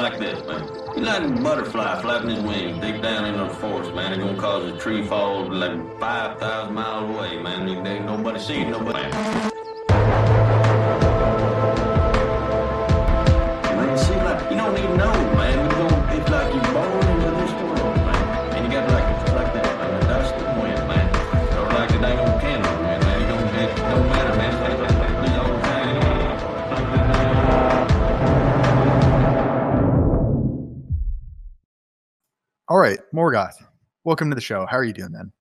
like this, man. He's like a butterfly flapping his wings deep down into the forest, man. It's gonna cause a tree fall like 5,000 miles away, man. There ain't nobody seeing nobody. Man, see, like, you don't even know, man. It's like you're born into this world, man. And you got like that, man. That's the wind, man. Or like the dang old candle, man. It don't matter, man. It's like these old things. All right, Morgoth, welcome to the show. How are you doing, man?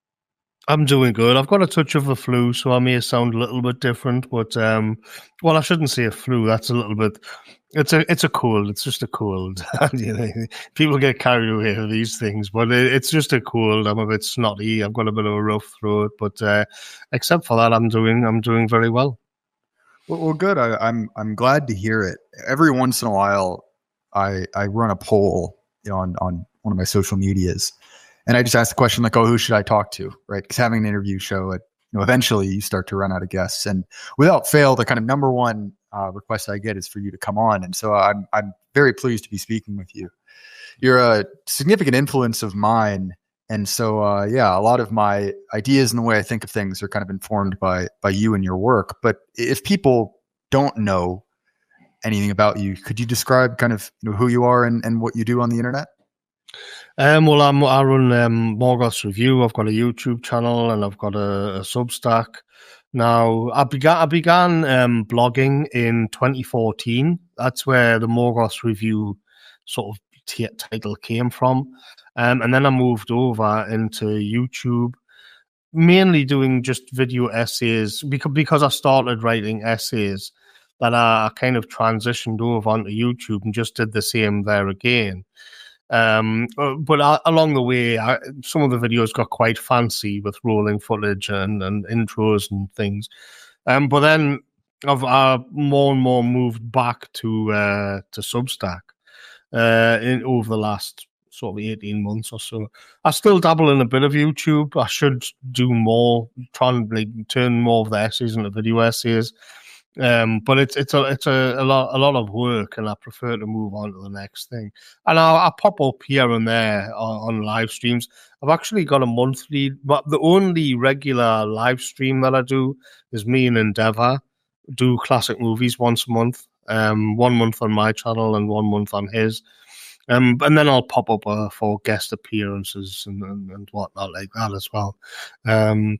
I'm doing good. I've got a touch of the flu, so I may sound a little bit different. But well, I shouldn't say a flu. That's a little bit. It's a cold. It's just a cold. You know, people get carried away with these things, but it's just a cold. I'm a bit snotty. I've got a bit of a rough throat, but except for that, I'm doing very well. Well, good. I'm glad to hear it. Every once in a while, I run a poll, on one of my social medias, and I just ask the question like, "Oh, who should I talk to?" Right? Because having an interview show, eventually you start to run out of guests, and without fail, the kind of number one request I get is for you to come on, and so I'm very pleased to be speaking with you. You're a significant influence of mine, and so a lot of my ideas and the way I think of things are kind of informed by you and your work. But if people don't know anything about you, could you describe kind of who you are and what you do on the internet? Well, I run Morgoth's Review. I've got a YouTube channel and I've got a Substack. Now, I began blogging in 2014. That's where the Morgoth's Review sort of title came from. And then I moved over into YouTube, mainly doing just video essays because I started writing essays. That I kind of transitioned over onto YouTube and just did the same there again. But along the way, some of the videos got quite fancy with rolling footage and intros and things. But then I've more and more moved back to Substack over the last sort of 18 months or so. I still dabble in a bit of YouTube. I should do more, try and turn more of the essays into video essays. But it's a lot of work, and I prefer to move on to the next thing. And I pop up here and there on live streams. I've actually got a monthly, but the only regular live stream that I do is me and Endeavour do classic movies once a month. 1 month on my channel and 1 month on his. And then I'll pop up for guest appearances and whatnot like that as well.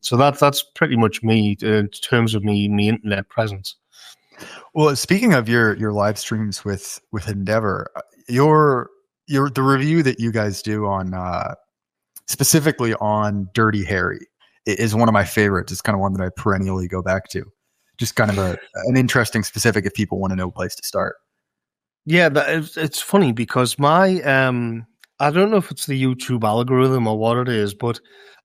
So that's pretty much me in terms of me internet presence. Well, speaking of your live streams with Endeavour, the review that you guys do on specifically on Dirty Harry is one of my favorites. It's kind of one that I perennially go back to. Just kind of an interesting specific if people want to know a place to start. Yeah, it's funny because my I don't know if it's the YouTube algorithm or what it is, but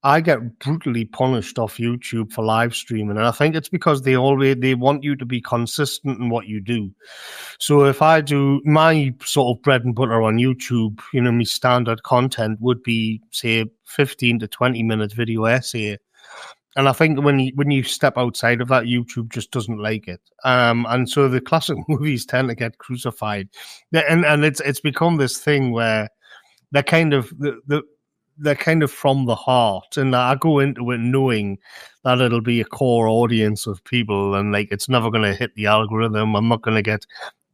I get brutally punished off YouTube for live streaming, and I think it's because they want you to be consistent in what you do. So if I do my sort of bread and butter on YouTube, my standard content would be say 15 to 20 minute video essay. And I think when you step outside of that, YouTube just doesn't like it. And so the classic movies tend to get crucified. And it's become this thing where they're kind of they're kind of from the heart. And I go into it knowing that it'll be a core audience of people, and it's never going to hit the algorithm. I'm not going to get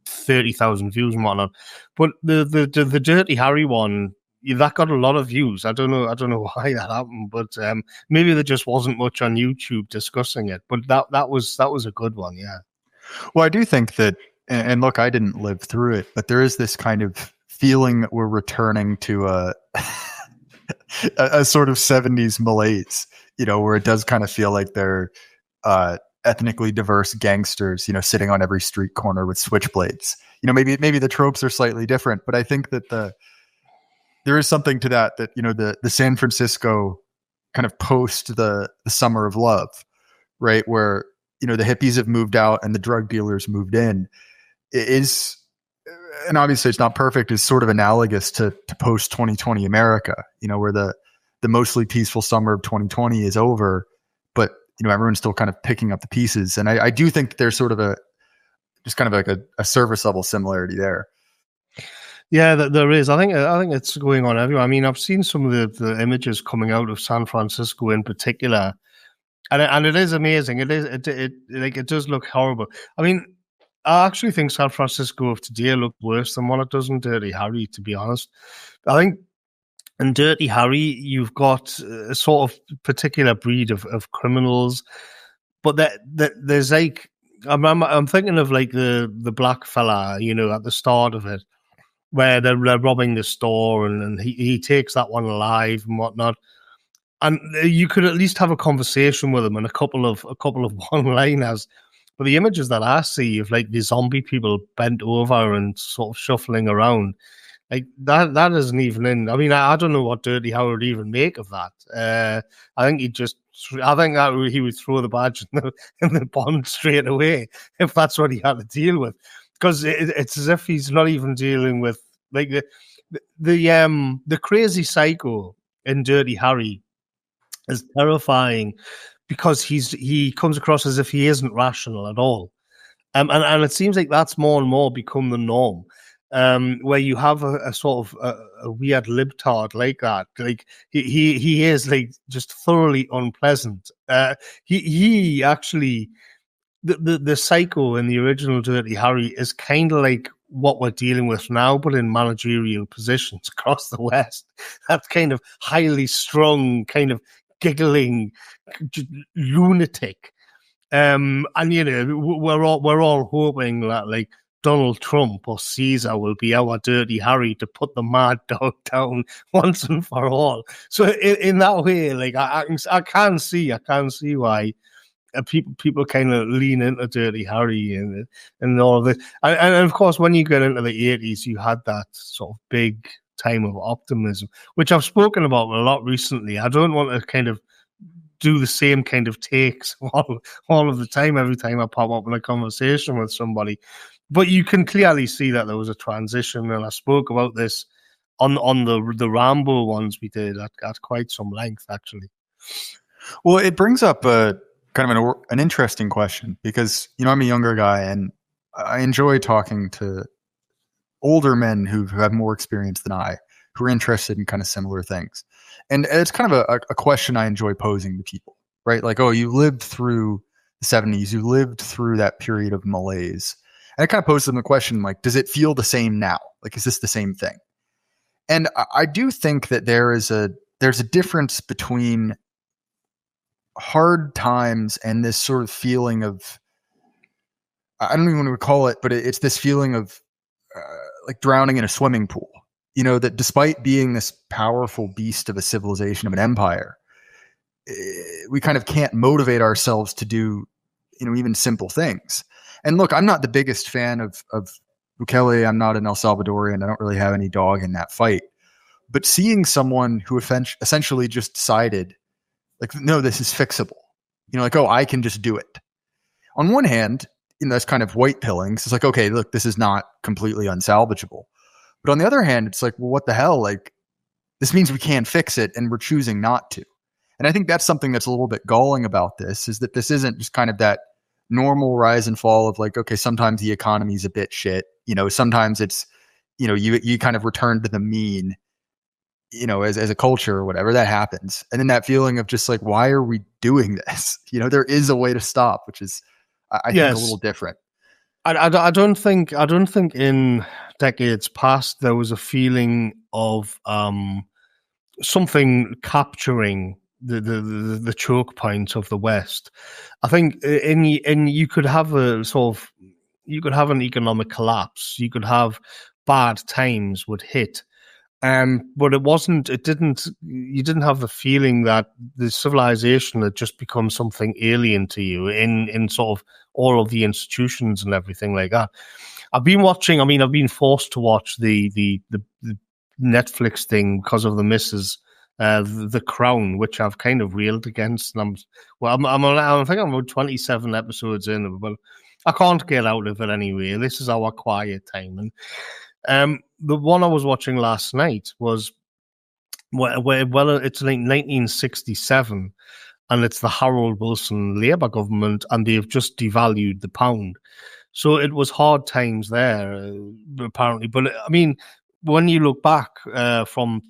30,000 views and whatnot. But the Dirty Harry one, that got a lot of views. I don't know why that happened, but maybe there just wasn't much on YouTube discussing it. But that was a good one, yeah. Well, I do think that, and look, I didn't live through it, but there is this kind of feeling that we're returning to a sort of 70s malaise, where it does kind of feel like they're ethnically diverse gangsters, sitting on every street corner with switchblades. Maybe the tropes are slightly different, but I think that there is something to that the San Francisco kind of post the summer of love, right? Where, the hippies have moved out and the drug dealers moved in, is, and obviously it's not perfect, is sort of analogous to post 2020 America, where the mostly peaceful summer of 2020 is over, but, everyone's still kind of picking up the pieces. And I do think there's sort of just kind of like a service level similarity there. Yeah, there is. I think it's going on everywhere. I mean, I've seen some of the images coming out of San Francisco in particular, and it is amazing. It does look horrible. I mean, I actually think San Francisco of today looked worse than what it does in Dirty Harry. To be honest, I think in Dirty Harry you've got a sort of particular breed of criminals, but there's like I'm thinking of like the black fella, at the start of it, where they're robbing the store and he takes that one alive and whatnot. And you could at least have a conversation with him and a couple of one-liners. But the images that I see of like the zombie people bent over and sort of shuffling around, like that isn't even in. I mean, I don't know what Dirty Howard would even make of that. I think that he would throw the badge in the pond straight away if that's what he had to deal with, because it's as if he's not even dealing with like the crazy psycho in Dirty Harry is terrifying because he comes across as if he isn't rational at all. And it seems like that's more and more become the norm. Where you have a sort of a weird libtard like that, like he is like just thoroughly unpleasant. He actually the psycho in the original Dirty Harry is kind of like what we're dealing with now, but in managerial positions across the West. That kind of highly strung, kind of giggling lunatic. And we're all hoping that like Donald Trump or Caesar will be our Dirty Harry to put the mad dog down once and for all. So in that way, like I can see why people kind of lean into Dirty Harry and all of this. And of course, when you get into the 80s, you had that sort of big time of optimism, which I've spoken about a lot recently. I don't want to kind of do the same kind of takes all of the time, every time I pop up in a conversation with somebody. But you can clearly see that there was a transition, and I spoke about this on the Rambo ones we did at quite some length, actually. Well, it brings up kind of an interesting question because, I'm a younger guy and I enjoy talking to older men who have more experience than I, who are interested in kind of similar things. And it's kind of a question I enjoy posing to people, right? Like, oh, you lived through the 70s, you lived through that period of malaise. And I kind of pose them the question, like, does it feel the same now? Like, is this the same thing? And I do think that there's a difference between hard times and this sort of feeling of, I don't even want to call it, but it's this feeling of like drowning in a swimming pool. That despite being this powerful beast of a civilization, of an empire, we kind of can't motivate ourselves to do, even simple things. And look, I'm not the biggest fan of Bukele. I'm not an El Salvadorian. I don't really have any dog in that fight. But seeing someone who essentially just decided, like, no, this is fixable. Like, oh, I can just do it. On one hand, that's kind of white pilling. It's like, okay, look, this is not completely unsalvageable. But on the other hand, it's like, well, what the hell? Like, this means we can't fix it, and we're choosing not to. And I think that's something that's a little bit galling about this, is that this isn't just kind of that normal rise and fall of like, okay, sometimes the economy's a bit shit. Sometimes it's, you kind of return to the mean, as a culture or whatever, that happens. And then that feeling of just like, why are we doing this? There is a way to stop, which is, I think, a little different. I don't think in decades past there was a feeling of something capturing the choke points of the West. I think you could have an economic collapse. You could have bad times would hit. But you didn't have the feeling that the civilization had just become something alien to you in sort of all of the institutions and everything like that. I've been forced to watch the Netflix thing because of the missus, The Crown, which I've kind of railed against. And I think I'm about 27 episodes in, but I can't get out of it anyway. This is our quiet time. And the one I was watching last night was it's like 1967, and it's the Harold Wilson Labour government, and they've just devalued the pound. So it was hard times there, apparently. But I mean, when you look back from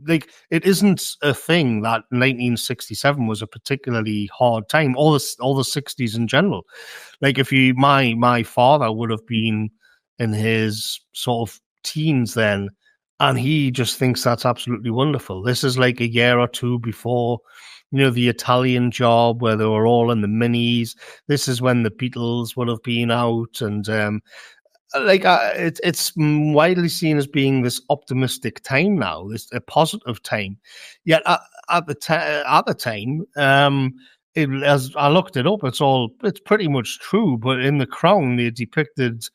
like, it isn't a thing that 1967 was a particularly hard time. All the 60s in general. Like, if you, my father would have been in his sort of teens then, and he just thinks that's absolutely wonderful. This is like a year or two before, the Italian Job, where they were all in the minis. This is when the Beatles would have been out, and it's widely seen as being this optimistic time now, this a positive time. Yet at the time, as I looked it up, it's pretty much true. But in The Crown, they depicted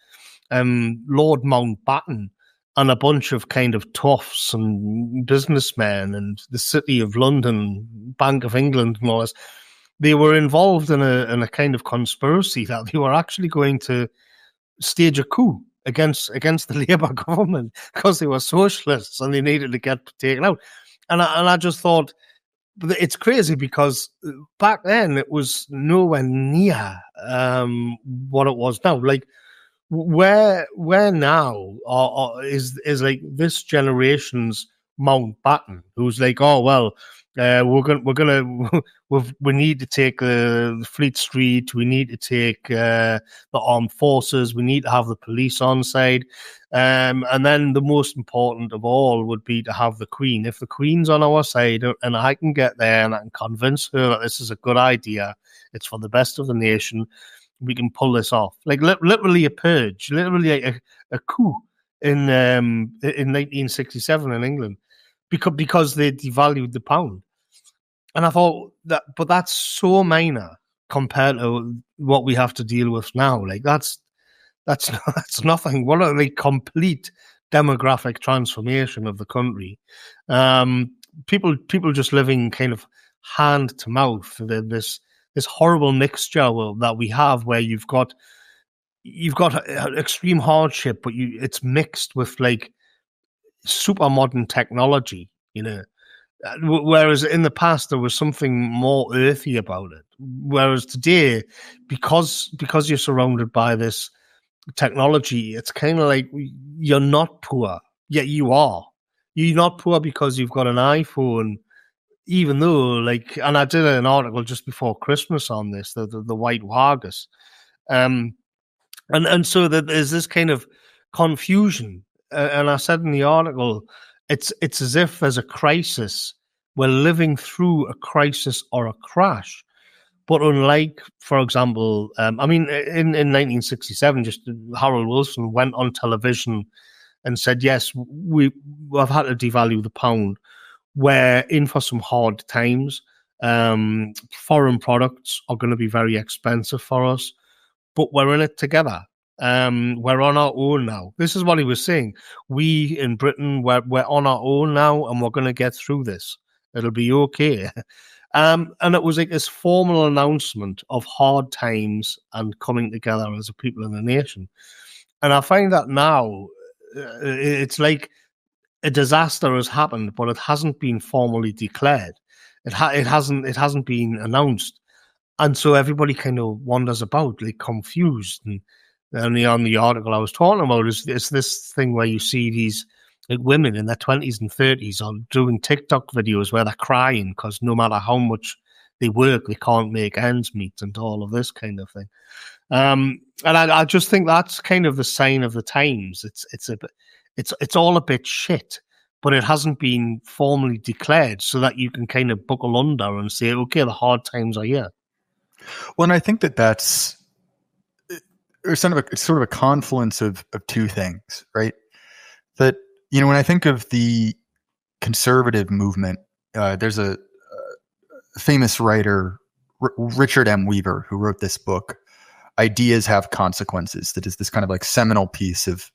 Lord Mountbatten and a bunch of kind of toffs and businessmen and the City of London, Bank of England, and all this. They were involved in a kind of conspiracy that they were actually going to stage a coup against the Labour government because they were socialists and they needed to get taken out. And I just thought, it's crazy because back then it was nowhere near what it was now. Like, where now is like this generation's Mountbatten, who's like, oh well, we need to take the Fleet Street, we need to take the armed forces, we need to have the police on side, and then the most important of all would be to have the Queen. If the Queen's on our side and I can get there and I can convince her that this is a good idea, it's for the best of the nation, we can pull this off. Like literally a purge, literally a coup in 1967 in England, because they devalued the pound. And I thought but that's so minor compared to what we have to deal with now. Like that's nothing. What a complete demographic transformation of the country. People just living kind of hand to mouth. This horrible mixture that we have, where you've got extreme hardship, but it's mixed with like super modern technology, Whereas in the past there was something more earthy about it. Whereas today, because you're surrounded by this technology, it's kind of like you're not poor, yet you are. You're not poor because you've got an iPhone, even though, like, and I did an article just before Christmas on this, the White Wargus, and so that there's this kind of confusion, and I said in the article, it's as if there's a crisis. We're living through a crisis or a crash. But unlike, for example, in 1967, just Harold Wilson went on television and said, yes, we've had to devalue the pound. We're in for some hard times. Foreign products are going to be very expensive for us, but we're in it together. We're on our own now. This is what he was saying. We in Britain, we're on our own now, and we're going to get through this. It'll be okay. And it was like this formal announcement of hard times and coming together as a people in a nation. And I find that now it's like a disaster has happened, but it hasn't been formally declared. It hasn't been announced, and so everybody kind of wanders about like confused. And on the article I was talking about is this thing where you see these like women in their 20s and 30s are doing TikTok videos where they're crying because no matter how much they work, they can't make ends meet and all of this kind of thing. And I just think that's kind of the sign of the times. It's all a bit shit, but it hasn't been formally declared so that you can kind of buckle under and say, okay, the hard times are here. Well, and I think that's sort of a confluence of two things, right? That, when I think of the conservative movement, there's a famous writer, Richard M. Weaver, who wrote this book, Ideas Have Consequences, that is this kind of like seminal piece of,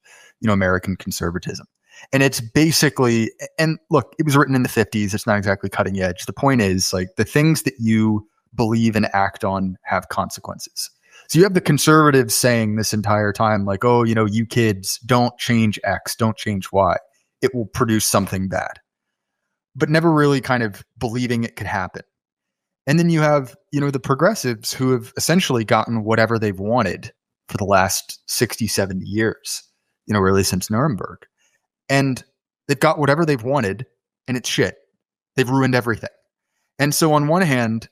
American conservatism. And it's basically, and look, it was written in the 50s. It's not exactly cutting edge. The point is, like, the things that you believe and act on have consequences. So you have the conservatives saying this entire time, like, oh, you kids, don't change X, don't change Y. It will produce something bad. But never really kind of believing it could happen. And then you have, the progressives who have essentially gotten whatever they've wanted for the last 60, 70 years, really since Nuremberg. and they've got whatever they've wanted, and it's shit. They've ruined everything. And so on one hand,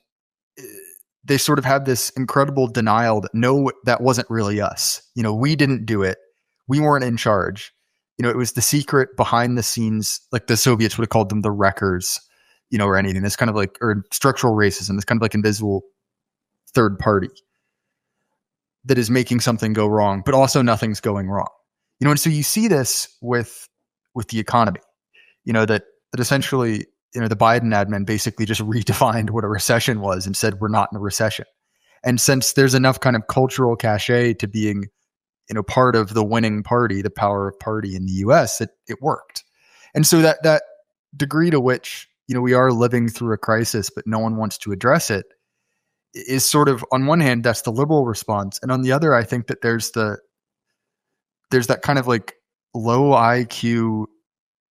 they sort of have this incredible denial that no, that wasn't really us. We didn't do it. We weren't in charge. It was the secret behind the scenes, like the Soviets would have called them the wreckers, or anything. This kind of like, or structural racism, this kind of like invisible third party that is making something go wrong, but also nothing's going wrong. And so you see this with the economy, that essentially, the Biden admin basically just redefined what a recession was and said, we're not in a recession. And since there's enough kind of cultural cachet to being, part of the winning party, the power of party in the US, it worked. And so that degree to which, we are living through a crisis, but no one wants to address it, is sort of, on one hand, that's the liberal response. And on the other, I think that there's that kind of like low IQ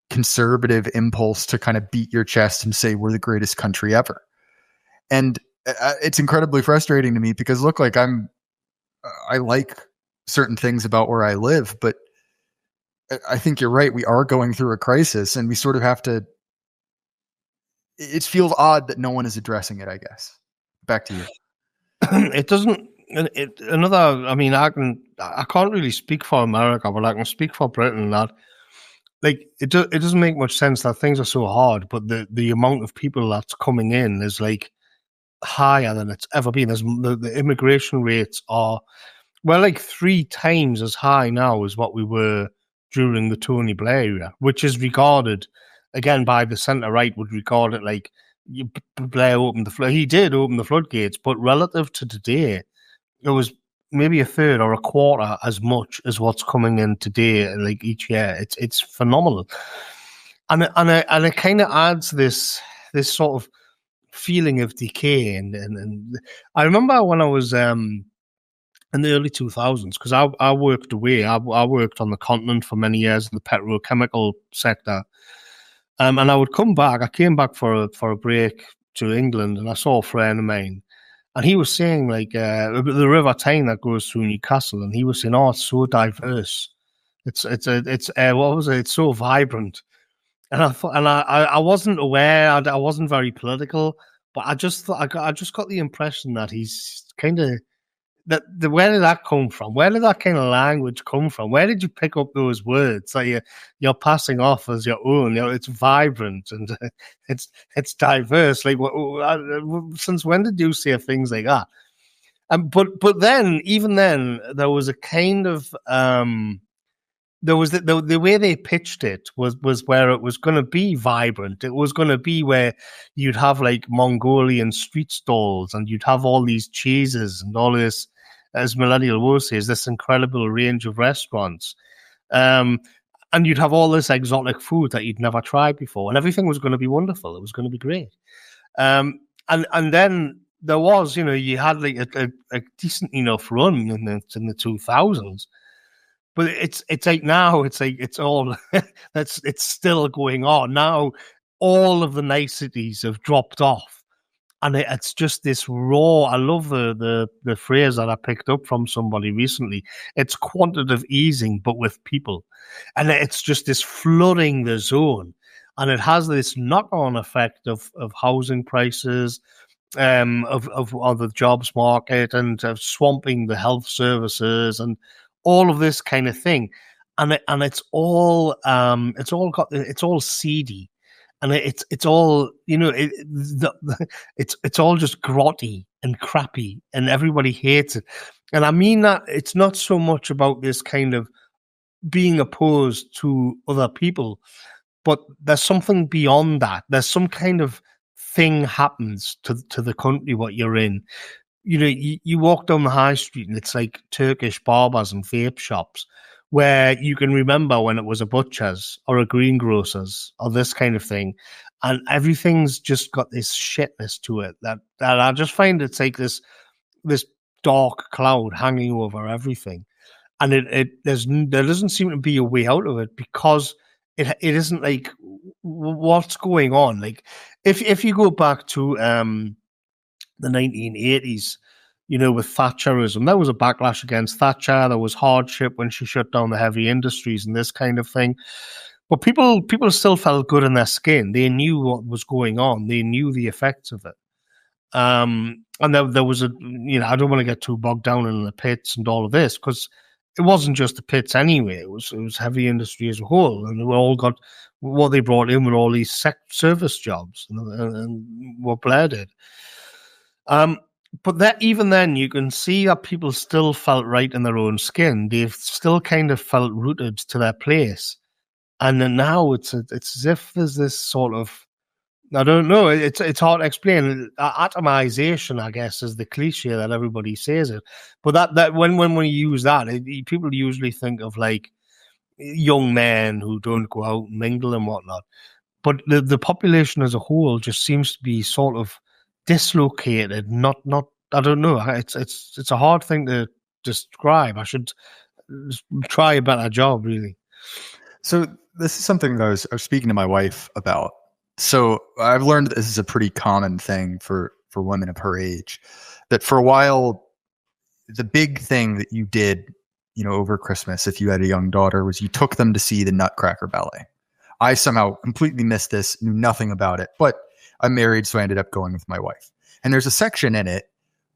conservative impulse to kind of beat your chest and say, we're the greatest country ever. And it's incredibly frustrating to me because look, like I like certain things about where I live, but I think you're right. We are going through a crisis and we sort of have to, it feels odd that no one is addressing it, I guess. Back to you. It doesn't, I can't really speak for America, but I can speak for Britain that, like, it doesn't make much sense that things are so hard, but the amount of people that's coming in is like higher than it's ever been. The immigration rates are, well, like 3 times as high now as what we were during the Tony Blair era, which is regarded, again, by the centre-right, would regard it like Blair opened he did open the floodgates, but relative to today, it was maybe a third or a quarter as much as what's coming in today, like each year. It's phenomenal, and it kind of adds this sort of feeling of decay. And I remember when I was in the early 2000s, because I worked away. I worked on the continent for many years in the petrochemical sector, and I would come back. I came back for a break to England, and I saw a friend of mine. And he was saying, like, the River Tyne that goes through Newcastle, and he was saying, "Oh, it's so diverse. It's what was it? It's so vibrant." And I thought, and I wasn't aware. I wasn't very political, but I just thought I just got the impression that he's kind of where did that come from? Where did that kind of language come from? Where did you pick up those words that you're passing off as your own? It's vibrant and it's diverse. Like, since when did you say things like that? But then, even then, there was a kind of there was the way they pitched it was where it was going to be vibrant. It was going to be where you'd have like Mongolian street stalls and you'd have all these cheeses and all this, as Millennial Woe says, this incredible range of restaurants. And you'd have all this exotic food that you'd never tried before, and everything was going to be wonderful. It was going to be great. And then there was, you had like a decent enough run in the 2000s. But it's like now it's like it's all it's still going on now. All of the niceties have dropped off, and it's just this raw. I love the phrase that I picked up from somebody recently. It's quantitative easing, but with people, and it's just this flooding the zone, and it has this knock-on effect of housing prices, of the jobs market, and swamping the health services and all of this kind of thing, and it's all seedy, and it's all it's all just grotty and crappy, and everybody hates it. And I mean that it's not so much about this kind of being opposed to other people, but there's something beyond that. There's some kind of thing happens to the country what you're in. You walk down the high street and it's like Turkish barbers and vape shops where you can remember when it was a butcher's or a greengrocer's or this kind of thing. And everything's just got this shitness to it that I just find it's like this dark cloud hanging over everything. And there doesn't seem to be a way out of it because it isn't like what's going on. Like if you go back to the 1980s, with Thatcherism. There was a backlash against Thatcher. There was hardship when she shut down the heavy industries and this kind of thing. But people still felt good in their skin. They knew what was going on. They knew the effects of it. And there was I don't want to get too bogged down in the pits and all of this, because it wasn't just the pits anyway. It was heavy industry as a whole, and we all got what they brought in with all these service jobs, and what Blair did. But that even then, you can see that people still felt right in their own skin. They've still kind of felt rooted to their place, and then now it's as if there's this sort of, I don't know. It's hard to explain. Atomization, I guess, is the cliche that everybody says it. But that when we use that, people usually think of like young men who don't go out and mingle and whatnot. But the population as a whole just seems to be sort of dislocated. Not. I don't know. It's a hard thing to describe. I should try a better job, really. So this is something that I was speaking to my wife about. So I've learned that this is a pretty common thing for women of her age, that for a while, the big thing that you did, over Christmas, if you had a young daughter, was you took them to see the Nutcracker Ballet. I somehow completely missed this, knew nothing about it, but I'm married, so I ended up going with my wife. And there's a section in it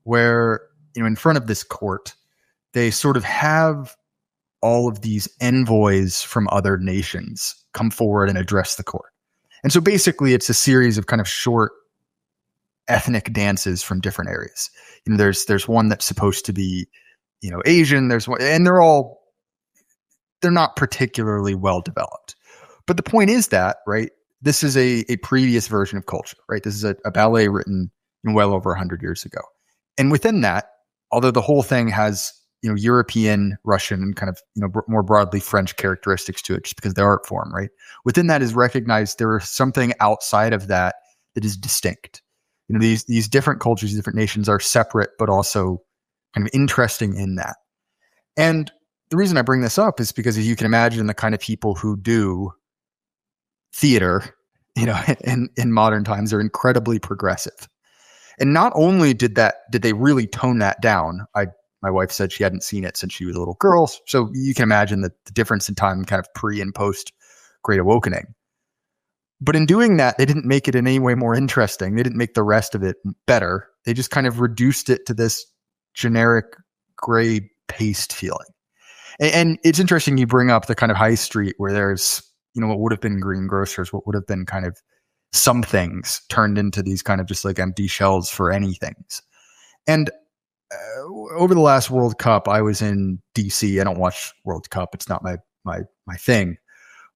where, in front of this court, they sort of have all of these envoys from other nations come forward and address the court. And so basically it's a series of kind of short ethnic dances from different areas. There's one that's supposed to be, Asian, there's one, and they're not particularly well developed. But the point is that, right, this is a previous version of culture, right? This is a ballet written well over 100 years ago. And within that, although the whole thing has, European, Russian, and kind of, more broadly French characteristics to it, just because of the art form, right? Within that is recognized there is something outside of that is distinct. These different cultures, different nations are separate, but also kind of interesting in that. And the reason I bring this up is because, as you can imagine, the kind of people who do theater, in modern times are incredibly progressive. And not only did they really tone that down, my wife said she hadn't seen it since she was a little girl. So you can imagine the difference in time kind of pre and post Great Awakening. But in doing that, they didn't make it in any way more interesting. They didn't make the rest of it better. They just kind of reduced it to this generic gray paste feeling. And it's interesting you bring up the kind of high street where there's, what would have been greengrocers, what would have been kind of some things turned into these kind of just like empty shells for anythings. And over the last World Cup, I was in DC. I don't watch World Cup. It's not my thing.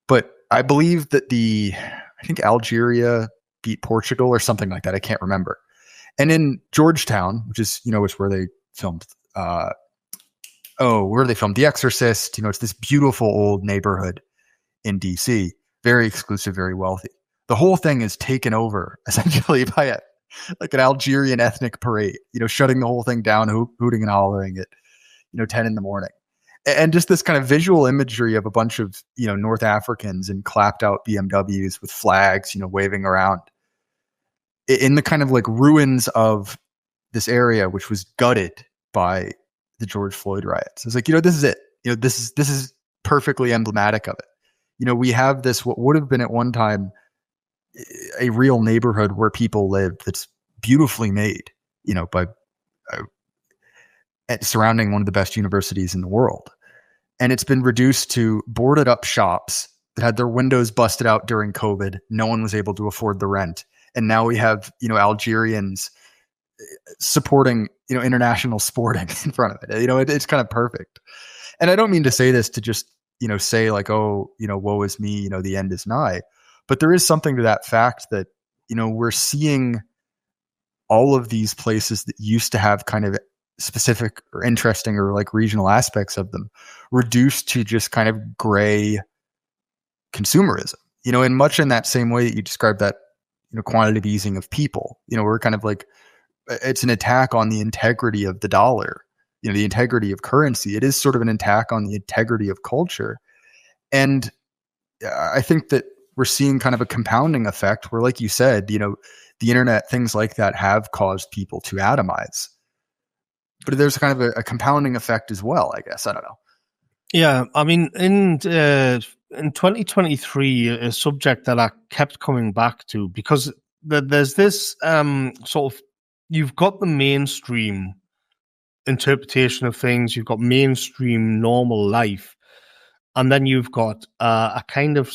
But I believe that I think Algeria beat Portugal or something like that. I can't remember. And in Georgetown, which is, it's where they filmed, where they filmed The Exorcist. It's this beautiful old neighborhood in DC, very exclusive, very wealthy. The whole thing is taken over essentially by an Algerian ethnic parade, shutting the whole thing down, hooting and hollering at, 10 in the morning. And just this kind of visual imagery of a bunch of, North Africans in clapped out BMWs with flags, waving around in the kind of like ruins of this area, which was gutted by the George Floyd riots. It's like, this is it. This is perfectly emblematic of it. We have this, what would have been at one time a real neighborhood where people lived, that's beautifully made, by surrounding one of the best universities in the world. And it's been reduced to boarded up shops that had their windows busted out during COVID. No one was able to afford the rent. And now we have, Algerians supporting, international sporting in front of it. It's kind of perfect. And I don't mean to say this to just, say like, oh, woe is me, the end is nigh. But there is something to that fact that, we're seeing all of these places that used to have kind of specific or interesting or like regional aspects of them reduced to just kind of gray consumerism, and much in that same way that you described that, quantitative easing of people, we're kind of like, it's an attack on the integrity of the dollar, the integrity of currency. It is sort of an attack on the integrity of culture. And I think that we're seeing kind of a compounding effect where, like you said, the internet, things like that have caused people to atomize. But there's kind of a compounding effect as well, I guess. I don't know. Yeah, I mean, in 2023, a subject that I kept coming back to, because there's this sort of, you've got the mainstream interpretation of things, you've got mainstream normal life, and then you've got a kind of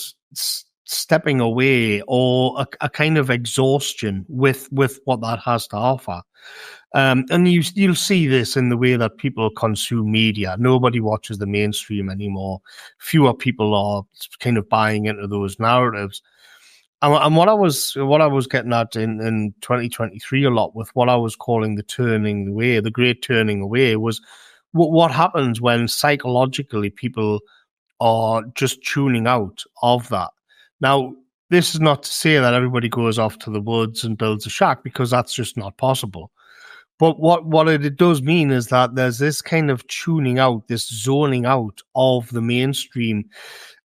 stepping away, or a kind of exhaustion with what that has to offer. And you'll see this in the way that people consume media. Nobody watches the mainstream anymore. Fewer people are kind of buying into those narratives. And what I was getting at in 2023 a lot, with what I was calling the turning away, the great turning away, was what happens when psychologically people are just tuning out of that. Now, this is not to say that everybody goes off to the woods and builds a shack, because that's just not possible. But what it does mean is that there's this kind of tuning out, this zoning out of the mainstream.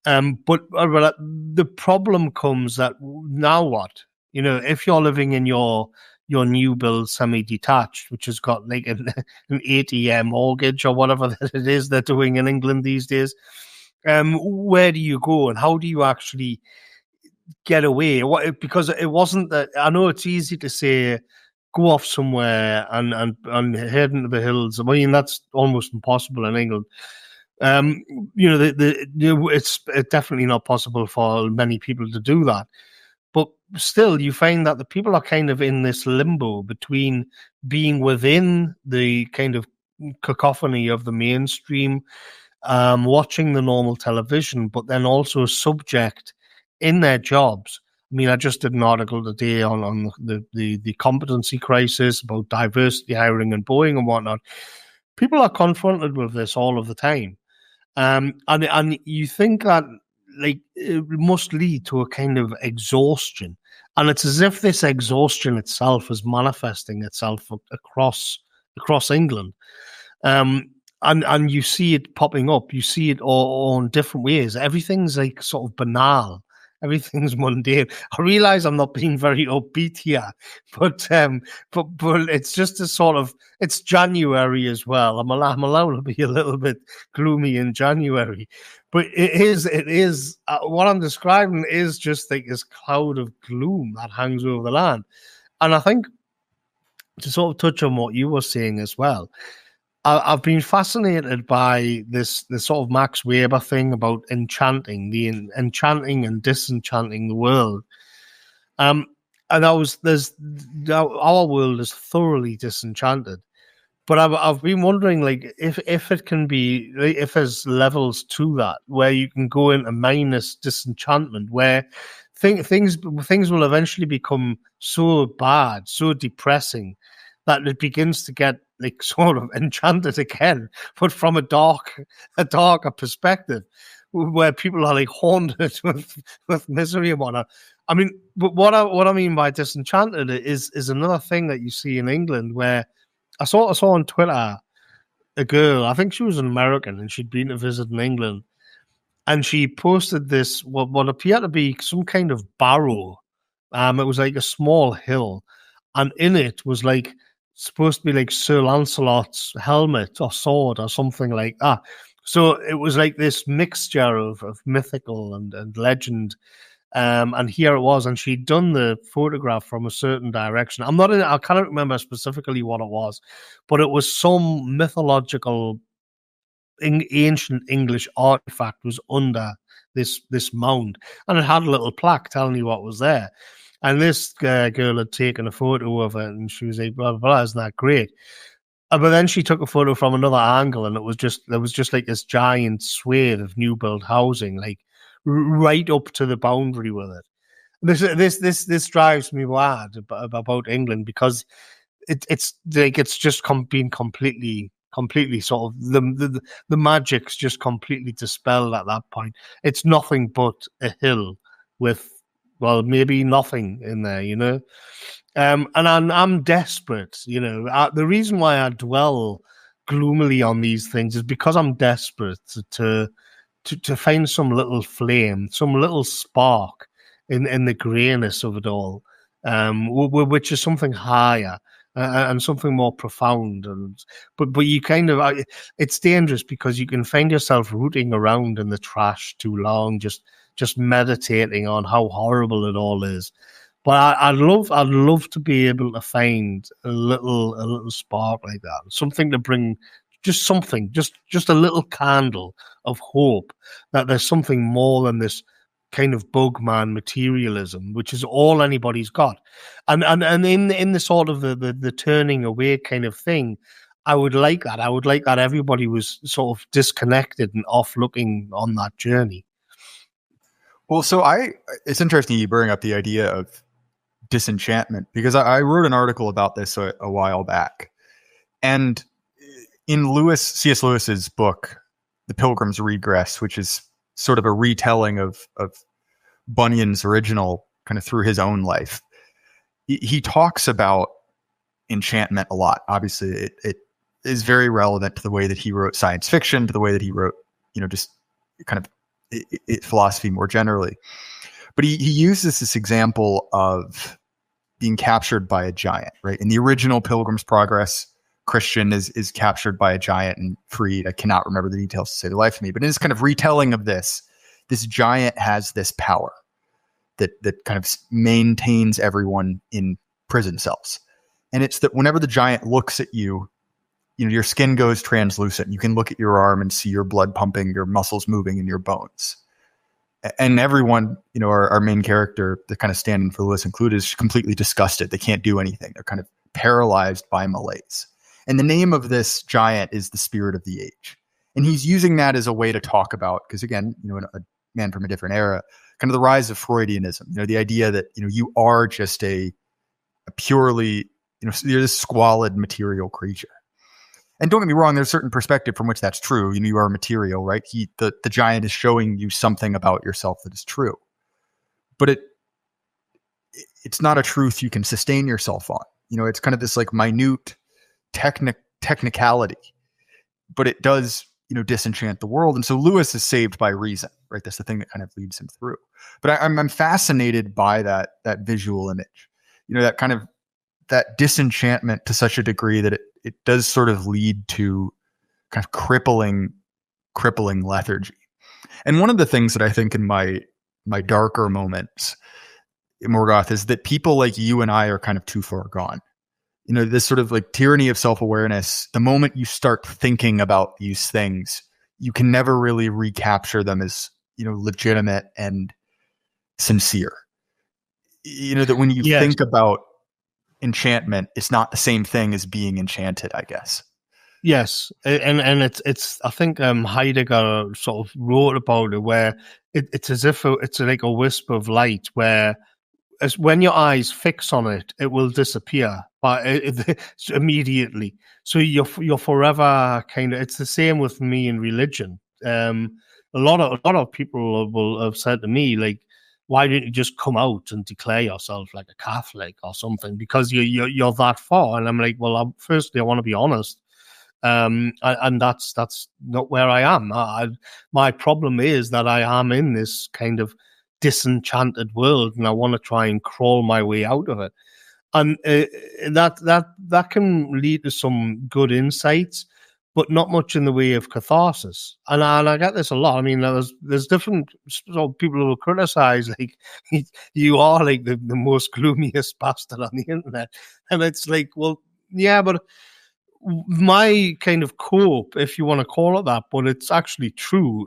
But the problem comes that now what? You know, if you're living in your new build semi-detached, which has got like an 80-year mortgage or whatever that it is they're doing in England these days, where do you go, and how do you actually get away? Because it wasn't that. I know it's easy to say, go off somewhere and head into the hills. I mean, that's almost impossible in England. You know, it's definitely not possible for many people to do that. But still, you find that the people are kind of in this limbo between being within the kind of cacophony of the mainstream, watching the normal television, but then also subject in their jobs. I mean, I just did an article today on the competency crisis about diversity hiring and Boeing and whatnot. People are confronted with this all of the time. And you think that, like, it must lead to a kind of exhaustion. And it's as if this exhaustion itself is manifesting itself across England. And you see it popping up. You see it all in different ways. Everything's like sort of banal. Everything's mundane. I realize I'm not being very upbeat here, but it's just a sort of, it's January as well. I'm allowed to be a little bit gloomy in January, but it is what I'm describing is just like this cloud of gloom that hangs over the land. And I think, to sort of touch on what you were saying as well, I've been fascinated by this sort of Max Weber thing about enchanting and disenchanting the world. And our world is thoroughly disenchanted. But I've been wondering, like, if it can be, if there's levels to that where you can go into minus disenchantment, where things will eventually become so bad, so depressing, that it begins to get like sort of enchanted again, but from a darker perspective, where people are like haunted with misery and whatnot. I mean, but what I mean by disenchanted is another thing that you see in England, where I saw on Twitter a girl, I think she was an American, and she'd been to visit in England, and she posted this what appeared to be some kind of barrow. It was like a small hill, and in it was like supposed to be like Sir Lancelot's helmet or sword or something like that. So it was like this mixture of mythical and legend. And here it was, and she'd done the photograph from a certain direction. I cannot remember specifically what it was, but it was some mythological ancient English artifact was under this mound, and it had a little plaque telling you what was there. And this girl had taken a photo of it, and she was like, blah, blah, blah, isn't that great? But then she took a photo from another angle, and there was just like this giant swathe of new build housing, like right up to the boundary with it. This drives me mad about England, because it's like it's just been completely sort of the magic's just completely dispelled at that point. It's nothing but a hill with, well, maybe nothing in there, you know. And I'm desperate, you know. The reason why I dwell gloomily on these things is because I'm desperate to find some little flame, some little spark in the greyness of it all, which is something higher and something more profound. But you kind of, it's dangerous because you can find yourself rooting around in the trash too long, just meditating on how horrible it all is. But I'd love to be able to find a little spark like that, something to bring, just something, just a little candle of hope that there's something more than this kind of bugman materialism, which is all anybody's got. And in the sort of the turning away kind of thing, I would like that. I would like that everybody was sort of disconnected and off looking on that journey. Well, so it's interesting you bring up the idea of disenchantment, because I wrote an article about this a while back. And in C.S. Lewis's book, The Pilgrim's Regress, which is sort of a retelling of Bunyan's original kind of through his own life, he talks about enchantment a lot. Obviously, it is very relevant to the way that he wrote science fiction, to the way that he wrote, just kind of philosophy more generally. But he uses this example of being captured by a giant, right? In the original Pilgrim's Progress, Christian is captured by a giant and freed. I cannot remember the details to save the life of me, but in this kind of retelling of this giant has this power that kind of maintains everyone in prison cells. And it's that whenever the giant looks at you, your skin goes translucent. You can look at your arm and see your blood pumping, your muscles moving, and your bones. And everyone, our main character, the kind of stand-in for Lewis included, is completely disgusted. They can't do anything. They're kind of paralyzed by malaise. And the name of this giant is the spirit of the age. And he's using that as a way to talk about, because again, a man from a different era, kind of the rise of Freudianism, the idea that, you are just a purely, you're this squalid material creature. And don't get me wrong, there's a certain perspective from which that's true. You are material, right? The giant is showing you something about yourself that is true. But it's not a truth you can sustain yourself on. It's kind of this like minute technicality, but it does, disenchant the world. And so Lewis is saved by reason, right? That's the thing that kind of leads him through. But I'm fascinated by that visual image, that kind of that disenchantment to such a degree that it does sort of lead to kind of crippling lethargy. And one of the things that I think in my darker moments in Morgoth is that people like you and I are kind of too far gone. This sort of like tyranny of self-awareness, the moment you start thinking about these things, you can never really recapture them as, legitimate and sincere. That when you think about enchantment, it's not the same thing as being enchanted, I guess. Yes, and it's I think Heidegger sort of wrote about it, where it's as if it's like a wisp of light, where as when your eyes fix on it, it will disappear, but immediately. So you're forever kind of. It's the same with me in religion. A lot of people will have said to me, like, why didn't you just come out and declare yourself like a Catholic or something? Because you're that far. And I'm like, well, firstly, I want to be honest. And that's not where I am. My problem is that I am in this kind of disenchanted world, and I want to try and crawl my way out of it. And that can lead to some good insights, but not much in the way of catharsis. And I get this a lot. I mean, there's different people who will criticize, like, you are like the most gloomiest bastard on the internet. And it's like, well, yeah, but my kind of cope, if you want to call it that, but it's actually true.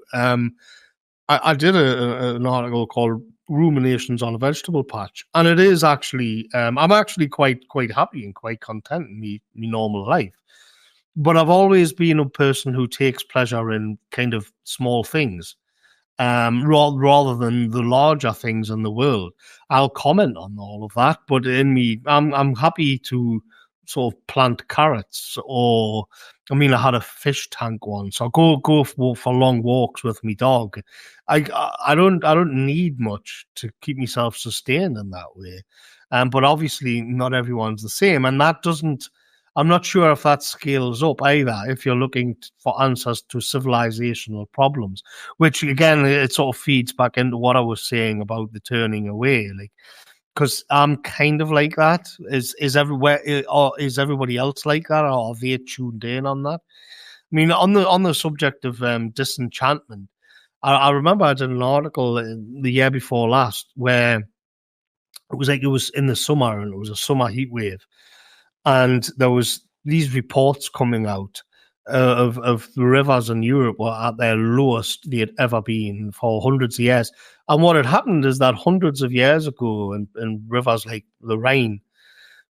I did an article called Ruminations on a Vegetable Patch, and it is actually, I'm actually quite happy and quite content in my normal life. But I've always been a person who takes pleasure in kind of small things, rather than the larger things in the world. I'll comment on all of that, but in me, I'm happy to sort of plant carrots, or I mean, I had a fish tank once. I go for long walks with my dog. I don't need much to keep myself sustained in that way. But obviously not everyone's the same, and that doesn't. I'm not sure if that scales up either, if you're looking for answers to civilizational problems, which again, it sort of feeds back into what I was saying about the turning away. Like, because I'm kind of like that. Is everywhere, or is everybody else like that, or are they tuned in on that? I mean, on the subject of Disenchantment, I remember I did an article the year before last where it was like it was in the summer and it was a summer heat wave, and there was these reports coming out of the rivers in Europe were at their lowest they had ever been for hundreds of years. And what had happened is that hundreds of years ago, in rivers like the Rhine,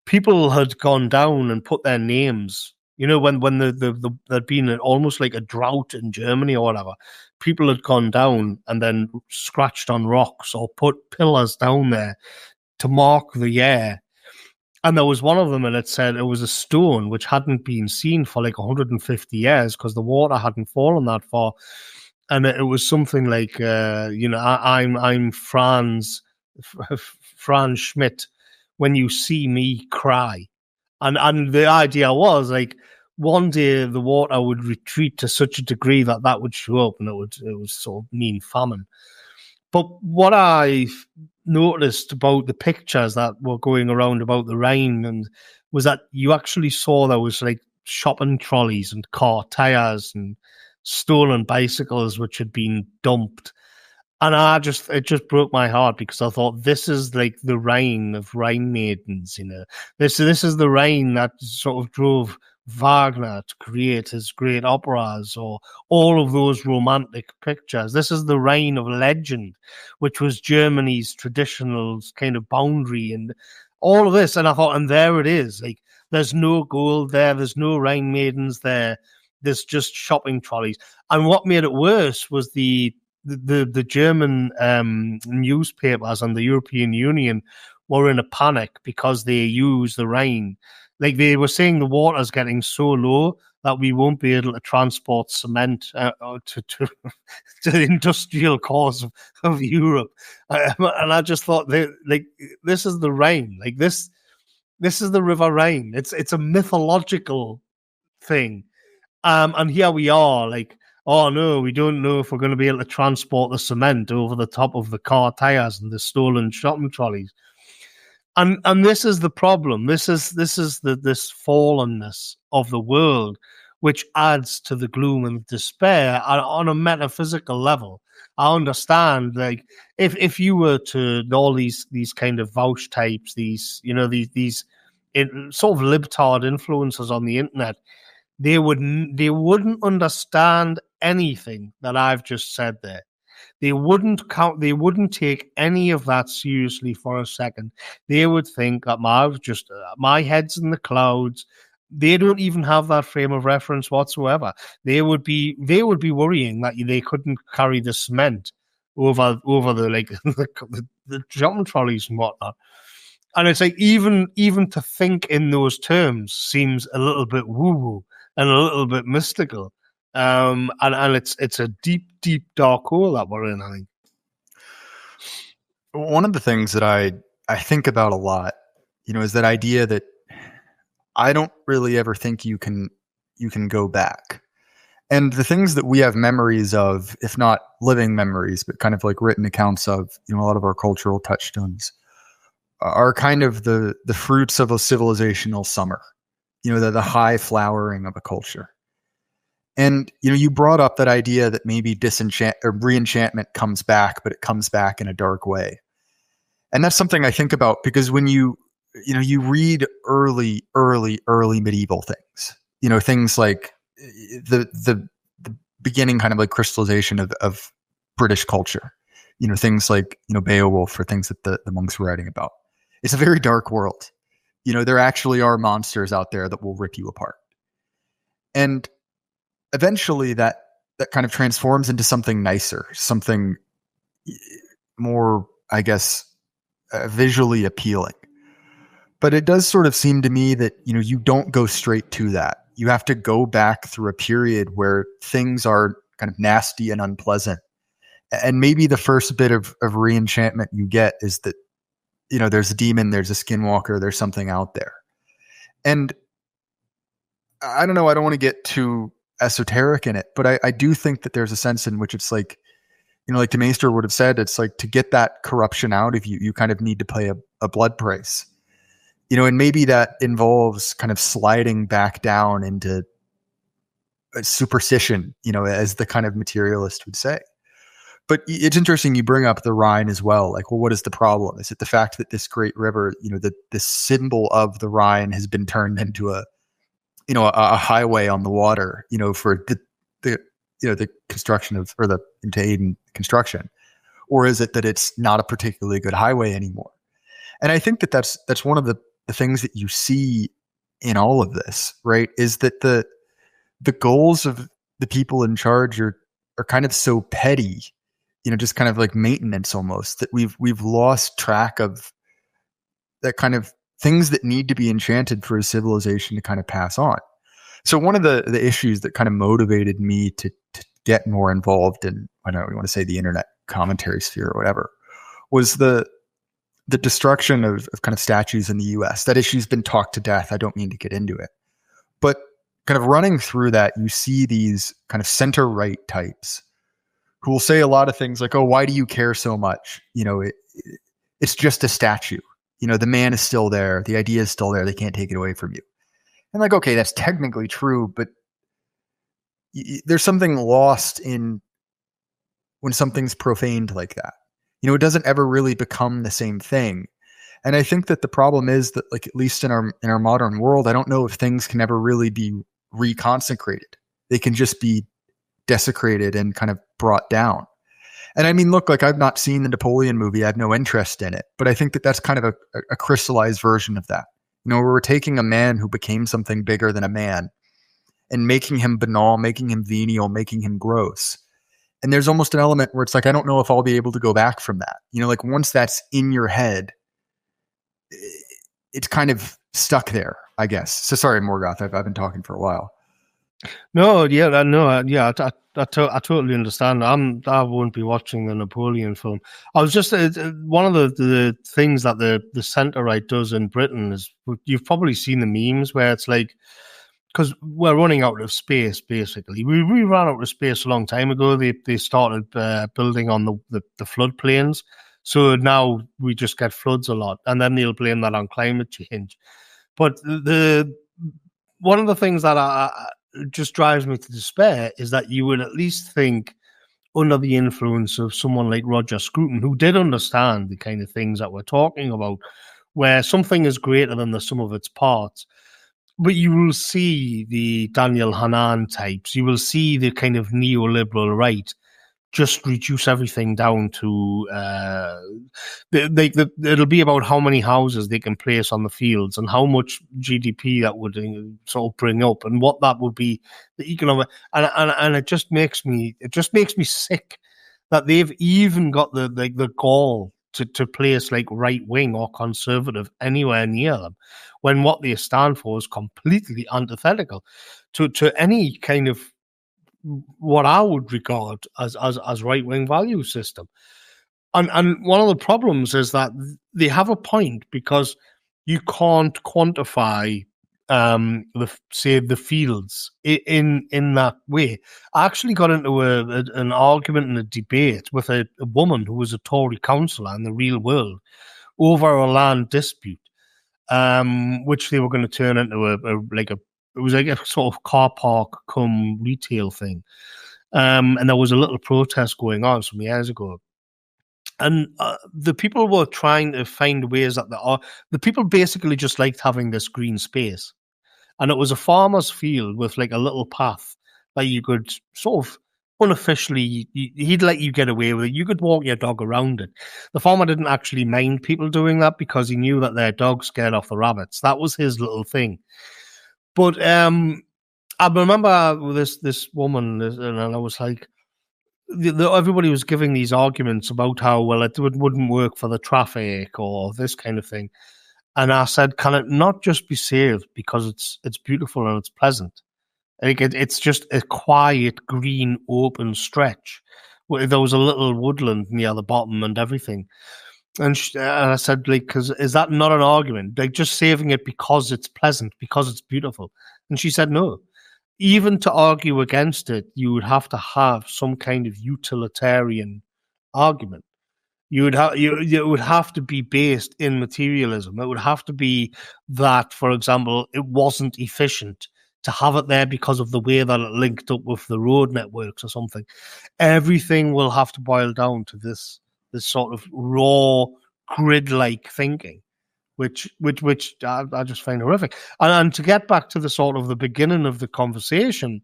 people had gone down and put their names. You know, when there'd been almost like a drought in Germany or whatever, people had gone down and then scratched on rocks or put pillars down there to mark the year. And there was one of them, and it said it was a stone which hadn't been seen for like 150 years because the water hadn't fallen that far. And it was something like, I'm Franz Schmidt. When you see me, cry. And the idea was like one day the water would retreat to such a degree that would show up, and it would sort of mean famine. But what I've noticed about the pictures that were going around about the Rhine and was that you actually saw there was like shopping trolleys and car tires and stolen bicycles which had been dumped. And it just broke my heart because I thought this is like the Rhine of Rhine maidens, you know. This is the Rhine that sort of drove Wagner to create his great operas or all of those romantic pictures. This is the Rhine of legend, which was Germany's traditional kind of boundary and all of this. And I thought, and there it is. Like, there's no gold there. There's no Rhine maidens there. There's just shopping trolleys. And what made it worse was the German newspapers and the European Union were in a panic because they use the Rhine. Like they were saying, the water's getting so low that we won't be able to transport cement to the industrial cause of Europe. And I just thought, this is the Rhine. Like this is the River Rhine. It's a mythological thing. And here we are, like, oh no, we don't know if we're going to be able to transport the cement over the top of the car tires and the stolen shopping trolleys. And this is the problem. This is this fallenness of the world, which adds to the gloom and despair on a metaphysical level. I understand, like, if you were to all these kind of vouch types, these sort of libtard influencers on the internet, they wouldn't understand anything that I've just said there. They wouldn't take any of that seriously for a second. They would think that my head's in the clouds. They don't even have that frame of reference whatsoever. They would be worrying that they couldn't carry the cement over the shopping trolleys and whatnot. And it's like even to think in those terms seems a little bit woo-woo and a little bit mystical. And it's a deep, deep dark hole that we're in, I think. One of the things that I think about a lot, is that idea that I don't really ever think you can go back. And the things that we have memories of, if not living memories, but kind of like written accounts of, a lot of our cultural touchstones are kind of the fruits of a civilizational summer, the high flowering of a culture. And, you brought up that idea that maybe re-enchantment comes back, but it comes back in a dark way. And that's something I think about because when you read early medieval things, things like the beginning kind of like crystallization of British culture, things like, Beowulf or things that the monks were writing about. It's a very dark world. There actually are monsters out there that will rip you apart. And eventually that kind of transforms into something nicer, something more, I guess, visually appealing. But it does sort of seem to me that, you don't go straight to that. You have to go back through a period where things are kind of nasty and unpleasant. And maybe the first bit of re-enchantment you get is that, there's a demon, there's a skinwalker, there's something out there. And I don't know, I don't want to get too esoteric in it, but I do think that there's a sense in which it's like, like the Maester would have said, it's like to get that corruption out of you, you kind of need to pay a blood price. And maybe that involves kind of sliding back down into a superstition, as the kind of materialist would say. But it's interesting you bring up the Rhine as well. Like, well, what is the problem? Is it the fact that this great river, the symbol of the Rhine has been turned into a highway on the water, for the construction of, or the to aid in construction? Or is it that it's not a particularly good highway anymore? And I think that that's one of the things that you see in all of this, right? Is that the goals of the people in charge are kind of so petty, just kind of like maintenance almost, that we've lost track of that kind of things that need to be enchanted for a civilization to kind of pass on. So one of the issues that kind of motivated me to get more involved in, I don't know, we want to say the internet commentary sphere or whatever, was the destruction of kind of statues in the US. That issue's been talked to death. I don't mean to get into it. But kind of running through that, you see these kind of center-right types who will say a lot of things like, oh, why do you care so much? It's just a statue. The man is still there. The idea is still there. They can't take it away from you. And like, okay, that's technically true, but there's something lost in when something's profaned like that. It doesn't ever really become the same thing. And I think that the problem is that, like, at least in our modern world, I don't know if things can ever really be reconsecrated. They can just be desecrated and kind of brought down. And I mean, look, like, I've not seen the Napoleon movie. I have no interest in it, but I think that that's kind of a crystallized version of that. Where we're taking a man who became something bigger than a man and making him banal, making him venial, making him gross. And there's almost an element where it's like, I don't know if I'll be able to go back from that. Like, once that's in your head, it's kind of stuck there, I guess. So sorry, Morgoth, I've been talking for a while. No, yeah, no, yeah, I totally understand. I won't be watching the Napoleon film. I was just one of the things that the centre right does in Britain is, you've probably seen the memes where it's like, because we're running out of space, basically. We ran out of space a long time ago. They started building on the floodplains, so now we just get floods a lot, and then they'll blame that on climate change. But one of the things that just drives me to despair is that you would at least think, under the influence of someone like Roger Scruton, who did understand the kind of things that we're talking about, where something is greater than the sum of its parts. But you will see the Daniel Hannan types, you will see the kind of neoliberal right just reduce everything down to it'll be about how many houses they can place on the fields and how much GDP that would sort of bring up, and what that would be the economic, and it just makes me sick that they've even got the gall to place like right wing or conservative anywhere near them, when what they stand for is completely antithetical to any kind of what I would regard as right-wing value system. And one of the problems is that they have a point, because you can't quantify the fields in that way. I actually got into an argument and a debate with a woman who was a Tory councillor in the real world over a land dispute, which they were going to turn into it was like a sort of car park cum retail thing. And there was a little protest going on some years ago. And the people were trying to find ways that the people basically just liked having this green space. And it was a farmer's field with like a little path that you could sort of unofficially, he'd let you get away with it. You could walk your dog around it. The farmer didn't actually mind people doing that because he knew that their dog scared off the rabbits. That was his little thing. But I remember this woman, and I was like, everybody was giving these arguments about how, well, it wouldn't work for the traffic or this kind of thing. And I said, can it not just be saved because it's beautiful and it's pleasant? Like it's just a quiet, green, open stretch where there was a little woodland near the bottom and everything. And I said, like, because is that not an argument? Like, just saving it because it's pleasant, because it's beautiful? And she said, no. Even to argue against it, you would have to have some kind of utilitarian argument. It would have to be based in materialism. It would have to be that, for example, it wasn't efficient to have it there because of the way that it linked up with the road networks or something. Everything will have to boil down to this sort of raw grid-like thinking, which I just find horrific. And to get back to the sort of the beginning of the conversation,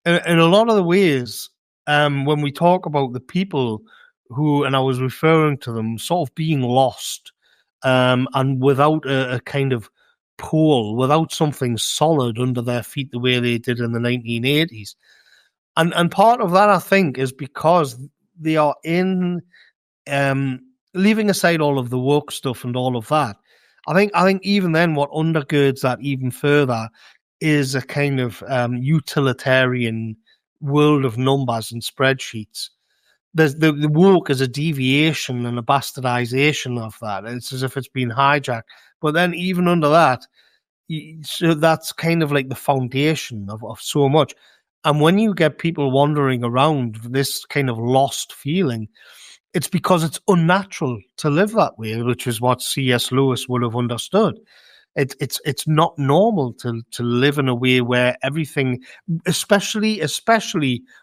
in a lot of the ways, when we talk about the people who, and I was referring to them, sort of being lost, and without a kind of pole, without something solid under their feet the way they did in the 1980s. And part of that, I think, is because they are in, leaving aside all of the work stuff and all of that, I think even then what undergirds that even further is a kind of utilitarian world of numbers and spreadsheets. The woke is a deviation and a bastardization of that. It's as if it's been hijacked. But then even under that, so that's kind of like the foundation of so much. And when you get people wandering around this kind of lost feeling, it's because it's unnatural to live that way, which is what C.S. Lewis would have understood. It's not normal to live in a way where everything, especially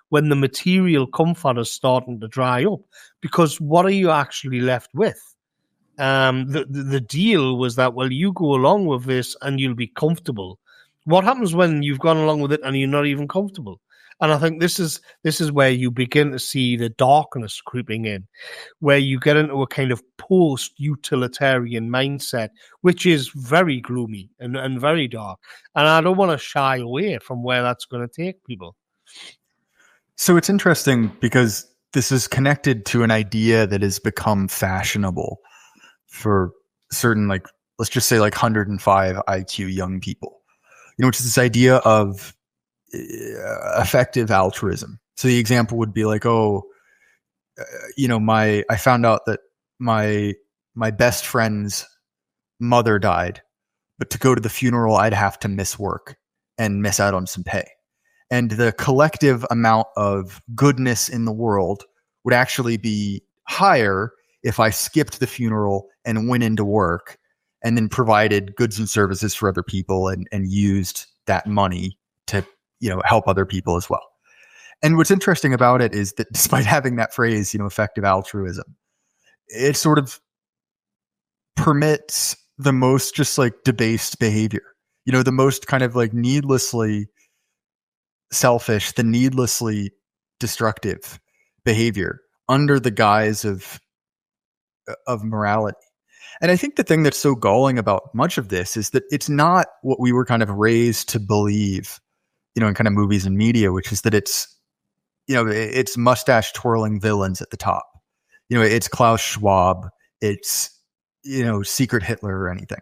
when the material comfort is starting to dry up, because what are you actually left with? The deal was that, well, you go along with this and you'll be comfortable. What happens when you've gone along with it and you're not even comfortable? And I think this is where you begin to see the darkness creeping in, where you get into a kind of post-utilitarian mindset, which is very gloomy and very dark. And I don't want to shy away from where that's going to take people. So it's interesting because this is connected to an idea that has become fashionable for certain, like, let's just say like 105 IQ young people, which is this idea of effective altruism. So the example would be like, I found out that my best friend's mother died, but to go to the funeral, I'd have to miss work and miss out on some pay. And the collective amount of goodness in the world would actually be higher if I skipped the funeral and went into work and then provided goods and services for other people and used that money to help other people as well. And what's interesting about it is that despite having that phrase, effective altruism, it sort of permits the most just like debased behavior, the most kind of like needlessly selfish, the needlessly destructive behavior under the guise of morality. And I think the thing that's so galling about much of this is that it's not what we were kind of raised to believe, in kind of movies and media, which is that it's mustache twirling villains at the top. It's Klaus Schwab. It's, secret Hitler or anything.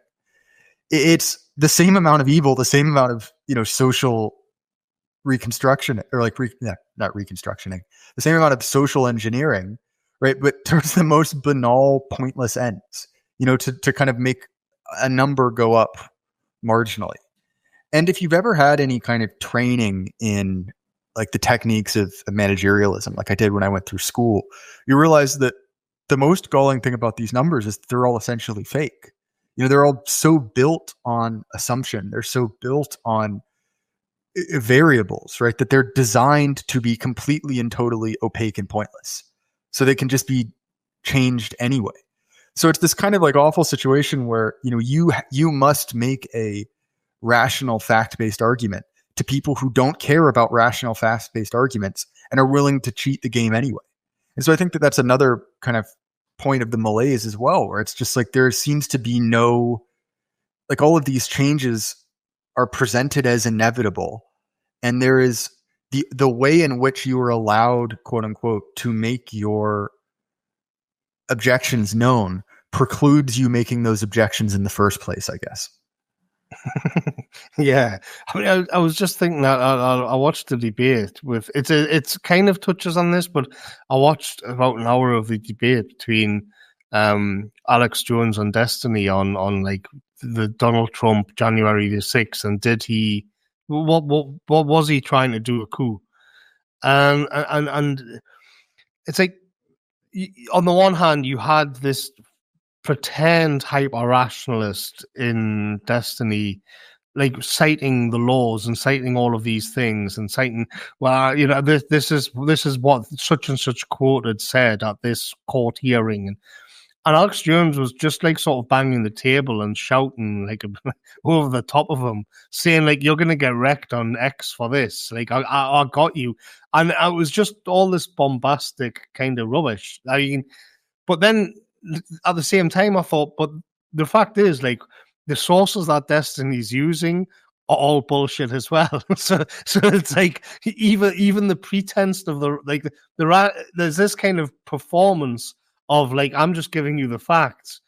It's the same amount of evil, the same amount of, social reconstruction or not reconstructioning, the same amount of social engineering, right? But towards the most banal, pointless ends, to kind of make a number go up marginally. And if you've ever had any kind of training in like the techniques of managerialism, like I did when I went through school, you realize that the most galling thing about these numbers is that they're all essentially fake. They're all so built on assumption. They're so built on variables, right? That they're designed to be completely and totally opaque and pointless. So they can just be changed anyway. So it's this kind of like awful situation where, you must make a rational fact-based argument to people who don't care about rational fact-based arguments and are willing to cheat the game anyway. And so I think that that's another kind of point of the malaise as well, where it's just like there seems to be no, like all of these changes are presented as inevitable. And there is the way in which you are allowed, quote unquote, to make your objections known precludes you making those objections in the first place, I guess. Yeah, I mean, I was just thinking that I watched the debate with it's kind of touches on this, but I watched about an hour of the debate between Alex Jones and Destiny on like the Donald Trump January the 6th, and did he what was he trying to do, a coup? And it's like on the one hand, you had this pretend hyper rationalist in Destiny, like citing the laws and citing all of these things and citing, well, this is what such and such court had said at this court hearing, and Alex Jones was just like sort of banging the table and shouting like over the top of him, saying like, "You're gonna get wrecked on X for this." Like, I got you, and it was just all this bombastic kind of rubbish. I mean, but then at the same time, I thought, but the fact is, like, the sources that Destiny's using are all bullshit as well. so it's like even the pretense of there's this kind of performance of like, I'm just giving you the facts,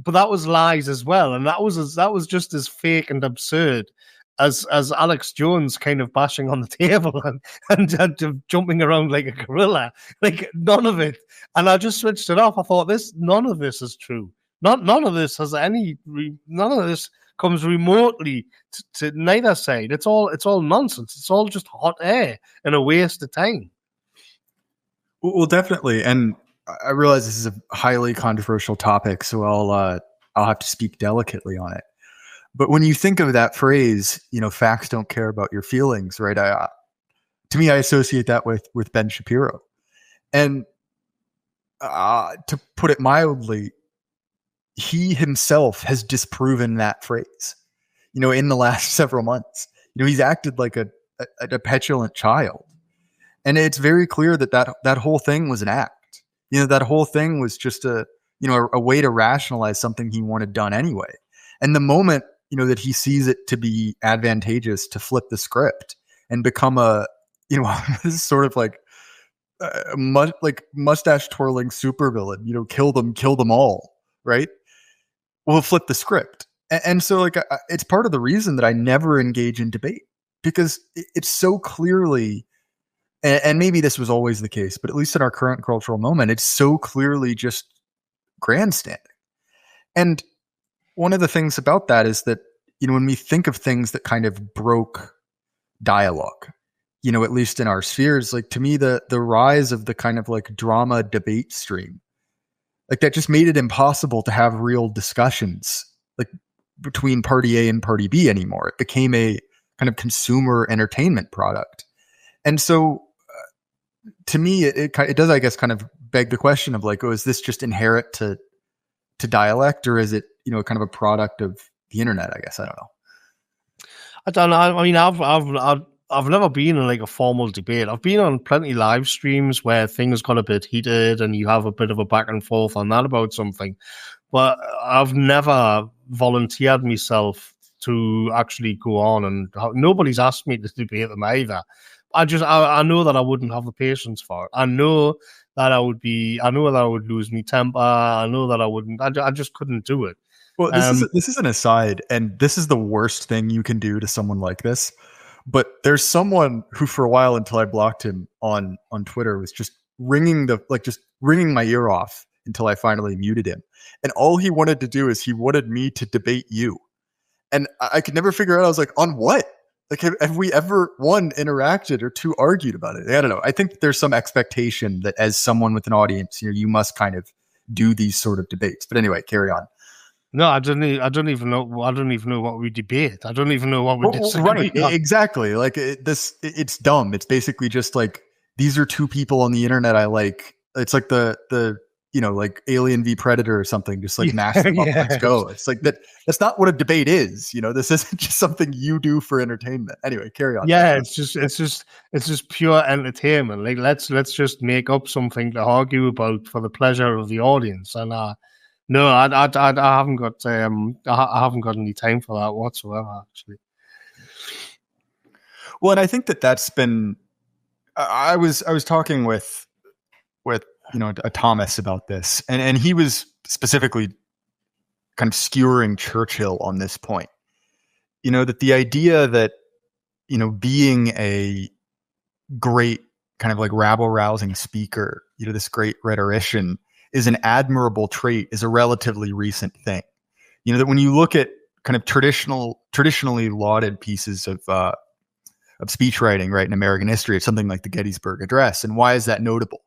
but that was lies as well, and that was just as fake and absurd as Alex Jones kind of bashing on the table and jumping around like a gorilla. Like, none of it. And I just switched it off. I thought, none of this is true. None of this has none of this comes remotely to neither side. It's all nonsense. It's all just hot air and a waste of time. Well, definitely. And I realize this is a highly controversial topic, so I'll have to speak delicately on it. But when you think of that phrase, facts don't care about your feelings, right? To me, I associate that with Ben Shapiro. And to put it mildly, he himself has disproven that phrase, in the last several months. He's acted like a petulant child. And it's very clear that whole thing was an act. That whole thing was just a way to rationalize something he wanted done anyway. And the moment, that he sees it to be advantageous to flip the script and become this sort of like mustache twirling supervillain, kill them all, right? We'll flip the script. And so like, it's part of the reason that I never engage in debate, because it's so clearly, and maybe this was always the case, but at least in our current cultural moment, it's so clearly just grandstanding. And one of the things about that is that, when we think of things that kind of broke dialogue, at least in our spheres, like, to me, the rise of the kind of like drama debate stream, like, that just made it impossible to have real discussions like between party A and party B anymore. It became a kind of consumer entertainment product. And so to me, it does, I guess, kind of beg the question of like, is this just inherent to dialect, or is it, kind of a product of the internet? I guess I don't know. I don't know. I mean, I've never been in like a formal debate. I've been on plenty live streams where things got a bit heated and you have a bit of a back and forth on that about something, but I've never volunteered myself to actually go on, and nobody's asked me to debate them either. I know that I wouldn't have the patience for it. I know that I would lose my temper. I know that I wouldn't. I just couldn't do it. Well, this is an aside, and this is the worst thing you can do to someone like this. But there's someone who, for a while until I blocked him on Twitter, was just ringing my ear off until I finally muted him. And all he wanted to do is he wanted me to debate you. And I could never figure out. I was like, on what? Like, have we ever, one, interacted, or two, argued about it? I don't know. I think there's some expectation that as someone with an audience, you must kind of do these sort of debates. But anyway, carry on. No, I don't even know what we debate. I don't even know what we disagree on. Exactly. Like, it's dumb. It's basically just like, these are two people on the internet I like. It's like the like Alien v Predator or something, just like mash them up, let's go. It's like that's not what a debate is. This isn't just something you do for entertainment. Anyway, carry on. Yeah, it's just pure entertainment. Like, let's just make up something to argue about for the pleasure of the audience. And no, I haven't got I haven't got any time for that whatsoever, actually. Well, and I think that's been. I was talking with a Thomas about this, and he was specifically kind of skewering Churchill on this point. That the idea that being a great kind of like rabble-rousing speaker, this great rhetorician, is an admirable trait, is a relatively recent thing. That when you look at kind of traditionally lauded pieces of speech writing, right, in American history, it's something like the Gettysburg Address. And why is that notable?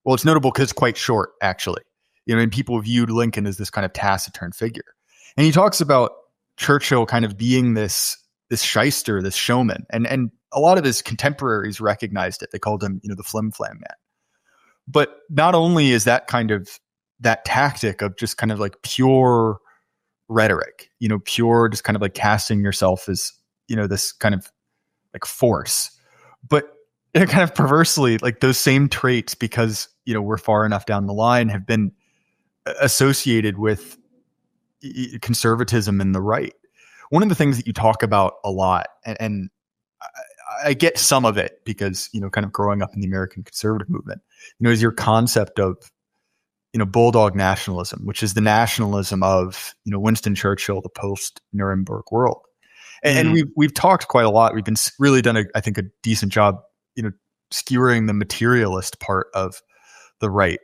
Well, it's notable because it's quite short, actually. And people viewed Lincoln as this kind of taciturn figure. And he talks about Churchill kind of being this shyster, this showman. And a lot of his contemporaries recognized it. They called him, the flim flam man. But not only is that kind of that tactic of just kind of like pure rhetoric, pure just kind of like casting yourself as, this kind of like force, but kind of perversely, like those same traits, because, we're far enough down the line, have been associated with conservatism and the right. One of the things that you talk about a lot, and I get some of it because, kind of growing up in the American conservative movement, is your concept of, bulldog nationalism, which is the nationalism of, Winston Churchill, the post-Nuremberg world. And we've talked quite a lot. We've been really done, I think, a decent job, skewering the materialist part of the right.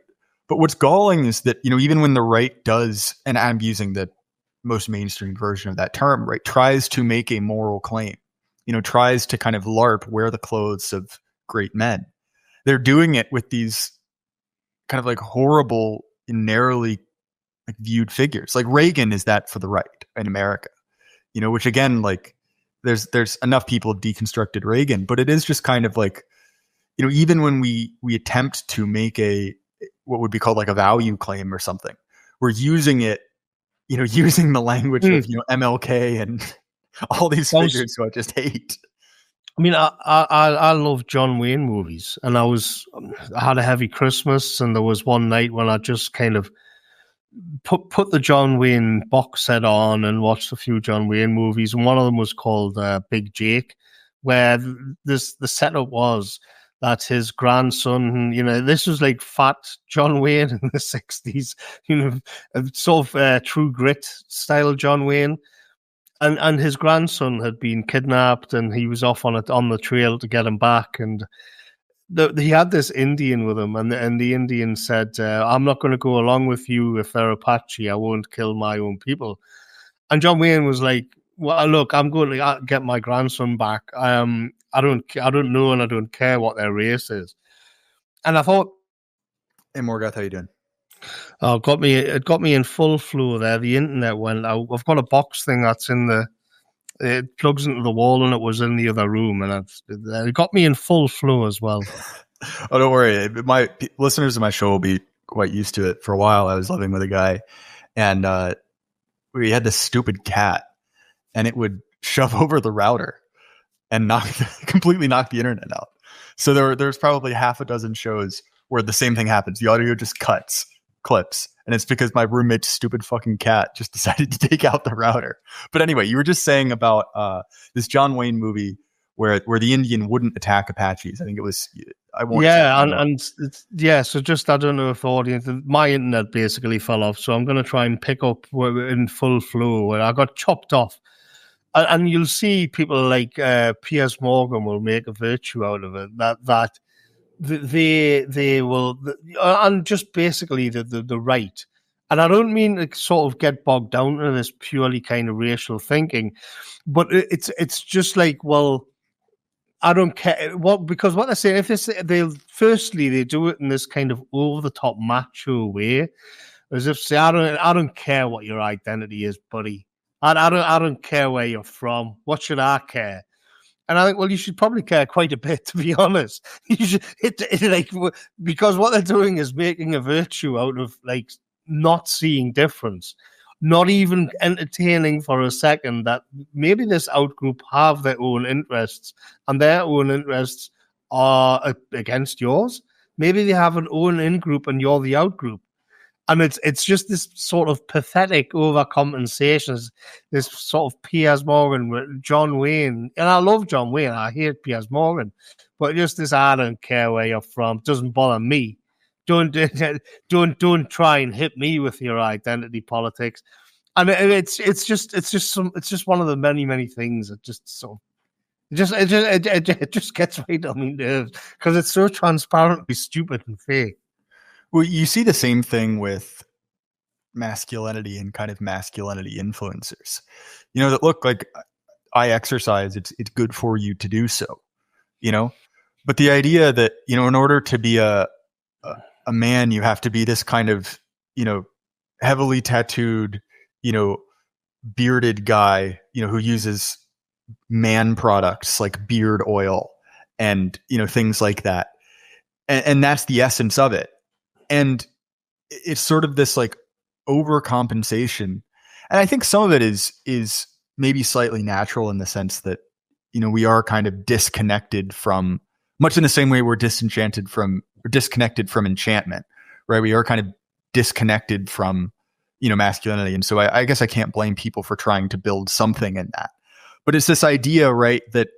But what's galling is that, even when the right does, and I'm using the most mainstream version of that term, right, tries to make a moral claim, tries to kind of LARP, wear the clothes of great men, they're doing it with these kind of like horrible, narrowly like viewed figures. Like Reagan is that for the right in America, which again, like there's enough people have deconstructed Reagan, but it is just kind of like, even when we attempt to make what would be called like a value claim or something, we're using it, using the language of, MLK and all these figures who I just hate. I mean, I love John Wayne movies, and I had a heavy Christmas, and there was one night when I just kind of put the John Wayne box set on and watched a few John Wayne movies, and one of them was called Big Jake, where the setup was that his grandson, this was like fat John Wayne in the 60s, sort of True Grit style John Wayne. And his grandson had been kidnapped, and he was off on the trail to get him back. And he had this Indian with him, and the Indian said, "I'm not going to go along with you if they're Apache. I won't kill my own people." And John Wayne was like, "Well, look, I'm going to get my grandson back. I don't know, and I don't care what their race is." And I thought, "Hey, Morgoth, how you doing?" Oh, it got me in full flow there. The internet went out. I've got a box thing that's it plugs into the wall, and it was in the other room, and it got me in full flow as well. Oh, don't worry. My listeners of my show will be quite used to it. For a while, I was living with a guy, and we had this stupid cat, and it would shove over the router and completely knock the internet out. So there's probably half a dozen shows where the same thing happens. The audio just clips, and it's because my roommate's stupid fucking cat just decided to take out the router. But anyway, you were just saying about this John Wayne movie where the Indian wouldn't attack Apaches. I think it was. I won't. Yeah, so just I don't know if the audience. My internet basically fell off, so I'm going to try and pick up in full flow where I got chopped off. And you'll see people like Piers Morgan will make a virtue out of it. That they will, and just basically the right. And I don't mean to sort of get bogged down in this purely kind of racial thinking, but it's just like, well, I don't care because what they're saying, they do it in this kind of over the top macho way, as if say, I don't care what your identity is, buddy. I don't care where you're from. What should I care? And I think, well, you should probably care quite a bit, to be honest. You should because what they're doing is making a virtue out of like not seeing difference, not even entertaining for a second that maybe this outgroup have their own interests, and their own interests are against yours. Maybe they have an own in-group and you're the out-group. And it's just this sort of pathetic overcompensation, this sort of Piers Morgan, John Wayne. And I love John Wayne. I hate Piers Morgan. But just this, I don't care where you're from. Doesn't bother me. Don't try and hit me with your identity politics. And it's just one of the many things that just so it just gets right on my nerves because it's so transparently stupid and fake. Well, you see the same thing with masculinity and kind of masculinity influencers, that look like I exercise. It's good for you to do so, but the idea that, in order to be a a man, you have to be this kind of, heavily tattooed, bearded guy, who uses man products like beard oil and, things like that. And that's the essence of it. And it's sort of this like overcompensation. And I think some of it is maybe slightly natural in the sense that, we are kind of disconnected from, much in the same way we're disconnected from enchantment, right? We are kind of disconnected from, masculinity. And so I guess I can't blame people for trying to build something in that. But it's this idea, right, that,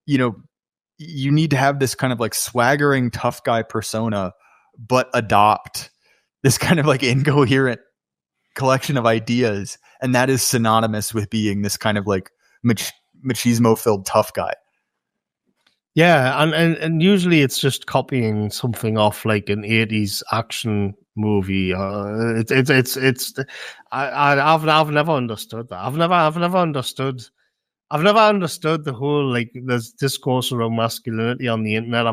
you need to have this kind of like swaggering tough guy persona, but adopt this kind of like incoherent collection of ideas. And that is synonymous with being this kind of like machismo filled tough guy. Yeah, and usually it's just copying something off like an 80s action movie. I've never understood that. I've never understood the whole like there's discourse around masculinity on the internet.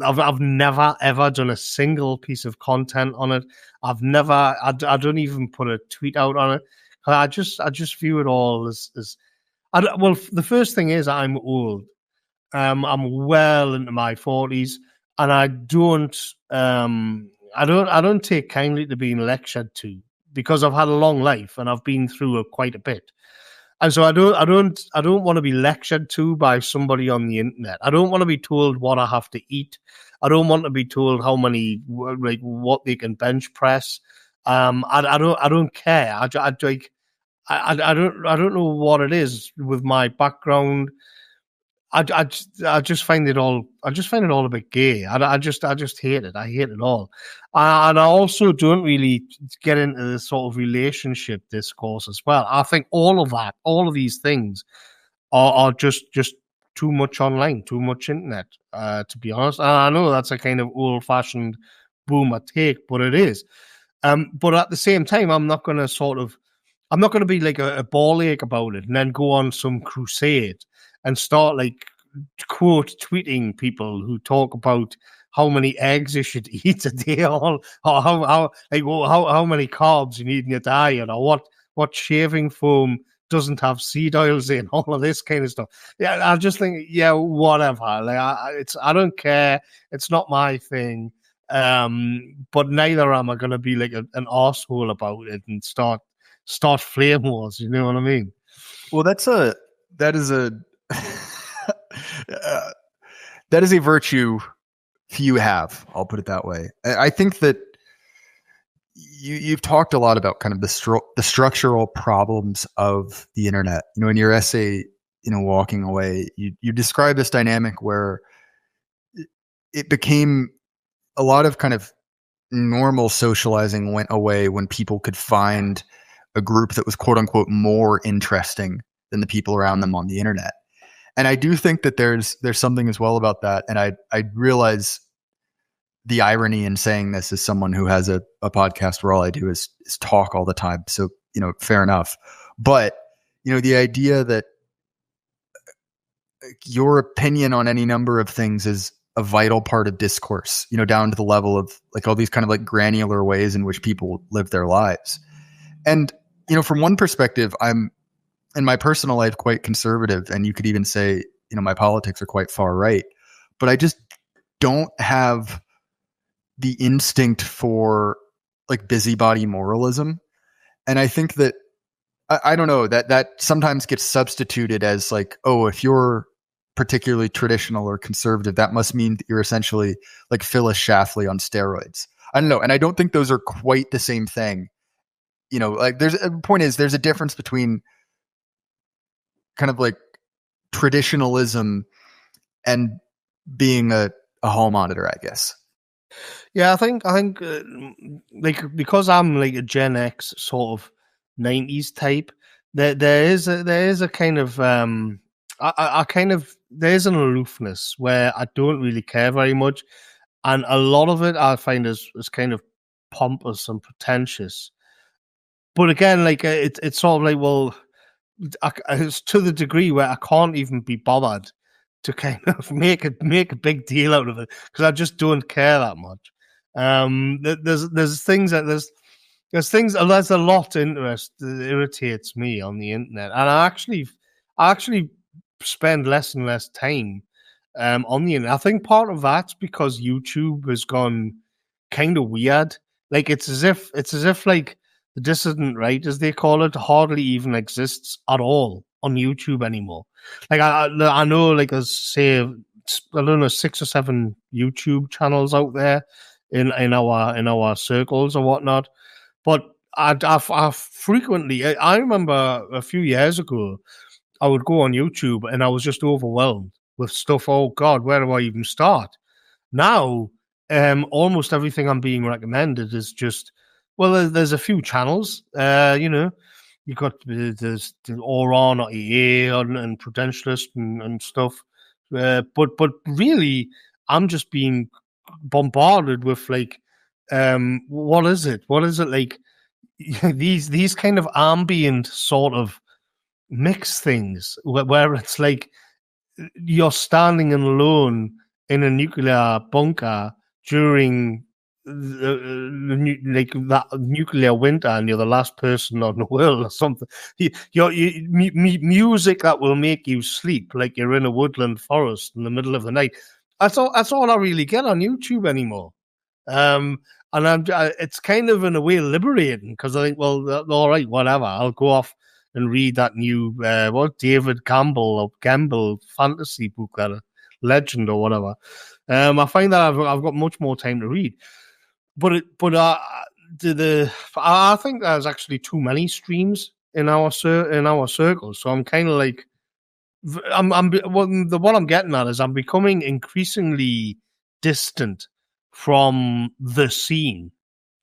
I've never ever done a single piece of content on it. I don't even put a tweet out on it. I just view it all as well. The first thing is I'm old. I'm well into my 40s, and I don't take kindly to being lectured to, because I've had a long life and I've been through quite a bit. And so I don't want to be lectured to by somebody on the internet. I don't want to be told what I have to eat. I don't want to be told how many, like, what they can bench press. I don't care. I don't know what it is with my background. I just find it all. I just find it all a bit gay. I just hate it. I hate it all. And I also don't really get into the sort of relationship discourse as well. I think all of these things are just too much online, too much internet. To be honest, and I know that's a kind of old-fashioned boomer take, but it is. But at the same time, I'm not going to be like a ball ache about it and then go on some crusade and start like quote tweeting people who talk about how many eggs you should eat a day, or how many carbs you need in your diet, or what shaving foam doesn't have seed oils in, all of this kind of stuff. Yeah, I just think, yeah, whatever. Like I don't care. It's not my thing. But neither am I going to be like an arsehole about it and start flame wars. You know what I mean? Well, that is a that is a virtue few have. I'll put it that way. I think that you've talked a lot about kind of the structural problems of the internet. In your essay, Walking Away, you describe this dynamic where it became a lot of kind of normal socializing went away when people could find a group that was quote unquote more interesting than the people around them on the internet. And I do think that there's something as well about that. And I realize the irony in saying this as someone who has a podcast where all I do is talk all the time. So, fair enough. But, the idea that your opinion on any number of things is a vital part of discourse, down to the level of like all these kind of like granular ways in which people live their lives. And, from one perspective, I'm in my personal life quite conservative, and you could even say, my politics are quite far right, but I just don't have the instinct for like busybody moralism. And I think that I don't know, that sometimes gets substituted as like, oh, if you're particularly traditional or conservative, that must mean that you're essentially like Phyllis Schlafly on steroids. I don't know. And I don't think those are quite the same thing. Like there's a difference between kind of like traditionalism and being a hall monitor, I guess. Yeah, I think like because I'm like a Gen X sort of 90s type, there is a kind of there's an aloofness where I don't really care very much, and a lot of it I find is kind of pompous and pretentious. But again, like it's sort of like, well, it's to the degree where I can't even be bothered to kind of make a big deal out of it because I just don't care that much. There's things that there's a lot of interest that irritates me on the internet, and I actually spend less and less time on the internet. I think part of that's because YouTube has gone kind of weird. Like it's as if like the dissident right, as they call it, hardly even exists at all on YouTube anymore. Like I know, like there's say I don't know 6 or 7 YouTube channels out there in our circles or whatnot, but I frequently I remember a few years ago I would go on YouTube and I was just overwhelmed with stuff. Oh God, where do I even start? Now, almost everything I'm being recommended is just, well, there's a few channels. You've got there's Oron or EA and Prudentialist and stuff. But really, I'm just being bombarded with like, what is it? What is it like? These kind of ambient sort of mix things where it's like you're standing alone in a nuclear bunker during like that nuclear winter, and you're the last person on the world or something. Music that will make you sleep, like you're in a woodland forest in the middle of the night. That's all I really get on YouTube anymore. And it's kind of in a way liberating because I think, well, all right, whatever. I'll go off and read that new David Gamble fantasy book, that Legend or whatever. I find that I've got much more time to read, but I think there's actually too many streams in our circles. So I'm kind of like, what I'm getting at is I'm becoming increasingly distant from the scene,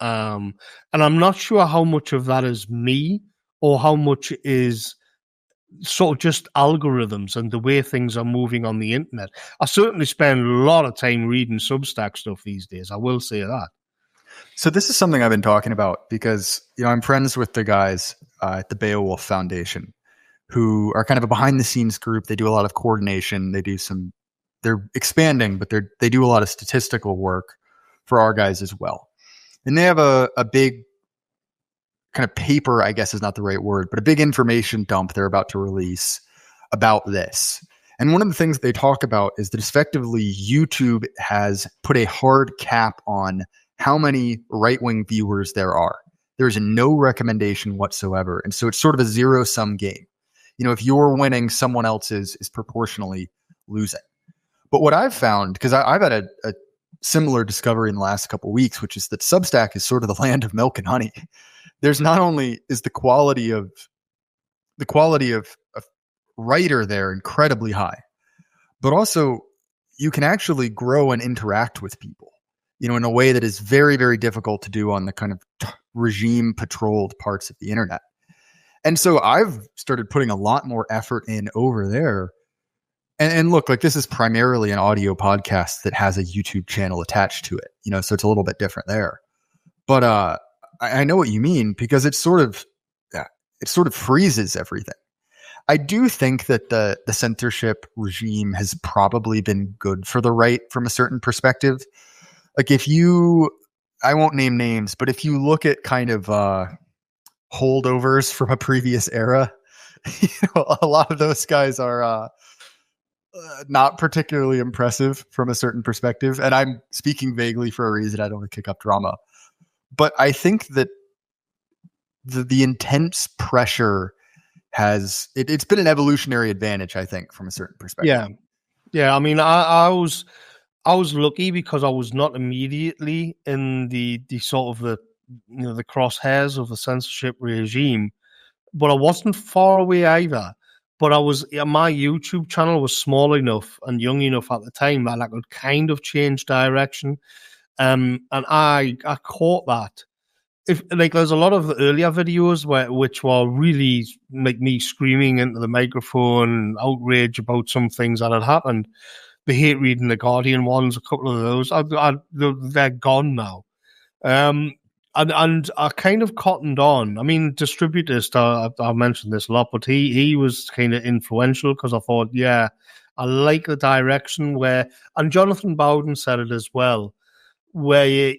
and I'm not sure how much of that is me or how much is sort of just algorithms and the way things are moving on the internet. I certainly spend a lot of time reading Substack stuff these days. I will say that. So this is something I've been talking about because, I'm friends with the guys at the Beowulf Foundation who are kind of a behind the scenes group. They do a lot of coordination. They're expanding, but they do a lot of statistical work for our guys as well. And they have a big kind of paper, I guess is not the right word, but a big information dump they're about to release about this. And one of the things they talk about is that effectively YouTube has put a hard cap on how many right-wing viewers there are. There's no recommendation whatsoever. And so it's sort of a zero-sum game. If you're winning, someone else is proportionally losing. But what I've found, because I've had a similar discovery in the last couple of weeks, which is that Substack is sort of the land of milk and honey. There's not only is the quality of writer there incredibly high, but also you can actually grow and interact with people, in a way that is very, very difficult to do on the kind of regime patrolled parts of the internet. And so I've started putting a lot more effort in over there. And look, like this is primarily an audio podcast that has a YouTube channel attached to it, so it's a little bit different there. But I know what you mean because it sort of freezes everything. I do think that the censorship regime has probably been good for the right from a certain perspective. Like I won't name names, but if you look at kind of holdovers from a previous era, a lot of those guys are not particularly impressive from a certain perspective. And I'm speaking vaguely for a reason. I don't want to kick up drama. But I think that the intense pressure it's been an evolutionary advantage, I think, from a certain perspective. Yeah. I mean, I was lucky because I was not immediately in the sort of the crosshairs of the censorship regime, but I wasn't far away either. But my YouTube channel was small enough and young enough at the time that I could kind of change direction. And I caught that. There's a lot of the earlier videos which were really like me screaming into the microphone, outrage about some things that had happened. The hate reading the Guardian ones, a couple of those, they're gone now. And I kind of cottoned on. I mean, Distributist, I mentioned this a lot, but he was kind of influential because I thought, I like the direction and Jonathan Bowden said it as well, where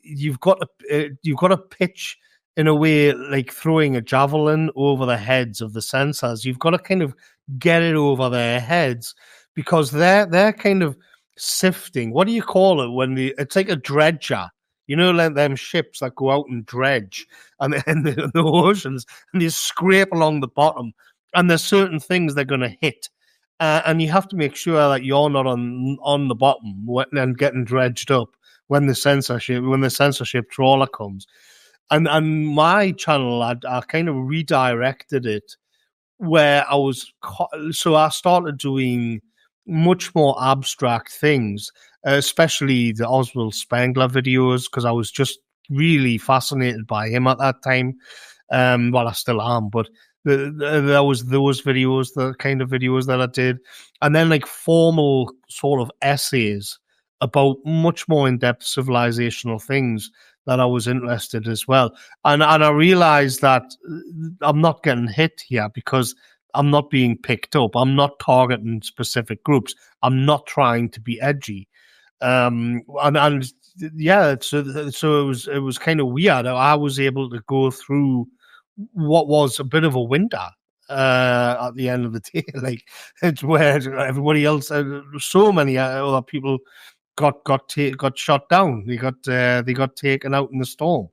you've got to pitch in a way like throwing a javelin over the heads of the censors. You've got to kind of get it over their heads because they're kind of sifting. What do you call it when it's like a dredger? You know, like them ships that go out and dredge and in the oceans, and they scrape along the bottom. And there's certain things they're going to hit, and you have to make sure that you're not on the bottom and getting dredged up when the censorship trawler comes. And my channel, I kind of redirected it where I started doing much more abstract things, especially the Oswald Spengler videos, because I was just really fascinated by him at that time. Well, I still am, but there was those videos, the kind of videos that I did, and then like formal sort of essays about much more in-depth civilizational things that I was interested as well. And I realized that I'm not getting hit here because I'm not being picked up. I'm not targeting specific groups. I'm not trying to be edgy. And yeah, so it was kind of weird. I was able to go through what was a bit of a winter at the end of the day. Like, it's where everybody else, so many other people got shot down. They got taken out in the storm.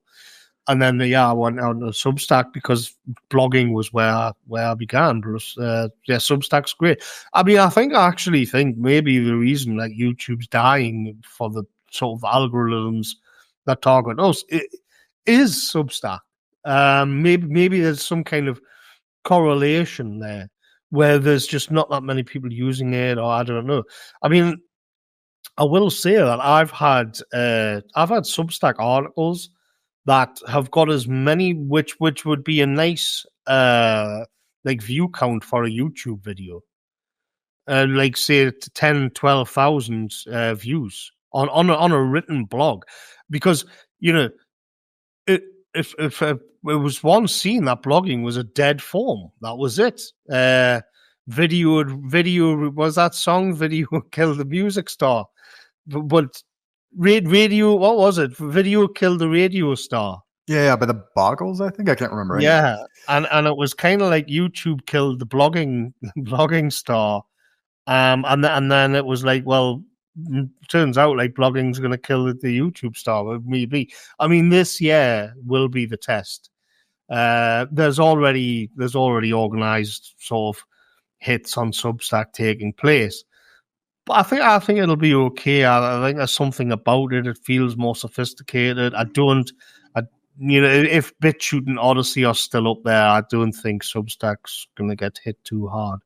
And then I went on to Substack because blogging was where I began. Plus, Substack's great. I mean, I actually think maybe the reason like YouTube's dying for the sort of algorithms that target us is Substack. Maybe there's some kind of correlation there where there's just not that many people using it, or I don't know. I mean, I will say that I've had Substack articles that have got as many, which would be a nice like view count for a YouTube video, like say 10, 12,000 views on a written blog, because you know if it was once seen that blogging was a dead form, that was it. Video was that song. Video killed the music star, but radio, what was it? Video killed the radio star. Yeah, by the Boggles, I think. I can't remember. Yeah, and it was kind of like YouTube killed the blogging star, and then it was like, well, turns out like blogging's going to kill the YouTube star. Maybe. I mean, this year will be the test. There's already organized sort of hits on Substack taking place. But I think it'll be okay. I think there's something about it. It feels more sophisticated. If BitChute and Odyssey are still up there, I don't think Substack's going to get hit too hard.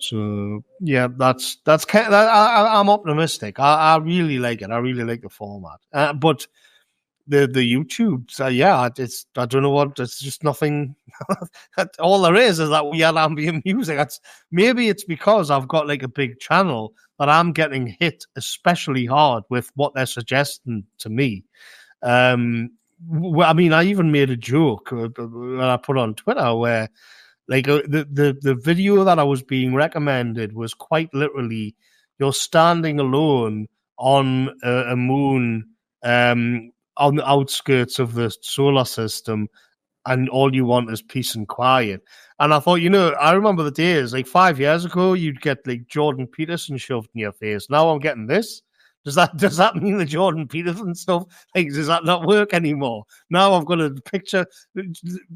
So yeah, that's kind of, I'm optimistic. I really like it. I really like the format. But the YouTube, I don't know what. It's just nothing. All there is that weird ambient music. Maybe it's because I've got like a big channel that I'm getting hit especially hard with what they're suggesting to me. I mean, I even made a joke when I put on Twitter where, like, the video that I was being recommended was quite literally you're standing alone on a moon on the outskirts of the solar system, and all you want is peace and quiet. And I thought, I remember the days, like 5 years ago, you'd get like Jordan Peterson shoved in your face. Now I'm getting this. Does that mean the Jordan Peterson stuff? Like, does that not work anymore? Now I've got a picture,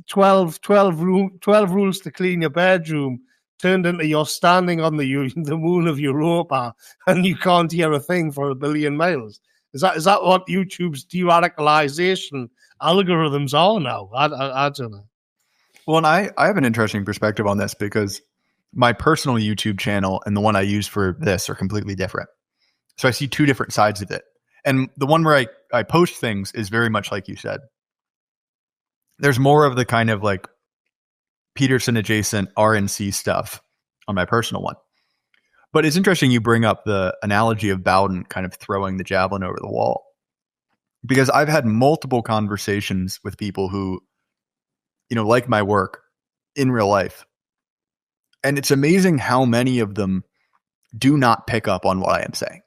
12 rules to clean your bedroom turned into you're standing on the moon of Europa and you can't hear a thing for 1 billion miles. Is that what YouTube's de-radicalization algorithms are now? I don't know. Well, and I have an interesting perspective on this because my personal YouTube channel and the one I use for this are completely different. So I see two different sides of it. And the one where I post things is very much like you said. There's more of the kind of like Peterson adjacent RNC stuff on my personal one. But it's interesting you bring up the analogy of Bowden kind of throwing the javelin over the wall. Because I've had multiple conversations with people who, like my work in real life. And it's amazing how many of them do not pick up on what I am saying.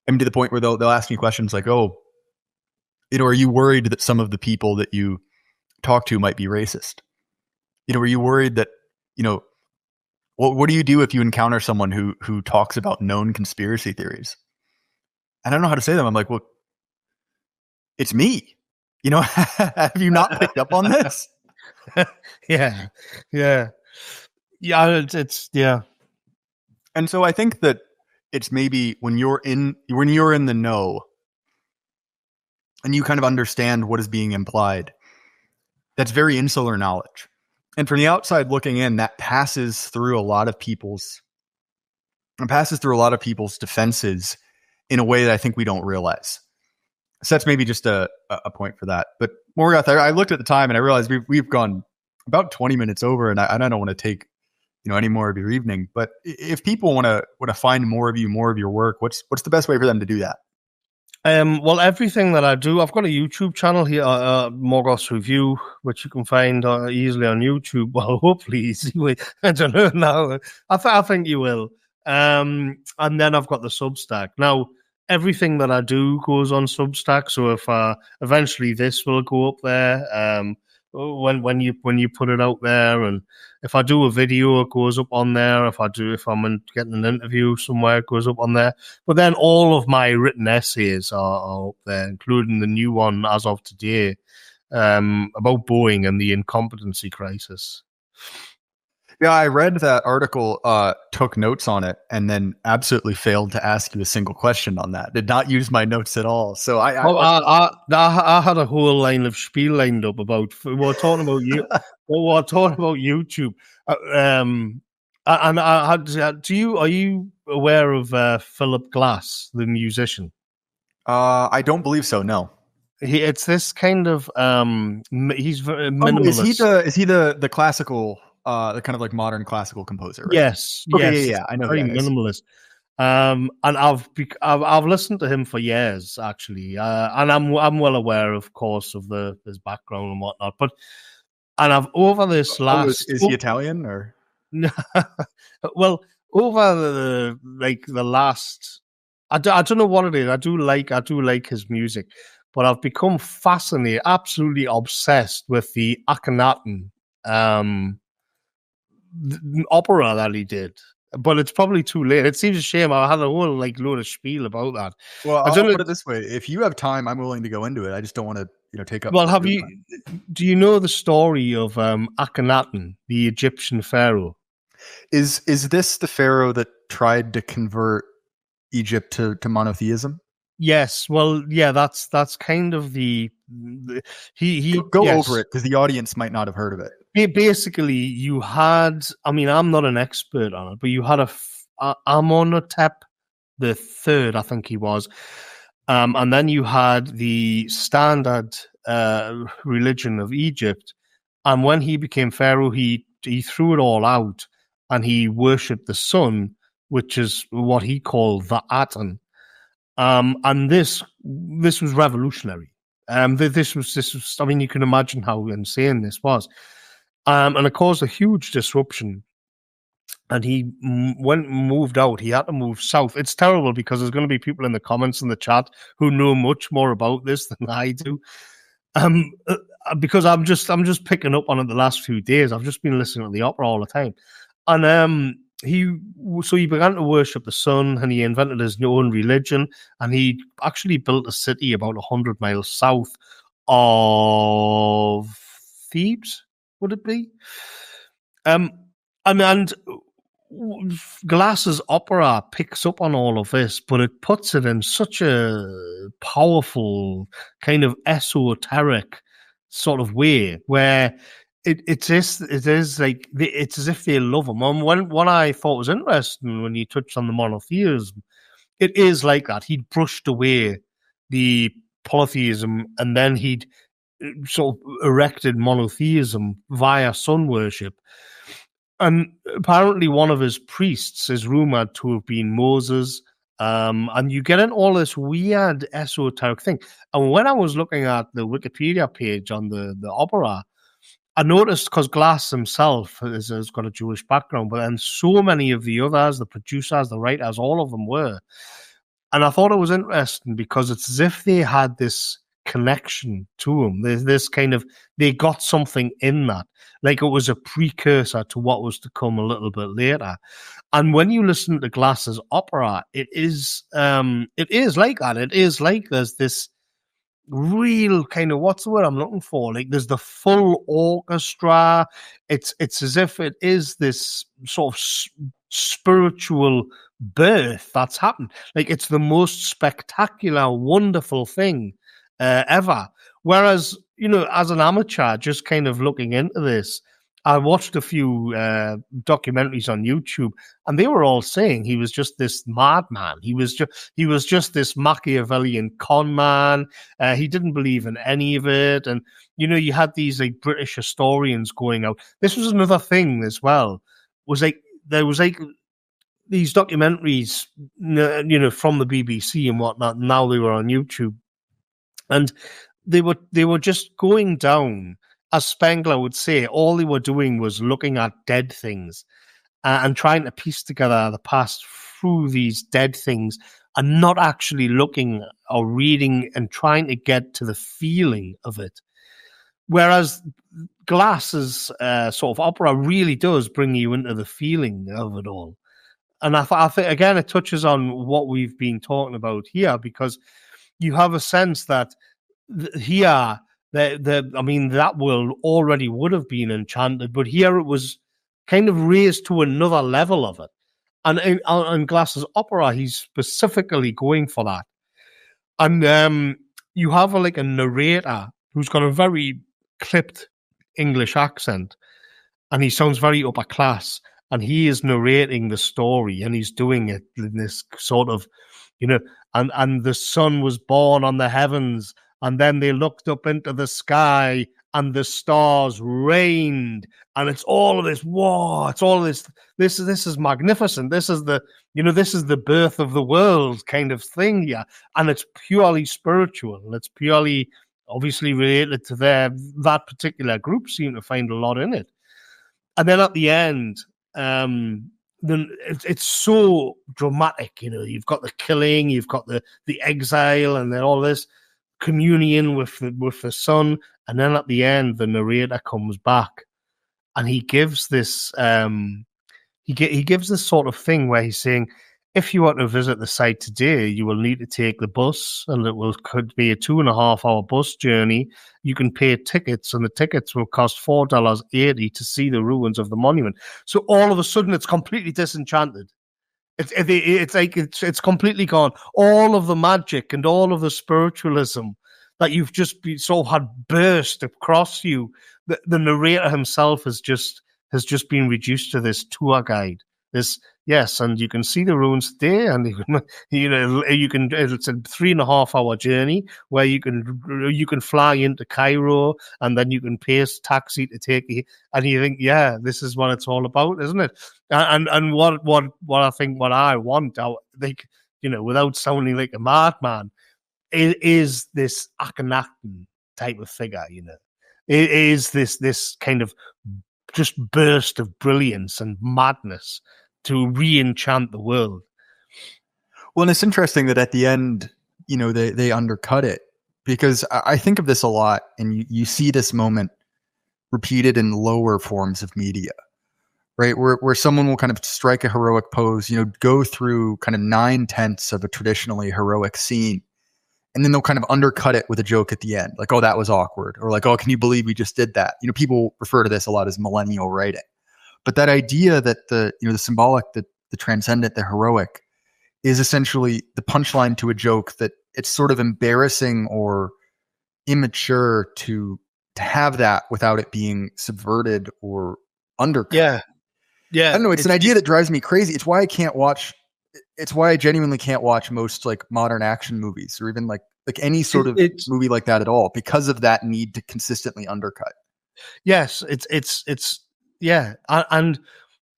I mean, to the point where they'll ask me questions like, oh, Are you worried that some of the people that you talk to might be racist? Are you worried that, what do you do if you encounter someone who talks about known conspiracy theories? I don't know how to say them. I'm like, well, it's me. Have you not picked up on this? Yeah. It's yeah. And so I think that it's maybe when you're in the know and you kind of understand what is being implied, that's very insular knowledge. And from the outside looking in, that passes through a lot of people's defenses in a way that I think we don't realize. So that's maybe just a point for that. But Morgoth, I looked at the time and I realized we've gone about 20 minutes over, and I don't want to take any more of your evening. But if people want to find more of you, more of your work, what's the best way for them to do that? Well, everything that I do, I've got a YouTube channel here, Morgoth's Review, which you can find easily on YouTube. Well, hopefully easily. I don't know now. I think you will. And then I've got the Substack. Now, everything that I do goes on Substack. So if eventually this will go up there, when you put it out there, and if I do a video, it goes up on there. If I'm getting an interview somewhere, it goes up on there. But then all of my written essays are up there, including the new one as of today, about Boeing and the incompetency crisis. Yeah, I read that article, took notes on it, and then absolutely failed to ask you a single question on that. Did not use my notes at all. So I had a whole line of spiel lined up about. We were talking about you. We were talking about YouTube. And I had. Are you aware of Philip Glass, the musician? I don't believe so. No. It's this kind of. He's minimalist. Is he the classical? The kind of like modern classical composer, right? Yes. Okay, yeah, I know. Very minimalist. And I've listened to him for years, actually, and I'm well aware, of course, of his background and whatnot. But I've over this last is he Italian or? Well, over the last, I don't know what it is. I do like his music, but I've become fascinated, absolutely obsessed with the Akhenaten opera that he did. But it's probably too late. It seems a shame. I had a whole load of spiel about that. Well, I'll put it this way: if you have time, I'm willing to go into it. I just don't want to, take up. Well, do you know the story of Akhenaten, the Egyptian pharaoh? Is this the pharaoh that tried to convert Egypt to monotheism? Yes. Well, yeah. That's kind of he go over it because the audience might not have heard of it. Basically, you had. I mean, I'm not an expert on it, but you had Amenhotep the third, I think he was, and then you had the standard religion of Egypt. And when he became pharaoh, he threw it all out, and he worshipped the sun, which is what he called the Aten. And this was revolutionary. This was. I mean, you can imagine how insane this was. And it caused a huge disruption. And he moved out. He had to move south. It's terrible because there's going to be people in the comments in the chat who know much more about this than I do. Because I'm just picking up on it the last few days. I've just been listening to the opera all the time. And he began to worship the sun, and he invented his own religion, and he actually built a city about 100 miles south of Thebes. Would it be? And Glass's opera picks up on all of this, but it puts it in such a powerful, kind of esoteric sort of way where it is like it's as if they love him. And what I thought was interesting when you touched on the monotheism, it is like that. He'd brushed away the polytheism, and then he'd sort of erected monotheism via sun worship. And apparently one of his priests is rumored to have been Moses. And you get in all this weird esoteric thing. And when I was looking at the Wikipedia page on the opera, I noticed, because Glass himself has got a Jewish background, but then so many of the others, the producers, the writers, all of them were. And I thought it was interesting because it's as if they had this connection to them. There's this kind of, they got something in that, like it was a precursor to what was to come a little bit later. And when you listen to Glass's opera, it is like that. It is like there's this real kind of, what's the word I'm looking for? Like there's the full orchestra. It's as if it is this sort of spiritual birth that's happened. Like it's the most spectacular, wonderful thing ever. Whereas, you know, as an amateur, just kind of looking into this, I watched a few documentaries on YouTube, and they were all saying he was just this madman. He was just this Machiavellian con man. He didn't believe in any of it, and you know, you had these like British historians going out. This was another thing as well. Was like there was like these documentaries, you know, from the BBC and whatnot. Now they were on YouTube, and they were just going down. As Spengler would say, all they were doing was looking at dead things and trying to piece together the past through these dead things, and not actually looking or reading and trying to get to the feeling of it. Whereas Glass's sort of opera really does bring you into the feeling of it all. And I think, again, it touches on what we've been talking about here, because you have a sense that here, I mean, that world already would have been enchanted, but here it was kind of raised to another level of it. And in Glass's opera, he's specifically going for that. And you have a narrator who's got a very clipped English accent, and he sounds very upper class, and he is narrating the story, and he's doing it in this sort of, you know, and the sun was born on the heavens, and then they looked up into the sky, and the stars rained, and it's all of this. Whoa! It's all this. This is magnificent. This is the birth of the world kind of thing here, and it's purely spiritual. It's purely, obviously, related to that particular group. Seem to find a lot in it, and then at the end, then it's so dramatic. You know, you've got the killing, you've got the exile, and then all this communion with the sun, and then at the end the narrator comes back, and he gives this he gives this sort of thing where he's saying, if you want to visit the site today, you will need to take the bus, and it could be a 2.5-hour bus journey. You can pay tickets, and the tickets will cost $4.80 to see the ruins of the monument. So all of a sudden it's completely disenchanted. It's completely gone. All of the magic and all of the spiritualism that you've just sort of had burst across you, the narrator himself has just been reduced to this tour guide. Yes, and you can see the ruins today, and you can. It's a 3.5-hour journey where you can fly into Cairo, and then you can pay a taxi to take you. And you think, yeah, this is what it's all about, isn't it? And what I think, what I want, like, you know, without sounding like a madman, is this Akhenaten type of figure. You know, it is this kind of just burst of brilliance and madness to re-enchant the world. Well, and it's interesting that at the end, you know, they undercut it, because I think of this a lot, and you see this moment repeated in lower forms of media, right? Where someone will kind of strike a heroic pose, you know, go through kind of 9/10 of a traditionally heroic scene, and then they'll kind of undercut it with a joke at the end, like, oh, that was awkward, or like, oh, can you believe we just did that? You know, people refer to this a lot as millennial writing. But that idea that the symbolic, the transcendent, the heroic is essentially the punchline to a joke, that it's sort of embarrassing or immature to have that without it being subverted or undercut. Yeah. I don't know. It's an idea that drives me crazy. It's why I genuinely can't watch most like modern action movies, or even like any sort of movie like that at all, because of that need to consistently undercut. Yes, yeah, and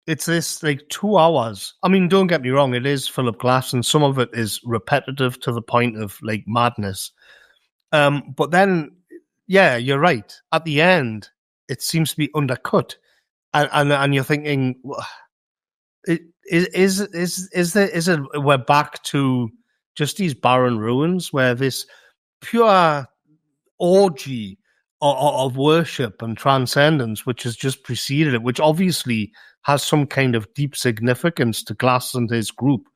it's this like 2 hours. I mean, don't get me wrong, it is Philip Glass, and some of it is repetitive to the point of like madness. But then, yeah, you're right. At the end, it seems to be undercut, and you're thinking, is it we're back to just these barren ruins where this pure orgy of worship and transcendence which has just preceded it, which obviously has some kind of deep significance to Glass and his group.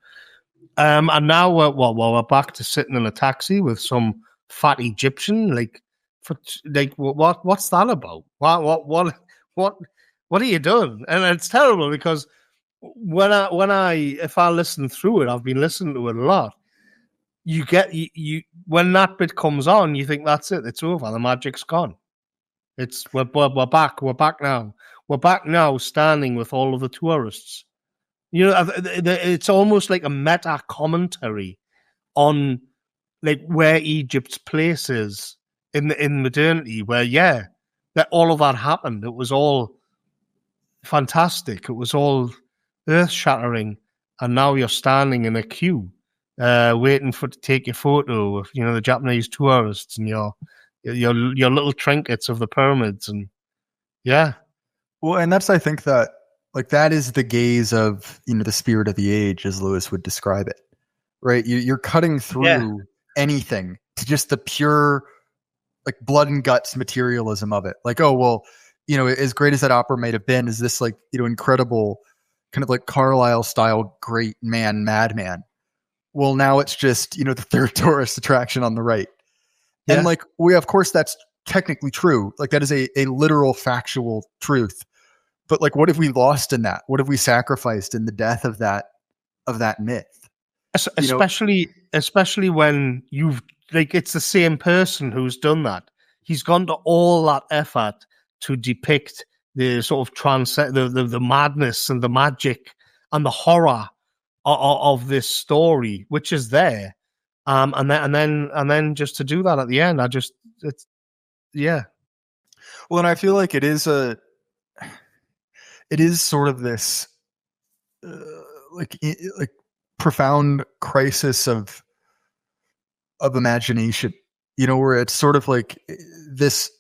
And now we're back to sitting in a taxi with some fat Egyptian. What's that about? What are you doing? And it's terrible because if I listen through it, I've been listening to it a lot. You when that bit comes on, you think that's it. It's over. The magic's gone. We're back. We're back now. We're back now, standing with all of the tourists. You know, it's almost like a meta commentary on like where Egypt's place is in modernity. Where that all of that happened. It was all fantastic. It was all earth shattering, and now you're standing in a queue, waiting to take your photo with the Japanese tourists and your little trinkets of the pyramids, and Well, and that's I think that that is the gaze of the spirit of the age, as Lewis would describe it, right? You're cutting through anything to just the pure blood and guts materialism of it. As great as that opera might have been, is this incredible kind of Carlyle style great man madman. Well, now it's just the third tourist attraction on the right, and of course that's technically true. That is a literal factual truth. But what have we lost in that? What have we sacrificed in the death of that myth? Especially when it's the same person who's done that. He's gone to all that effort to depict the sort of the madness and the magic and the horror of this story, which is there, and then just to do that at the end, Well, and I feel like it is sort of this profound crisis of imagination, where it's sort of this.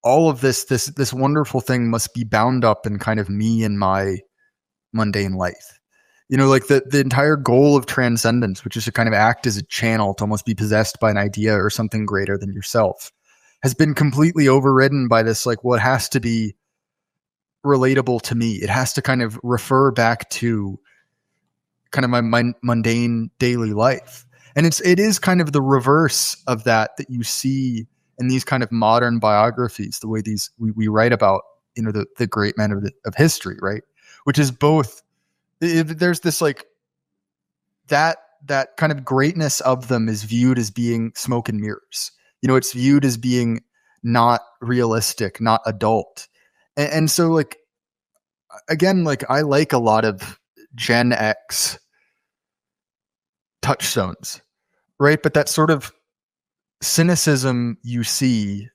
All of this wonderful thing must be bound up in kind of me and my mundane life. The entire goal of transcendence, which is to kind of act as a channel to almost be possessed by an idea or something greater than yourself, has been completely overridden by this, well, it has to be relatable to me. It has to kind of refer back to kind of my mundane daily life. And it is kind of the reverse of that you see in these kind of modern biographies, the way we write about, the great men of history, right? Which is both, there's this that kind of greatness of them is viewed as being smoke and mirrors. It's viewed as being not realistic, not adult. And so again, I like a lot of Gen X touchstones, right? But that sort of cynicism you see,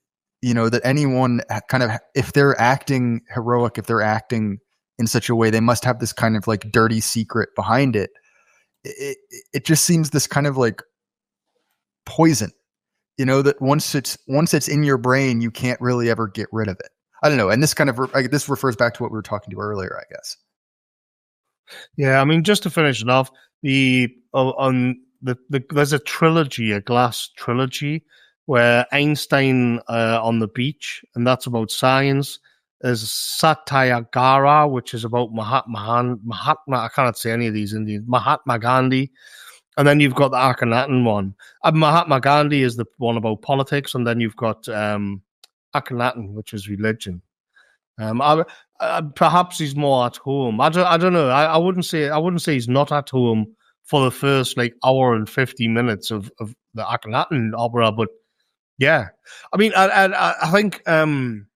that anyone kind of, if they're acting heroic, if they're acting in such a way, they must have this kind of dirty secret behind it. It just seems this kind of poison, that once it's in your brain, you can't really ever get rid of it. I don't know. And this kind of, this refers back to what we were talking to earlier, I guess. Yeah. I mean, just to finish it off, there's a trilogy, a Glass trilogy, where Einstein on the beach, and that's about science. There's Satyagara, which is about Mahatma. I cannot say any of these Indians. Mahatma Gandhi, and then you've got the Akhenaten one. Mahatma Gandhi is the one about politics, and then you've got Akhenaten, which is religion. Perhaps he's more at home. I don't know. I wouldn't say he's not at home for the first hour and 50 minutes of the Akhenaten opera, but yeah, I mean, I think from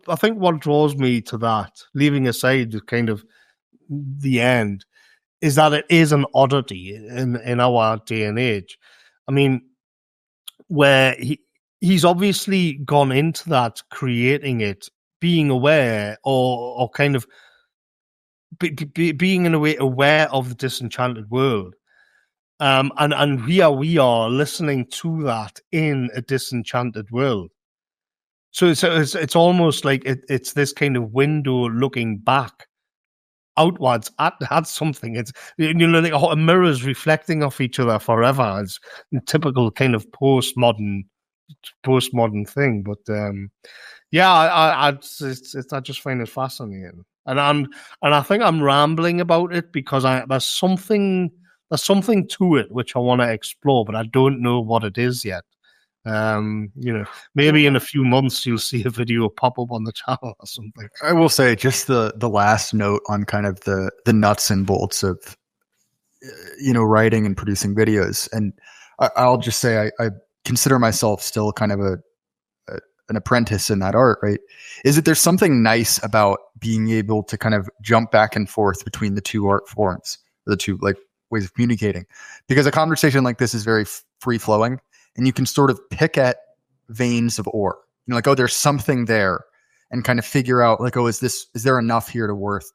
I think what draws me to that, leaving aside the kind of the end, is that it is an oddity in our day and age. I mean, where he's obviously gone into that, creating it, being aware or kind of being in a way aware of the disenchanted world. And here we are listening to that in a disenchanted world. So it's almost like it's this kind of window looking back outwards at something. It's, you know, like mirrors reflecting off each other forever. It's a typical kind of postmodern thing. But yeah, I just find it fascinating, and I think I'm rambling about it because there's something to it which I want to explore, but I don't know what it is yet. You know, maybe in a few months you'll see a video pop up on the channel or something. I will say just the last note on kind of the nuts and bolts of writing and producing videos, and I'll just say I consider myself still kind of an apprentice in that art, right? Is that there's something nice about being able to kind of jump back and forth between the two art forms, the two like ways of communicating, because a conversation like this is very free flowing. And you can sort of pick at veins of ore, like, oh, there's something there, and kind of figure out like, oh, is there enough here to worth,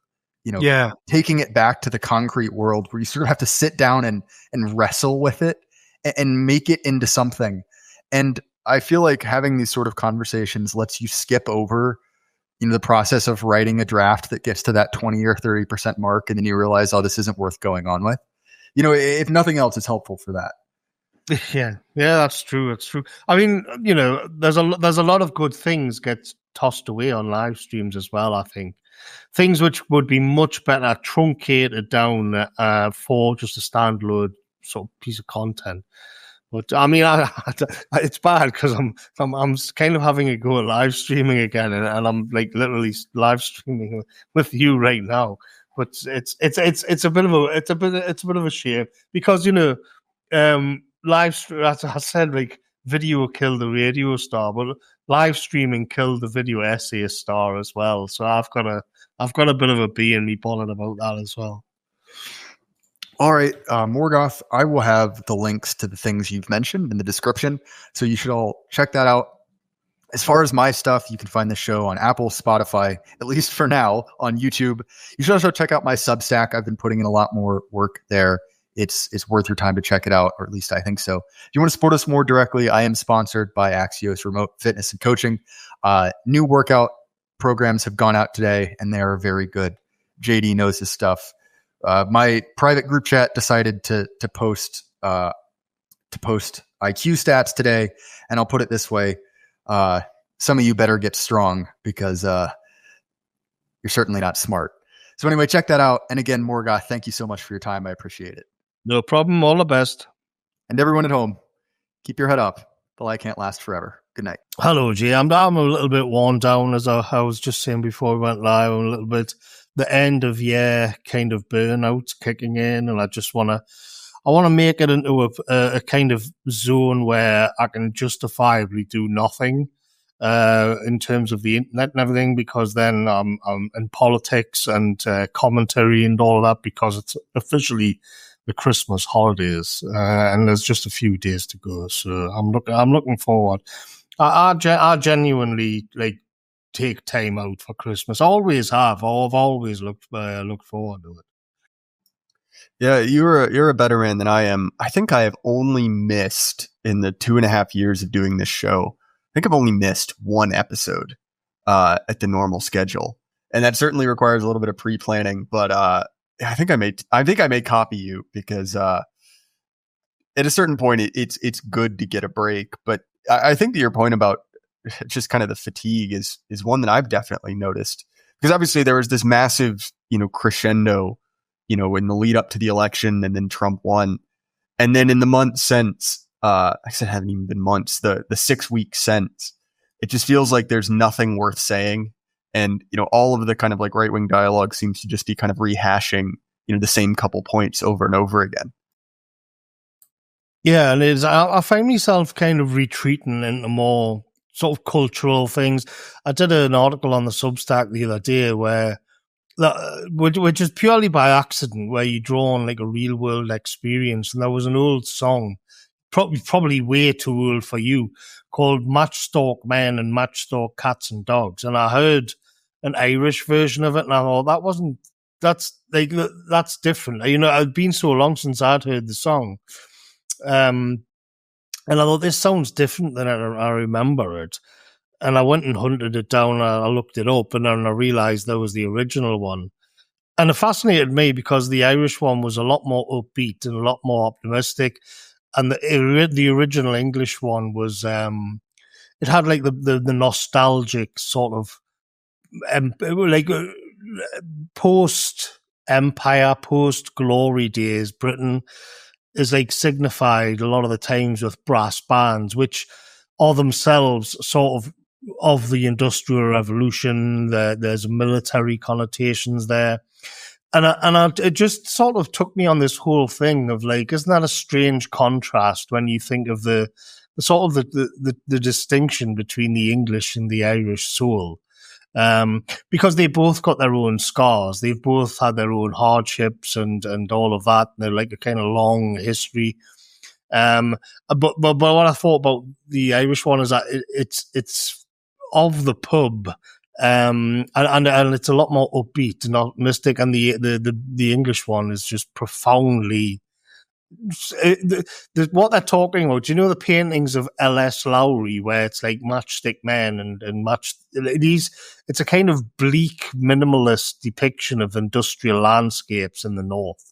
taking it back to the concrete world where you sort of have to sit down and wrestle with it and make it into something. And I feel like having these sort of conversations lets you skip over, the process of writing a draft that gets to that 20 or 30% mark. And then you realize, oh, this isn't worth going on with. If nothing else, it's helpful for that. Yeah, that's true. It's true. I mean, there's a lot of good things get tossed away on live streams as well. I think things which would be much better truncated down for just a standalone sort of piece of content. But I mean, it's bad because I'm kind of having a go at live streaming again, and I'm like literally live streaming with you right now. But it's a bit of a shame because as I said, like video killed the radio star, but live streaming killed the video essay star as well. So I've got a bit of a bee in me bonnet about that as well. All right, Morgoth, I will have the links to the things you've mentioned in the description, so you should all check that out. As far as my stuff, you can find the show on Apple, Spotify, at least for now, on YouTube. You should also check out my Substack. I've been putting in a lot more work there. It's worth your time to check it out, or at least I think so. If you want to support us more directly, I am sponsored by Axios Remote Fitness and Coaching. New workout programs have gone out today, and they are very good. JD knows his stuff. My private group chat decided to post IQ stats today, and I'll put it this way: some of you better get strong because you're certainly not smart. So anyway, check that out. And again, Morgoth, thank you so much for your time. I appreciate it. No problem. All the best. And everyone at home, keep your head up. The light can't last forever. Good night. Hello, Jay. I'm a little bit worn down, as I was just saying before we went live. I'm a little bit the end of year kind of burnout kicking in, and I want to make it into a kind of zone where I can justifiably do nothing in terms of the internet and everything, because then I'm in politics and commentary and all of that, because it's officially the Christmas holidays, and there's just a few days to go. So I'm looking forward. I genuinely like take time out for Christmas. I always have. I've always looked forward to it. Yeah, you're a better man than I am. I think I have only missed, in the 2.5 years of doing this show, I think I've only missed one episode at the normal schedule, and that certainly requires a little bit of pre-planning. But I think I may copy you, because at a certain point it's good to get a break. But I think that your point about just kind of the fatigue is one that I've definitely noticed, because obviously there was this massive crescendo in the lead up to the election, and then Trump won, and then in the months since, I said it haven't even been months, the 6 weeks since, it just feels like there's nothing worth saying. And, all of the kind of like right-wing dialogue seems to just be kind of rehashing, the same couple points over and over again. Yeah, and I find myself kind of retreating into more sort of cultural things. I did an article on the Substack the other day which is purely by accident, where you draw on like a real world experience. And there was an old song, probably way too old for you, called Matchstalk Men and Matchstalk Cats and Dogs. And I heard an Irish version of it, and I thought that's different. It'd been so long since I'd heard the song. And I thought, this sounds different than I remember it. And I went and hunted it down. I looked it up, and then I realized there was the original one. And it fascinated me because the Irish one was a lot more upbeat and a lot more optimistic, and the original English one was it had like the nostalgic sort of like post Empire, post glory days. Britain is like signified a lot of the times with brass bands, which are themselves sort of the Industrial Revolution. There's military connotations there. And it just sort of took me on this whole thing of like, isn't that a strange contrast when you think of the sort of the distinction between the English and the Irish soul? Because they both got their own scars. They've both had their own hardships and all of that. They're like a kind of long history. But what I thought about the Irish one is that it's of the pub. And it's a lot more upbeat and optimistic, and the English one is just profoundly what they're talking about. Do you know the paintings of L.S. Lowry where it's like matchstick men and it's a kind of bleak minimalist depiction of industrial landscapes in the north.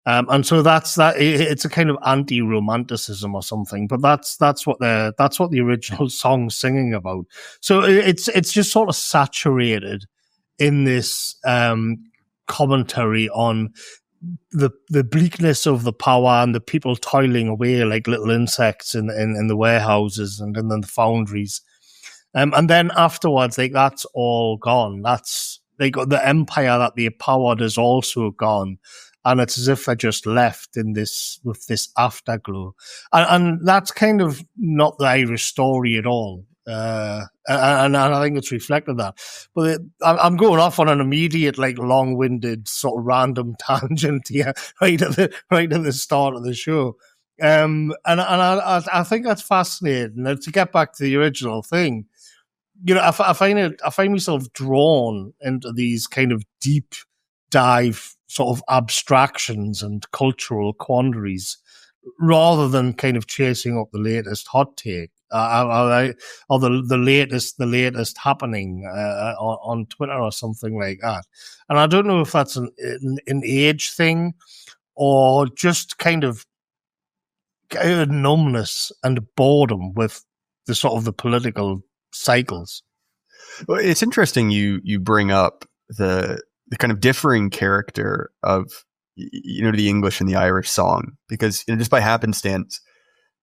And so that's that. It's a kind of anti-romanticism or something, but that's what the original song's singing about. So it's just sort of saturated in this commentary on the bleakness of the power and the people toiling away like little insects in the warehouses and in the foundries. And then afterwards, like that's all gone. That's like the empire that they powered is also gone. And it's as if they're just left with this afterglow. And that's kind of not the Irish story at all. And I think it's reflected that. But I'm going off on an immediate, like, long-winded, sort of random tangent here, right at the start of the show. And I think that's fascinating. And to get back to the original thing, you know, I find myself drawn into these kind of deep dive sort of abstractions and cultural quandaries rather than kind of chasing up the latest hot take or the latest happening on Twitter or something like that. And I don't know if that's an age thing or just kind of numbness and boredom with the sort of the political cycles. Well, it's interesting you bring up the kind of differing character of, you know, the English and the Irish song, because, you know, just by happenstance,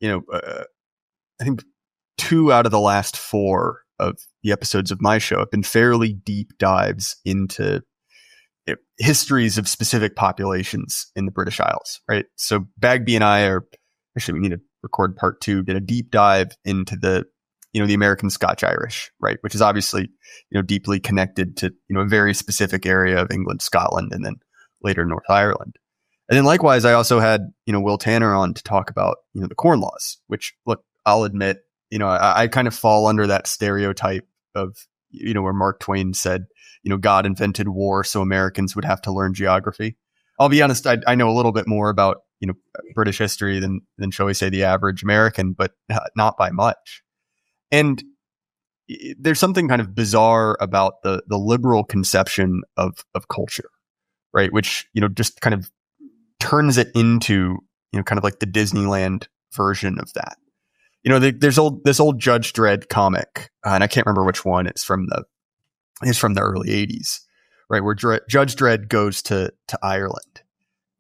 you know, I think 2 out of the last 4 of the episodes of my show have been fairly deep dives into histories of specific populations in the British Isles, right? So Bagby and I we need to record part 2, did a deep dive into the American Scotch-Irish, right? Which is obviously, you know, deeply connected to, you know, a very specific area of England, Scotland, and then later North Ireland. And then likewise, I also had, you know, Will Tanner on to talk about, you know, the Corn Laws, which, look, I'll admit, you know, I kind of fall under that stereotype of, you know, where Mark Twain said, you know, God invented war so Americans would have to learn geography. I'll be honest, I know a little bit more about, you know, British history than shall we say the average American, but not by much. And there's something kind of bizarre about the liberal conception of culture, right? Which, you know, just kind of turns it into, you know, kind of like the Disneyland version of that. You know, there's this old Judge Dredd comic, and I can't remember which one. It's from the early 80s, right? Where Judge Dredd goes to Ireland.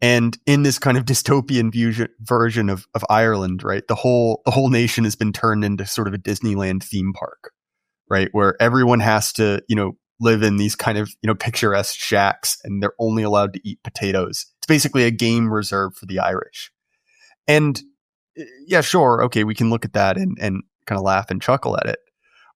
And in this kind of dystopian version of Ireland, right, the whole nation has been turned into sort of a Disneyland theme park, right, where everyone has to, you know, live in these kind of, you know, picturesque shacks, and they're only allowed to eat potatoes. It's basically a game reserved for the Irish. And yeah, sure, okay, we can look at that and kind of laugh and chuckle at it.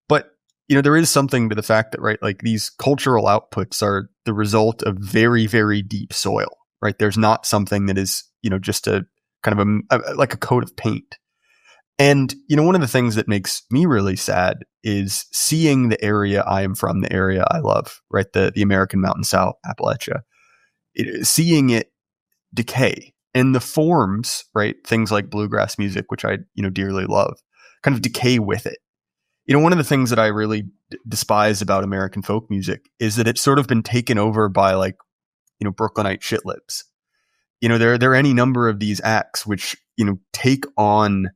But, you know, there is something to the fact that, right, like these cultural outputs are the result of very, very deep soil. Right. There's not something that is, you know, just a kind of like a coat of paint. And, you know, one of the things that makes me really sad is seeing the area I am from, the area I love, right? The American Mountain South, Appalachia, seeing it decay in the forms, right? Things like bluegrass music, which I, you know, dearly love, kind of decay with it. You know, one of the things that I really despise about American folk music is that it's sort of been taken over by like Brooklynite shitlibs. There are any number of these acts which, take on,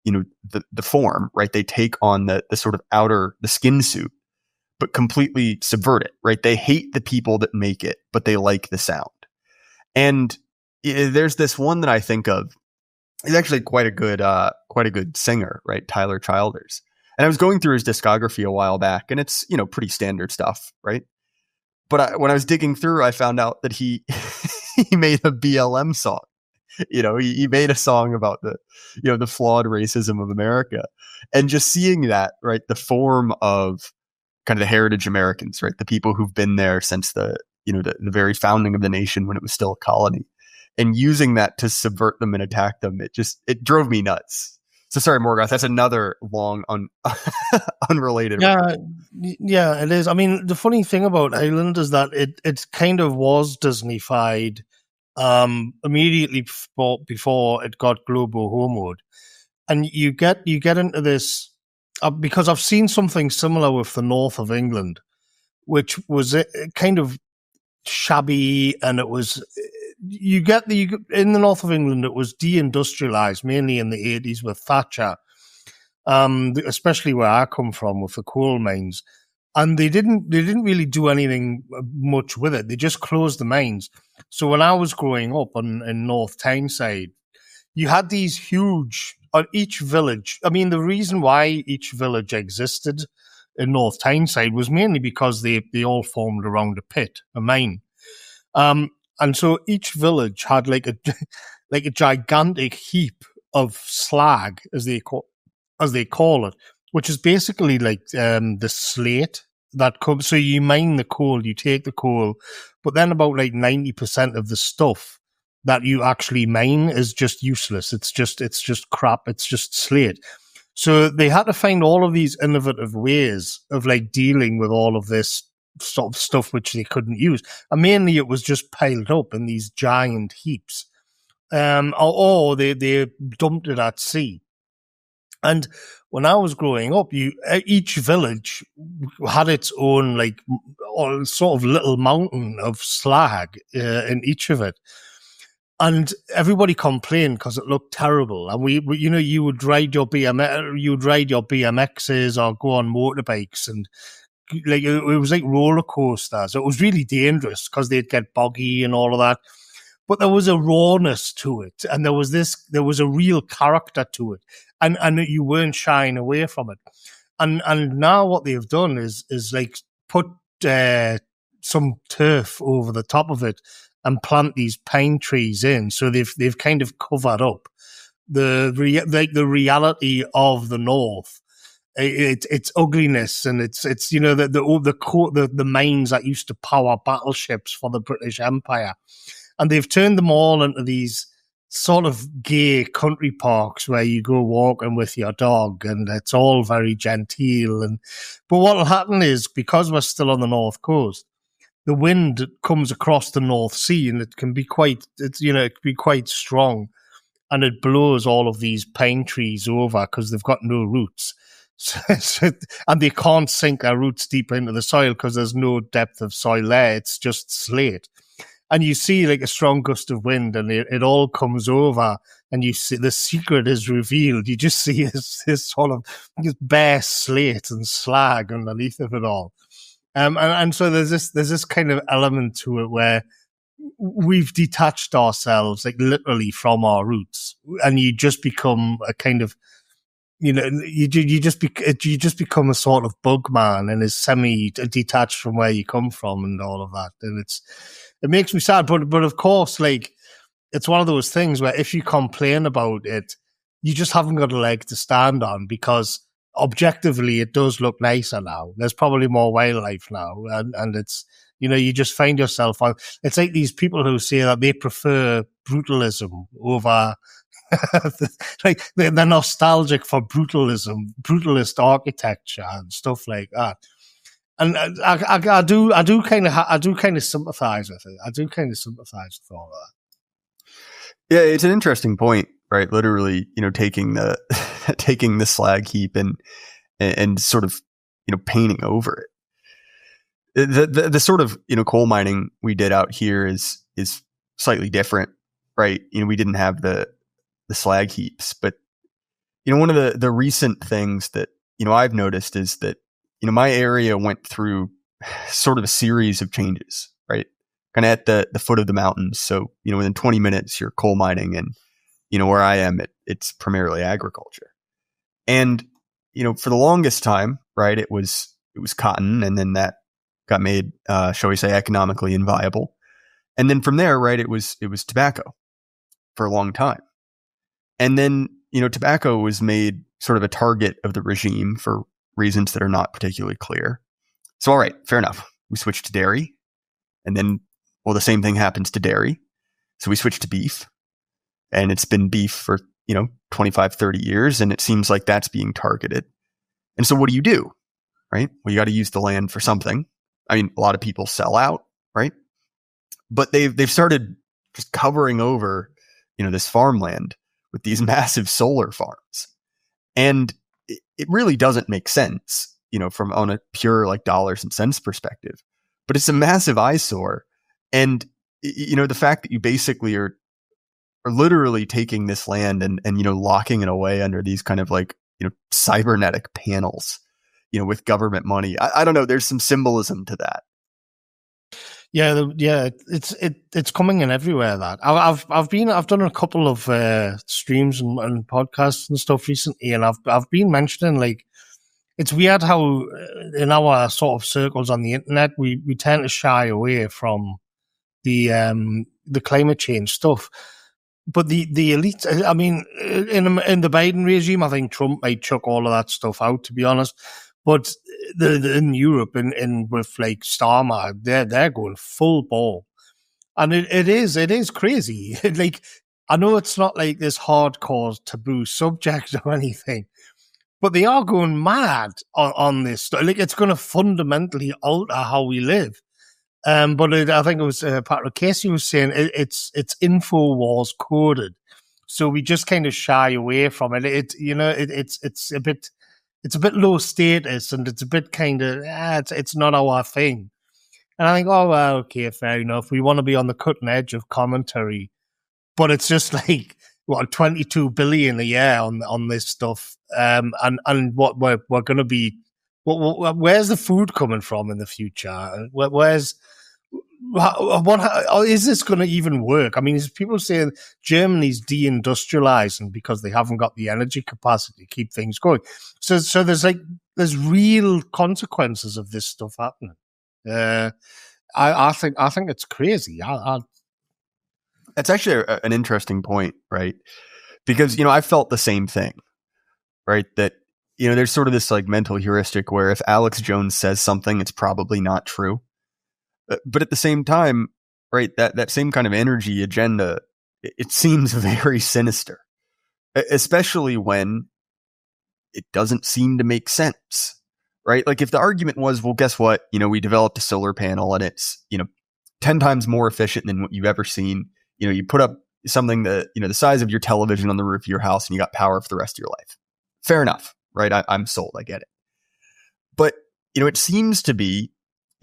the form, right? They take on the sort of the skin suit, but completely subvert it, right? They hate the people that make it, but they like the sound. And there's this one that I think of. He's actually quite a good singer, right? Tyler Childers. And I was going through his discography a while back, and it's, pretty standard stuff, right? But when I was digging through, I found out that he he made a BLM song. He made a song about the flawed racism of America, and just seeing that, right, the form of kind of the heritage Americans, right, the people who've been there since the very founding of the nation when it was still a colony, and using that to subvert them and attack them, it drove me nuts. So sorry, Morgoth, that's another long unrelated. Yeah, it is. I mean, the funny thing about Ireland is that it kind of was Disney-fied immediately before it got global homewood. And you get into this because I've seen something similar with the north of England, which was kind of shabby, and it was in the north of England, it was deindustrialized mainly in the 80s with Thatcher, especially where I come from with the coal mines. And they didn't really do anything much with it. They just closed the mines. So when I was growing up in North Tyneside, you had these huge, each village. I mean, the reason why each village existed in North Tyneside was mainly because they all formed around a pit, a mine. And so each village had like a gigantic heap of slag, as they call it, which is basically like the slate that comes. So you mine the coal, you take the coal, but then about like 90% of the stuff that you actually mine is just useless. It's just crap. It's just slate. So they had to find all of these innovative ways of like dealing with all of this sort of stuff which they couldn't use. And mainly it was just piled up in these giant heaps. Or they dumped it at sea. And when I was growing up, each village had its own like sort of little mountain of slag in each of it. And everybody complained because it looked terrible. And you would ride your BMXs or go on motorbikes, and like it was like roller coasters. It was really dangerous because they'd get boggy and all of that. But there was a rawness to it, and there was a real character to it, and you weren't shying away from it. And now what they've done is like put some turf over the top of it and plant these pine trees in. So they've kind of covered up the reality of the North. Its ugliness, and it's the mines that used to power battleships for the British Empire. And they've turned them all into these sort of gay country parks where you go walking with your dog, and it's all very genteel. But what will happen is, because we're still on the North Coast, the wind comes across the North Sea, and it can be quite strong, and it blows all of these pine trees over because they've got no roots. And they can't sink their roots deep into the soil because there's no depth of soil there. It's just slate. And you see like a strong gust of wind, and it all comes over, and you see the secret is revealed. You just see this sort of bare slate and slag underneath of it all. And so there's this kind of element to it where we've detached ourselves, like literally, from our roots, and you just become a kind of, you just become a sort of bug man and is semi-detached from where you come from and all of that. And it makes me sad, but of course, like, it's one of those things where if you complain about it, you just haven't got a leg to stand on, because objectively it does look nicer now. There's probably more wildlife now, and it's, you just find yourself on. It's like these people who say that they prefer brutalism over. Like they're nostalgic for brutalist architecture and stuff like that. And I do kind of sympathize with it. I do kind of sympathize with all that. Yeah, it's an interesting point, right? Literally, taking the slag heap and sort of painting over it. the sort of, coal mining we did out here is slightly different, right? We didn't have the slag heaps, but one of the recent things that I've noticed is that my area went through sort of a series of changes, right? Kind of at the foot of the mountains. So within 20 minutes you're coal mining, and where I am, it's primarily agriculture. And for the longest time, right, it was cotton, and then that got made, shall we say, economically inviable. And then from there, right, it was tobacco for a long time. And then, tobacco was made sort of a target of the regime for reasons that are not particularly clear. So, all right, fair enough. We switched to dairy. And then, the same thing happens to dairy. So we switched to beef. And it's been beef for, 25, 30 years. And it seems like that's being targeted. And so what do? Right? Well, you got to use the land for something. I mean, a lot of people sell out, right? But they've started just covering over, this farmland with these massive solar farms. And it really doesn't make sense, from on a pure like dollars and cents perspective. But it's a massive eyesore. And, the fact that you basically are literally taking this land and locking it away under these kind of like, cybernetic panels, with government money. I don't know. There's some symbolism to that. Yeah, it's coming in everywhere. That I've done a couple of streams and podcasts and stuff recently, and I've been mentioning, like, it's weird how in our sort of circles on the internet we tend to shy away from the climate change stuff. But the elite, I mean, in the Biden regime, I think Trump might chuck all of that stuff out, to be honest. But in Europe, in with like Starmer, they're going full ball, and it is crazy. Like, I know it's not like this hardcore taboo subject or anything, but they are going mad on this stuff. Like, it's going to fundamentally alter how we live. But I think it was Patrick Casey was saying it's InfoWars coded, so we just kind of shy away from it. It's a bit low status, and it's a bit kind of it's not our thing. And I think, oh well, okay, fair enough. We want to be on the cutting edge of commentary, but it's just like what 22 billion a year on this stuff, and what we're going to be. Where's the food coming from in the future? Where's what is this going to even work? I mean, people saying Germany's deindustrializing because they haven't got the energy capacity to keep things going. So there's real consequences of this stuff happening. I think it's crazy. That's actually an interesting point, right? Because I felt the same thing, right? That there's sort of this like mental heuristic where if Alex Jones says something, it's probably not true. But at the same time, right, that same kind of energy agenda, it seems very sinister, especially when it doesn't seem to make sense, right? Like if the argument was, well, guess what? We developed a solar panel and it's, 10 times more efficient than what you've ever seen. You put up something that, the size of your television on the roof of your house and you got power for the rest of your life. Fair enough, right? I'm sold. I get it. But, it seems to be,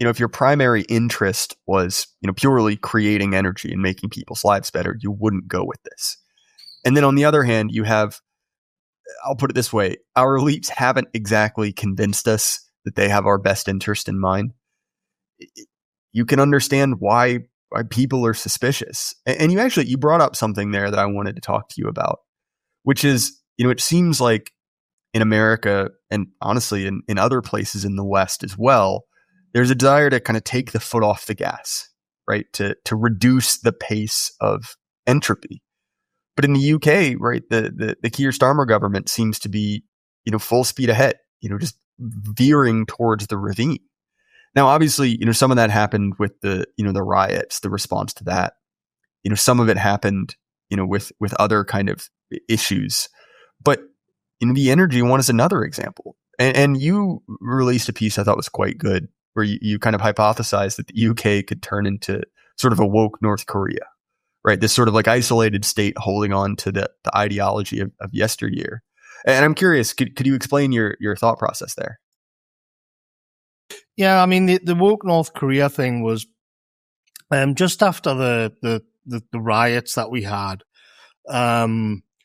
if your primary interest was, purely creating energy and making people's lives better, you wouldn't go with this. And then on the other hand, you have, I'll put it this way, our elites haven't exactly convinced us that they have our best interest in mind. You can understand why people are suspicious. And you brought up something there that I wanted to talk to you about, which is, it seems like in America and honestly in other places in the West as well, there's a desire to kind of take the foot off the gas, right? To reduce the pace of entropy. But in the UK, right, the Keir Starmer government seems to be, full speed ahead, just veering towards the ravine. Now, obviously, some of that happened with the riots, the response to that. Some of it happened, with other kind of issues. But, the energy one is another example. And you released a piece I thought was quite good, where you kind of hypothesized that the UK could turn into sort of a woke North Korea, right? This sort of like isolated state holding on to the ideology of yesteryear. And I'm curious, could you explain your thought process there? Yeah, I mean the woke North Korea thing was just after the riots that we had.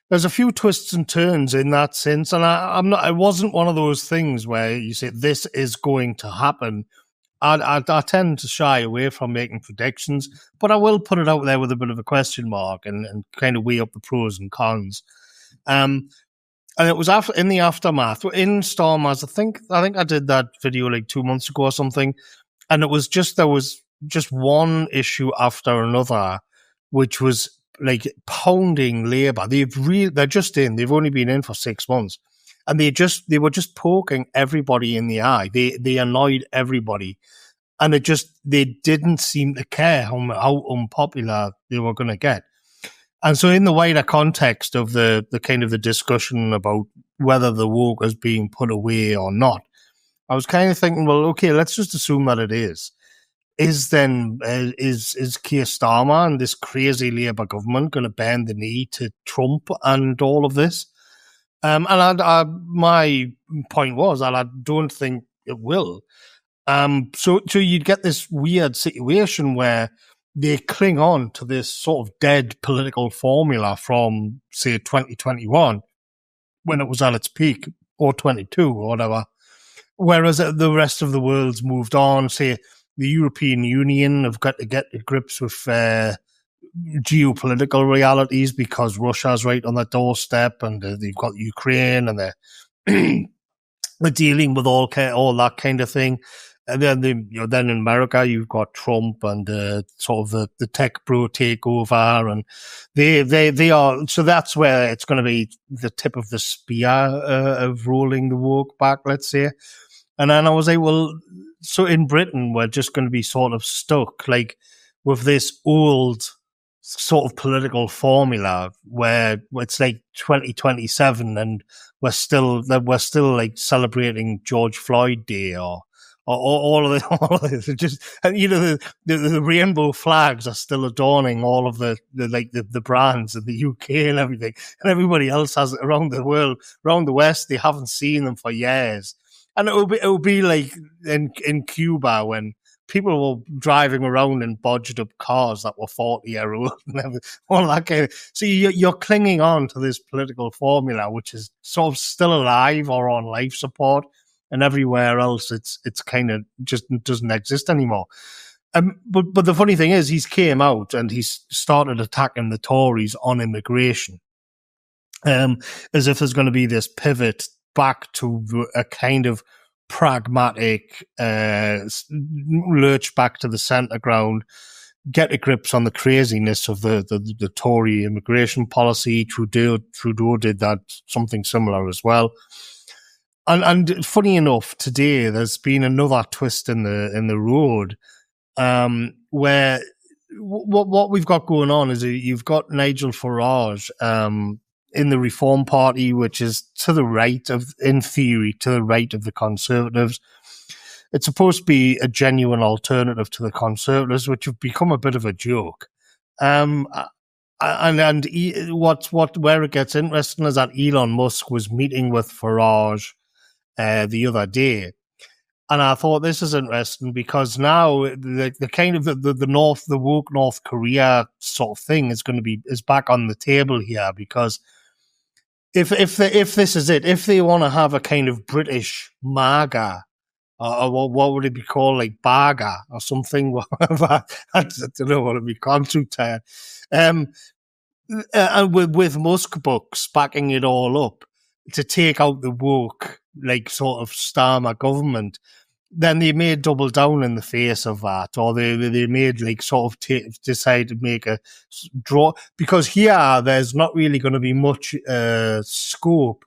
There's a few twists and turns in that sense, and I'm not. It wasn't one of those things where you say this is going to happen. I tend to shy away from making predictions, but I will put it out there with a bit of a question mark and kind of weigh up the pros and cons. And it was in the aftermath in Star Wars. I think I did that video like 2 months ago or something, and there was just one issue after another, which was like pounding Labour. They're just in. They've only been in for 6 months, and they were just poking everybody in the eye. They annoyed everybody, and they didn't seem to care how unpopular they were going to get. And so, in the wider context of the kind of the discussion about whether the woke is being put away or not, I was kind of thinking, well, okay, let's just assume that it is. Is Keir Starmer and this crazy Labour government going to bend the knee to Trump and all of this? And my point was that I don't think it will. So you'd get this weird situation where they cling on to this sort of dead political formula from, say, 2021, when it was at its peak, or 22 or whatever. Whereas the rest of the world's moved on. Say, the European Union have got to get to grips with geopolitical realities because Russia's right on the doorstep, and they've got Ukraine, and they're dealing with all that kind of thing. And then then in America you've got Trump and sort of the tech bro takeover, and they are, so that's where it's going to be the tip of the spear of rolling the woke back, let's say. And then I was like, well, so in Britain we're just going to be sort of stuck like with this old sort of political formula where it's like 2027 and we're still like celebrating George Floyd Day or all of this. Just, and you know, the rainbow flags are still adorning all of the brands in the UK and everything, and everybody else has it around the world, around the West. They haven't seen them for years, and it will be like in Cuba when people were driving around in bodged up cars that were 40-year old and everything, all that kind of. So you're clinging on to this political formula, which is sort of still alive or on life support. And everywhere else, it's kind of just doesn't exist anymore. But the funny thing is, he's came out and he's started attacking the Tories on immigration, as if there's going to be this pivot back to a kind of pragmatic lurch back to the centre ground, get to grips on the craziness of the Tory immigration policy. Trudeau did that, something similar as well. And funny enough, today there's been another twist in the road, where what we've got going on is you've got Nigel Farage in the Reform Party, which is to the right of, in theory, to the right of the Conservatives. It's supposed to be a genuine alternative to the Conservatives, which have become a bit of a joke. And where it gets interesting is that Elon Musk was meeting with Farage the other day, and I thought this is interesting because now the kind of the woke North Korea sort of thing is back on the table here, because if this is it, if they want to have a kind of British MAGA, or what would it be called, like BAGA or something, whatever, I don't know what it'd be called, and with Musk books backing it all up to take out the woke, like sort of Starmer government, then they may double down in the face of that, or they made like sort of decide to make a draw, because here there's not really going to be much scope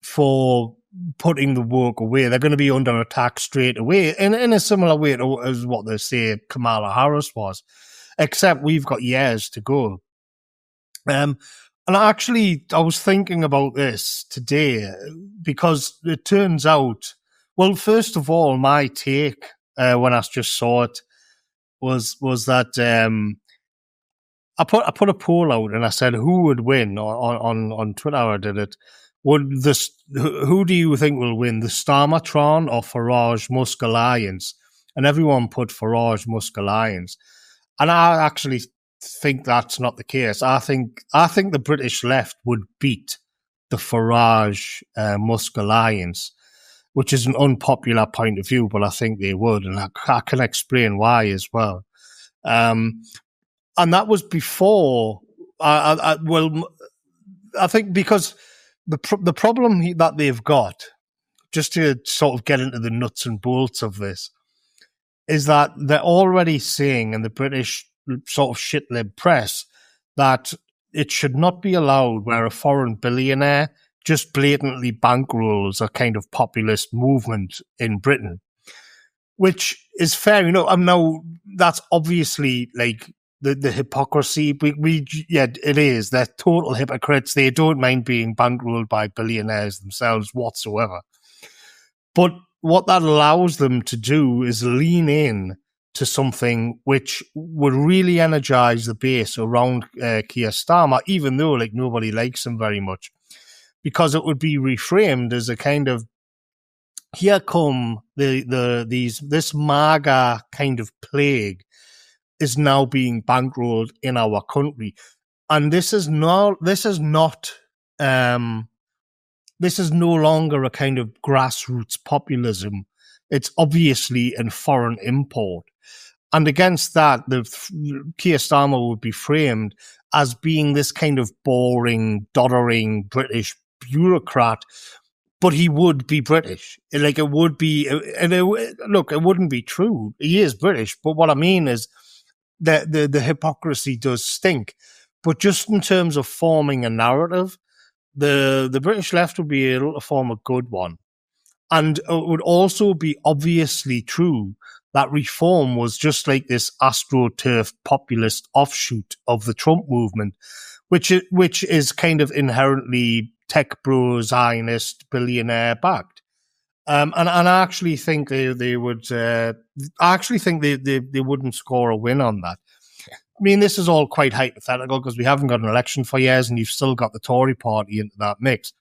for putting the woke away. They're going to be under attack straight away in a similar way as what they say Kamala Harris was, except we've got years to go. And I was thinking about this today because it turns out, well, first of all, my take when I just saw it was that I put a poll out and I said who would win on Twitter. I did it. would this? Who do you think will win, the Starmatron or Farage Musk alliance? And everyone put Farage Musk alliance, and I actually think that's not the case. I think the British left would beat the Farage Musk alliance, which is an unpopular point of view, but I think they would, and I can explain why as well. And that was before. I think because the problem that they've got, just to sort of get into the nuts and bolts of this, is that they're already saying in the British sort of shit-lib press that it should not be allowed where a foreign billionaire just blatantly bankrolls a kind of populist movement in Britain, which is fair. Now that's obviously like the hypocrisy. It is. They're total hypocrites. They don't mind being bankrolled by billionaires themselves whatsoever. But what that allows them to do is lean in to something which would really energize the base around Keir Starmer, even though like nobody likes him very much, because it would be reframed as a kind of, here come this MAGA kind of plague is now being bankrolled in our country, and this is no longer a kind of grassroots populism. It's obviously in foreign import. And against that, the Keir Starmer would be framed as being this kind of boring, doddering British bureaucrat, but he would be British. Like, it would be, look, it wouldn't be true. He is British, but what I mean is that the hypocrisy does stink. But just in terms of forming a narrative, the British left would be able to form a good one. And it would also be obviously true that reform was just like this astroturf populist offshoot of the Trump movement, which is kind of inherently tech bro, Zionist, billionaire backed. And I actually think they would. I actually think they wouldn't score a win on that. I mean, this is all quite hypothetical because we haven't got an election for years, and you've still got the Tory party into that mix.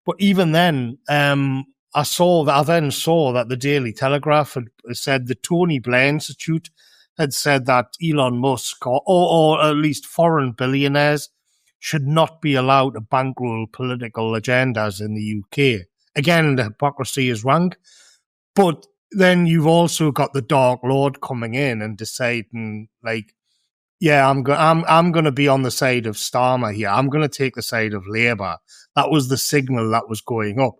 But even then, I then saw that the Daily Telegraph had said the Tony Blair Institute had said that Elon Musk or at least foreign billionaires should not be allowed to bankroll political agendas in the UK. Again, the hypocrisy is rank. But then you've also got the Dark Lord coming in and deciding, like, yeah, I'm going to be on the side of Starmer here. I'm going to take the side of Labour. That was the signal that was going up.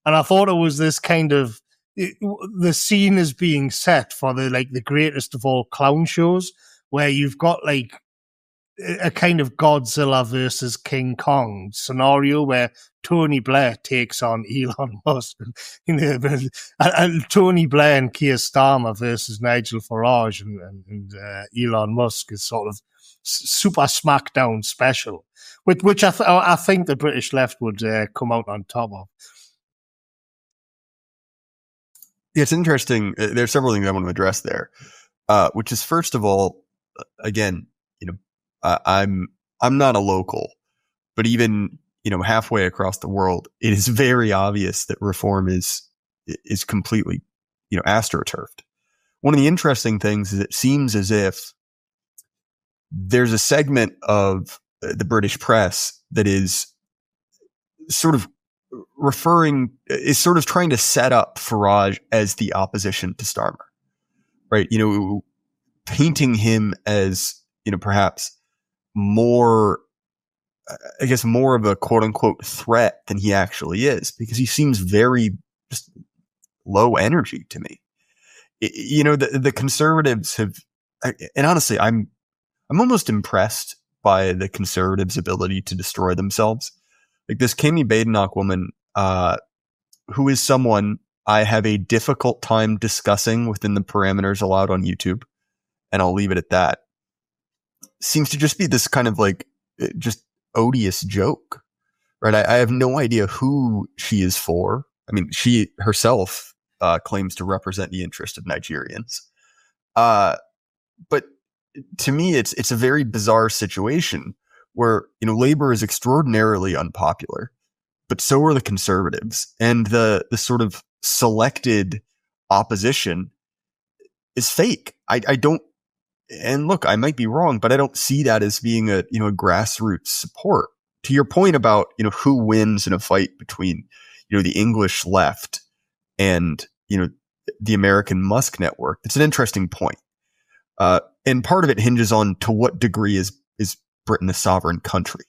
And I thought it was this kind of, the scene is being set for the greatest of all clown shows, where you've got like a kind of Godzilla versus King Kong scenario where Tony Blair takes on Elon Musk, and Tony Blair and Keir Starmer versus Nigel Farage and Elon Musk is sort of super SmackDown special, which I think the British left would come out on top of. Yeah, it's interesting. There's several things I want to address there, which is, first of all, again, I'm not a local, but even halfway across the world, it is very obvious that reform is completely astroturfed. One of the interesting things is it seems as if there's a segment of the British press that is sort of trying to set up Farage as the opposition to Starmer, right? Painting him as perhaps more of a quote unquote threat than he actually is, because he seems very just low energy to me. The conservatives have, and honestly, I'm almost impressed by the conservatives' ability to destroy themselves. Like this Kami Badenoch woman, who is someone I have a difficult time discussing within the parameters allowed on YouTube, and I'll leave it at that, seems to just be this kind of like just odious joke, right? I have no idea who she is for. I mean, she herself claims to represent the interest of Nigerians. But to me, it's a very bizarre situation where, Labour is extraordinarily unpopular. but so are the conservatives, and the sort of selected opposition is fake. I don't, and look, I might be wrong, but I don't see that as being a grassroots support. To your point about, who wins in a fight between, the English left and, the American Musk network, it's an interesting point. And part of it hinges on to what degree is Britain a sovereign country,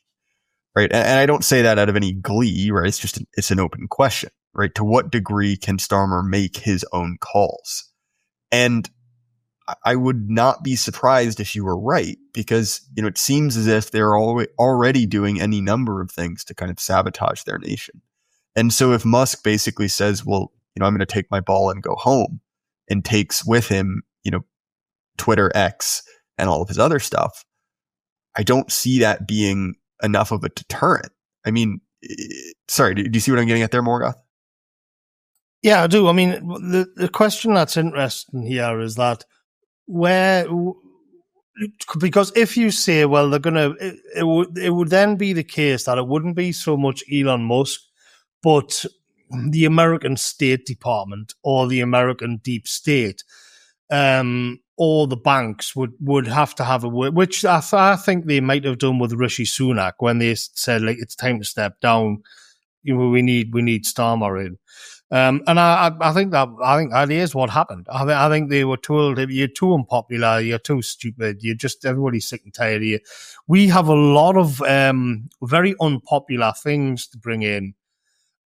right? And I don't say that out of any glee, right? It's just, it's an open question, right? To what degree can Starmer make his own calls? And I would not be surprised if you were right, because, it seems as if they're already doing any number of things to kind of sabotage their nation. And so if Musk basically says, well, I'm going to take my ball and go home, and takes with him, Twitter, X, and all of his other stuff, I don't see that being enough of a deterrent. I mean, sorry, do you see what I'm getting at there, Morgoth? Yeah, I do. I mean, the question that's interesting here is that because if you say, well, they're gonna, it would then be the case that it wouldn't be so much Elon Musk, but the American State Department or the American deep state, or the banks would have to have a word, which I think they might have done with Rishi Sunak when they said, like, it's time to step down. We need Starmer in. And I think that is what happened. I think they were told, you're too unpopular, you're too stupid, everybody's sick and tired of you. We have a lot of very unpopular things to bring in,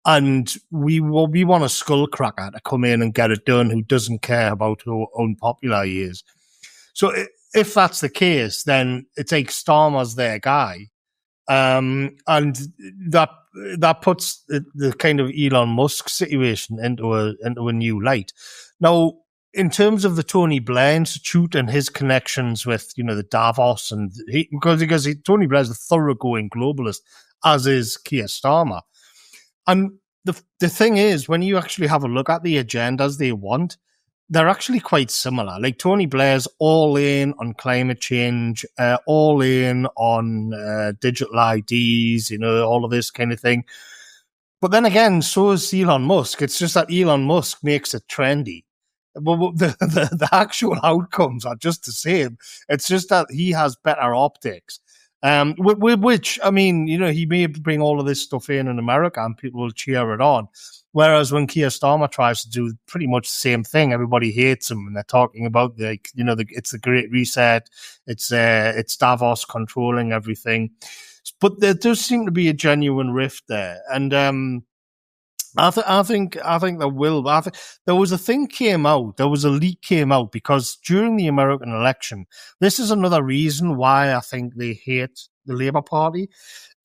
and we want a skullcracker to come in and get it done who doesn't care about how unpopular he is. So if that's the case, then it's like Starmer's their guy. And that puts the kind of Elon Musk situation into a new light. Now, in terms of the Tony Blair Institute and his connections with, the Davos, and because Tony Blair's a thoroughgoing globalist, as is Keir Starmer. And the thing is, when you actually have a look at the agendas they want, they're actually quite similar. Like, Tony Blair's all in on climate change, all in on digital IDs, all of this kind of thing. But then again, so is Elon Musk. It's just that Elon Musk makes it trendy. But the actual outcomes are just the same. It's just that he has better optics. Which, I mean, he may bring all of this stuff in America and people will cheer it on. Whereas when Keir Starmer tries to do pretty much the same thing, everybody hates him, and they're talking about it's the Great Reset, it's Davos controlling everything. But there does seem to be a genuine rift there, and I think there will. There was a leak came out because during the American election, this is another reason why I think they hate the Labour Party,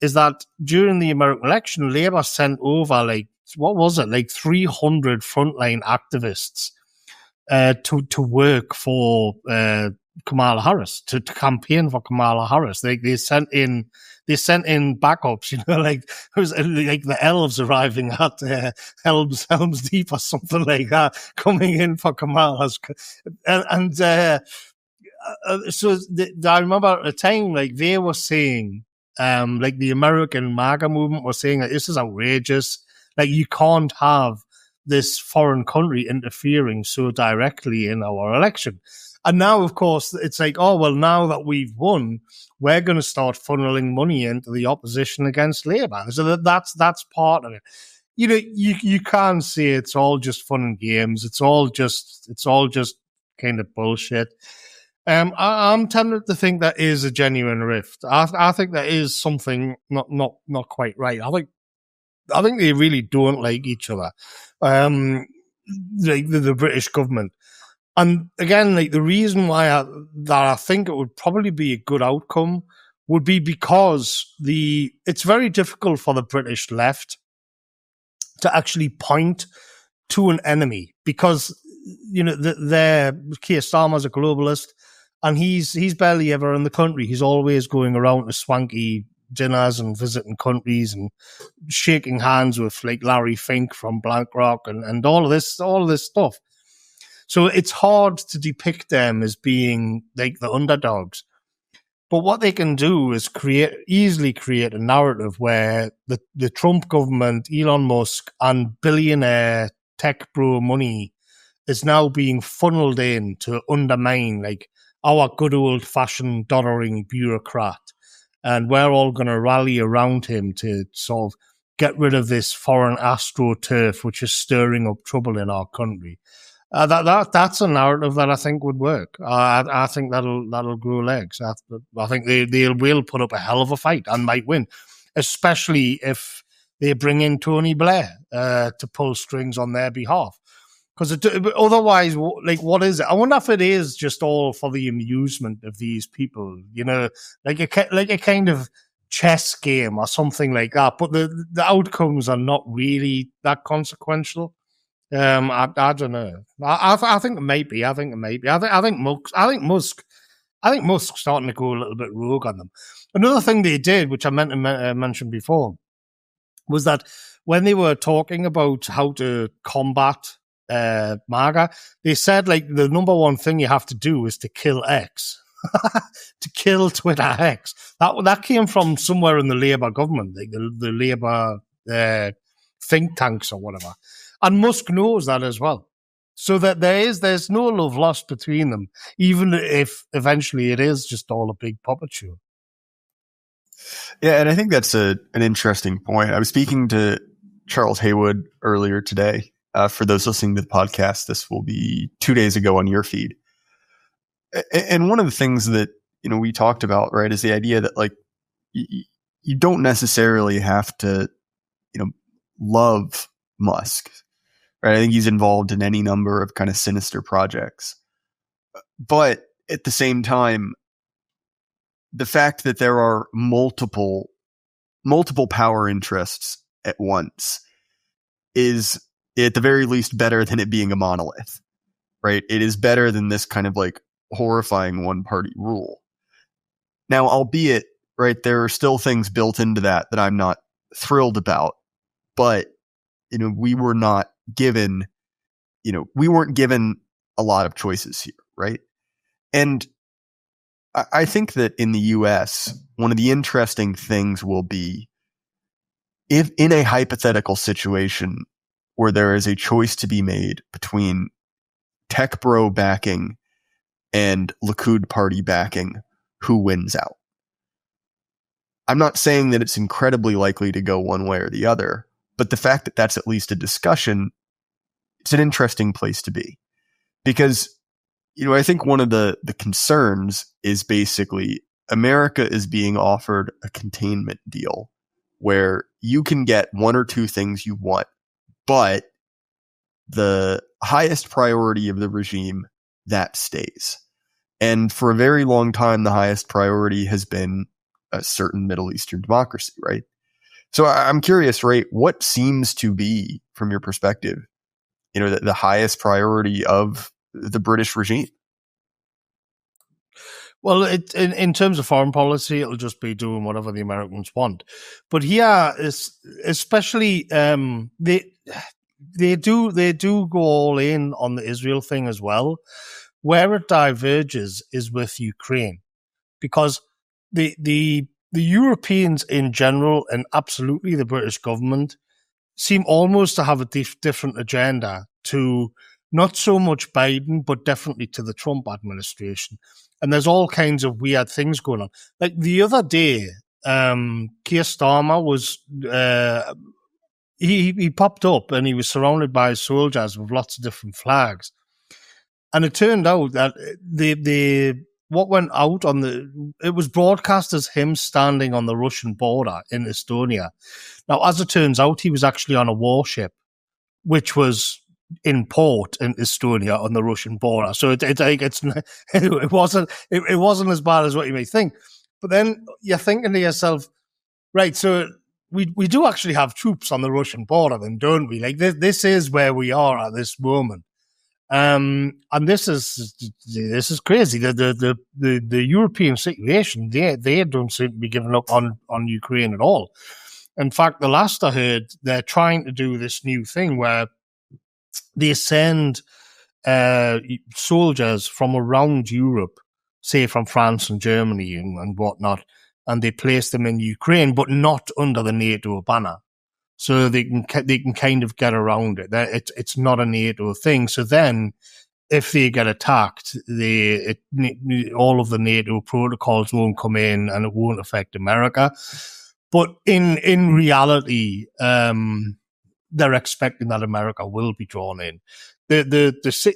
is that during the American election, Labour sent over 300 frontline activists to work for Kamala Harris, to campaign for Kamala Harris. They sent in backups, it was like the elves arriving at Helm's Deep or something like that, coming in for Kamala's. So I remember at the time, they were saying, the American MAGA movement was saying that this is outrageous. You can't have this foreign country interfering so directly in our election. And now, of course, it's like, oh, well, now that we've won, we're going to start funneling money into the opposition against Labour. So that's part of it. You can't say it's all just fun and games. It's all just kind of bullshit. I'm tempted to think that is a genuine rift. I think that is something not quite right. I think they really don't like each other. The British government. And again, the reason why I think it would probably be a good outcome would be because it's very difficult for the British left to actually point to an enemy, because Keir Starmer's a globalist, and he's barely ever in the country. He's always going around to swanky dinners and visiting countries and shaking hands with Larry Fink from BlackRock and all of this stuff. So it's hard to depict them as being the underdogs. But what they can do is easily create a narrative where the Trump government, Elon Musk, and billionaire tech bro money is now being funneled in to undermine like our good old fashioned doddering bureaucrat. And we're all going to rally around him to sort of get rid of this foreign astroturf, which is stirring up trouble in our country. That's a narrative that I think would work. I think that'll grow legs. I think they will put up a hell of a fight and might win, especially if they bring in Tony Blair to pull strings on their behalf. Because otherwise, like, what is it? I wonder if it is just all for the amusement of these people, you know, like a kind of chess game or something like that. But the outcomes are not really that consequential. I don't know. I think it might be. I think Musk's starting to go a little bit rogue on them. Another thing they did, which I meant to mention before, was that when they were talking about how to combat MAGA, they said like the number one thing you have to do is to kill X, to kill Twitter X. That came from somewhere in the Labour government, like the Labour think tanks or whatever. And Musk knows that as well. So that there's no love lost between them, even if eventually it is just all a big puppet show. Yeah, and I think that's an interesting point. I was speaking to Charles Haywood earlier today. For those listening to the podcast, this will be 2 days ago on your feed. And one of the things that, you know, we talked about, right, is the idea that like you don't necessarily have to, you know, love Musk. Right? I think he's involved in any number of kind of sinister projects. But at the same time, the fact that there are multiple power interests at once is at the very least better than it being a monolith, right? It is better than this kind of like horrifying one party rule. Now, albeit, right, there are still things built into that I'm not thrilled about, but, you know, we weren't given a lot of choices here, right? And I think that in the US, one of the interesting things will be if in a hypothetical situation where there is a choice to be made between tech bro backing and Likud party backing, who wins out? I'm not saying that it's incredibly likely to go one way or the other, but the fact that that's at least a discussion, it's an interesting place to be. Because, you know, I think one of the concerns is basically America is being offered a containment deal where you can get one or two things you want, but the highest priority of the regime, that stays. And for a very long time, the highest priority has been a certain Middle Eastern democracy, right? So I'm curious, right, what seems to be, from your perspective, you know, the highest priority of the British regime? Well, in terms of foreign policy, it'll just be doing whatever the Americans want. But here, especially, they do go all in on the Israel thing as well. Where it diverges is with Ukraine, because the Europeans in general, and absolutely the British government, seem almost to have a different agenda to not so much Biden, but definitely to the Trump administration. And there's all kinds of weird things going on. Like the other day, Keir Starmer was, he popped up and he was surrounded by soldiers with lots of different flags. And it turned out that what went out it was broadcast as him standing on the Russian border in Estonia. Now, as it turns out, he was actually on a warship, which was in port in Estonia on the Russian border. So it wasn't as bad as what you may think. But then you're thinking to yourself, right, so we do actually have troops on the Russian border then, don't we? Like this is where we are at this moment. And this is crazy. The European situation, they don't seem to be giving up on Ukraine at all. In fact, the last I heard, they're trying to do this new thing where they send soldiers from around Europe, say from France and Germany and whatnot, and they place them in Ukraine, but not under the NATO banner. So they can kind of get around it. It's not a NATO thing. So then, if they get attacked, all of the NATO protocols won't come in, and it won't affect America. But in reality, they're expecting that America will be drawn in. There's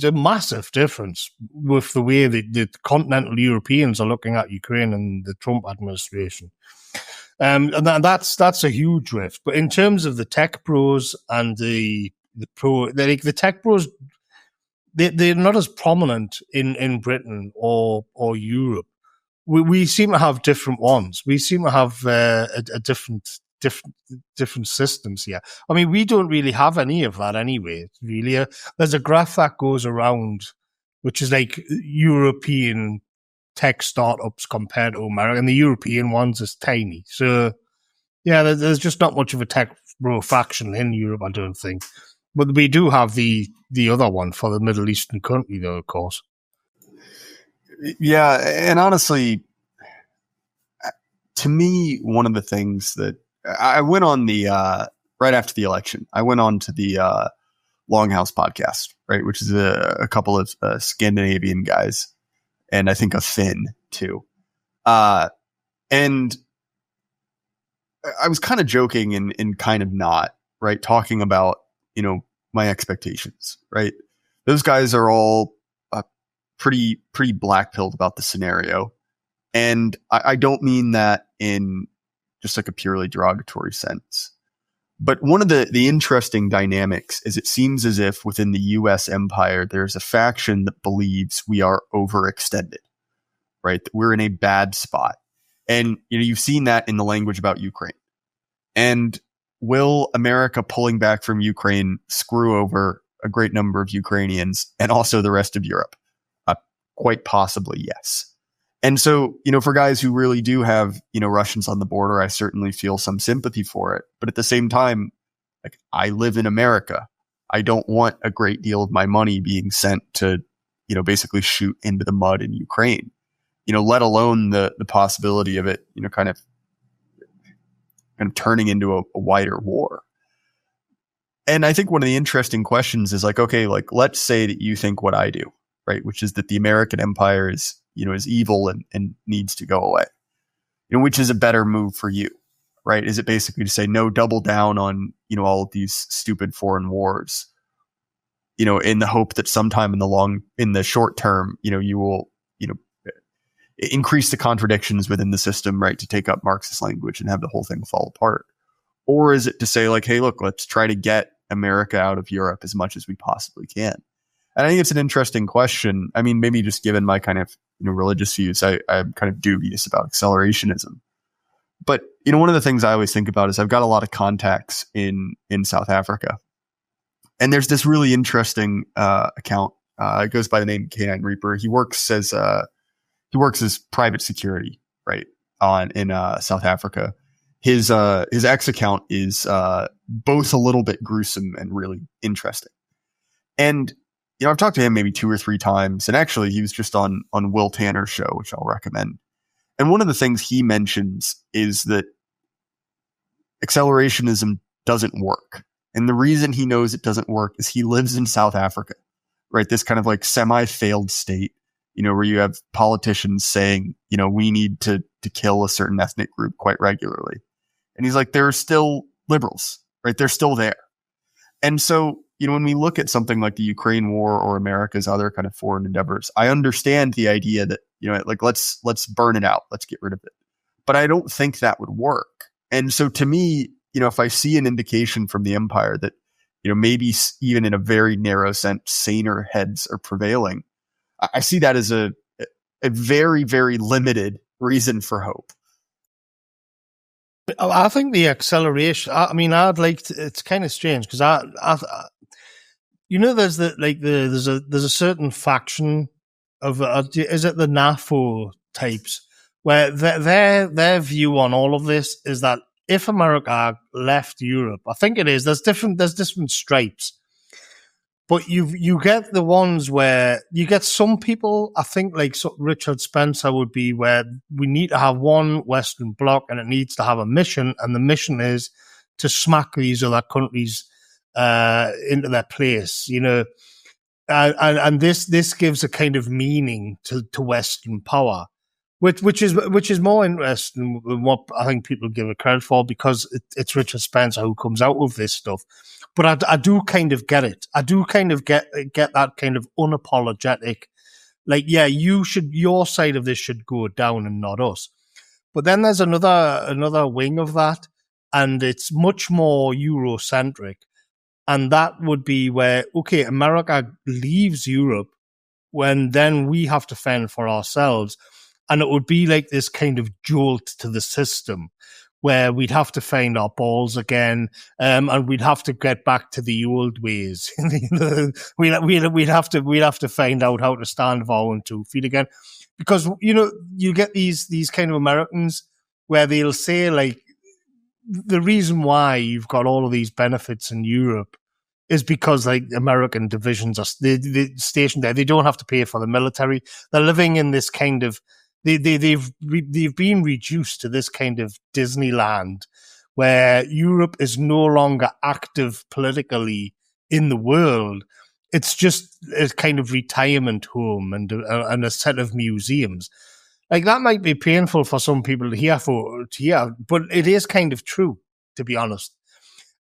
a massive difference with the way the continental Europeans are looking at Ukraine and the Trump administration. And that's a huge rift. But in terms of the tech bros and the tech bros, they're not as prominent in Britain or Europe. We seem to have different ones. We seem to have a different systems here. I mean, we don't really have any of that anyway. Really, there's a graph that goes around, which is like European tech startups compared to America, and the European ones is tiny. So, yeah, there's just not much of a tech bro faction in Europe, I don't think. But we do have the other one for the Middle Eastern country, though, of course. Yeah, and honestly, to me, one of the things that I went on the right after the election, I went on to the Longhouse podcast, right, which is a couple of Scandinavian guys, and I think a Finn too. And I was kind of joking and kind of not, right, talking about, my expectations, right? Those guys are all pretty black-pilled about the scenario. And I don't mean that in just like a purely derogatory sense. But one of the interesting dynamics is it seems as if within the U.S. empire, there's a faction that believes we are overextended, right? That we're in a bad spot. And, you've seen that in the language about Ukraine. And will America pulling back from Ukraine screw over a great number of Ukrainians and also the rest of Europe? Quite possibly, yes. And so, for guys who really do have, Russians on the border, I certainly feel some sympathy for it. But at the same time, like, I live in America. I don't want a great deal of my money being sent to, basically shoot into the mud in Ukraine, let alone the possibility of it, kind of turning into a wider war. And I think one of the interesting questions is like, okay, like, let's say that you think what I do, right? Which is that the American empire is, is evil and needs to go away. Which is a better move for you, right? Is it basically to say, no, double down on, all of these stupid foreign wars, in the hope that sometime in the short term, you will, increase the contradictions within the system, right? To take up Marxist language and have the whole thing fall apart. Or is it to say like, hey, look, let's try to get America out of Europe as much as we possibly can? And I think it's an interesting question. I mean, maybe just given my kind of religious views, I'm kind of dubious about accelerationism. But one of the things I always think about is I've got a lot of contacts in South Africa, and there's this really interesting account. It goes by the name K9 Reaper. He works as private security, right, in South Africa. His X account is both a little bit gruesome and really interesting. And I've talked to him maybe 2 or 3 times, and actually he was just on Will Tanner's show, which I'll recommend. And one of the things he mentions is that accelerationism doesn't work. And the reason he knows it doesn't work is he lives in South Africa, right? This kind of like semi-failed state, where you have politicians saying, we need to kill a certain ethnic group quite regularly. And he's like, there are still liberals, right? They're still there. And so, when we look at something like the Ukraine war or America's other kind of foreign endeavors, I understand the idea that, like, let's burn it out. Let's get rid of it. But I don't think that would work. And so to me, if I see an indication from the empire that, maybe even in a very narrow sense, saner heads are prevailing, I see that as a very, very limited reason for hope. I think the acceleration, I'd like to, it's kind of strange because there's there's a certain faction of, is it the NAFO types, where their view on all of this is that if America left Europe, I think it is, there's different stripes. But you get the ones where you get some people, I think like Richard Spencer would be, where we need to have one Western bloc and it needs to have a mission. And the mission is to smack these other countries into their place, and this gives a kind of meaning to Western power, which is more interesting than what I think people give it credit for, because it's Richard Spencer who comes out with this stuff. But I do kind of get it. I do kind of get that kind of unapologetic, like, yeah, your side of this should go down and not us. But then there's another wing of that, and it's much more Eurocentric. And that would be where, okay, America leaves Europe when then we have to fend for ourselves. And it would be like this kind of jolt to the system where we'd have to find our balls again, and we'd have to get back to the old ways. we'd have to find out how to stand on our own 2 feet again. Because, you get these kind of Americans where they'll say, like, the reason why you've got all of these benefits in Europe is because, like, American divisions are they stationed there. They don't have to pay for the military. They're living in this kind of they've been reduced to this kind of Disneyland where Europe is no longer active politically in the world. It's just a kind of retirement home and a set of museums. Like, that might be painful for some people to hear, but it is kind of true, to be honest.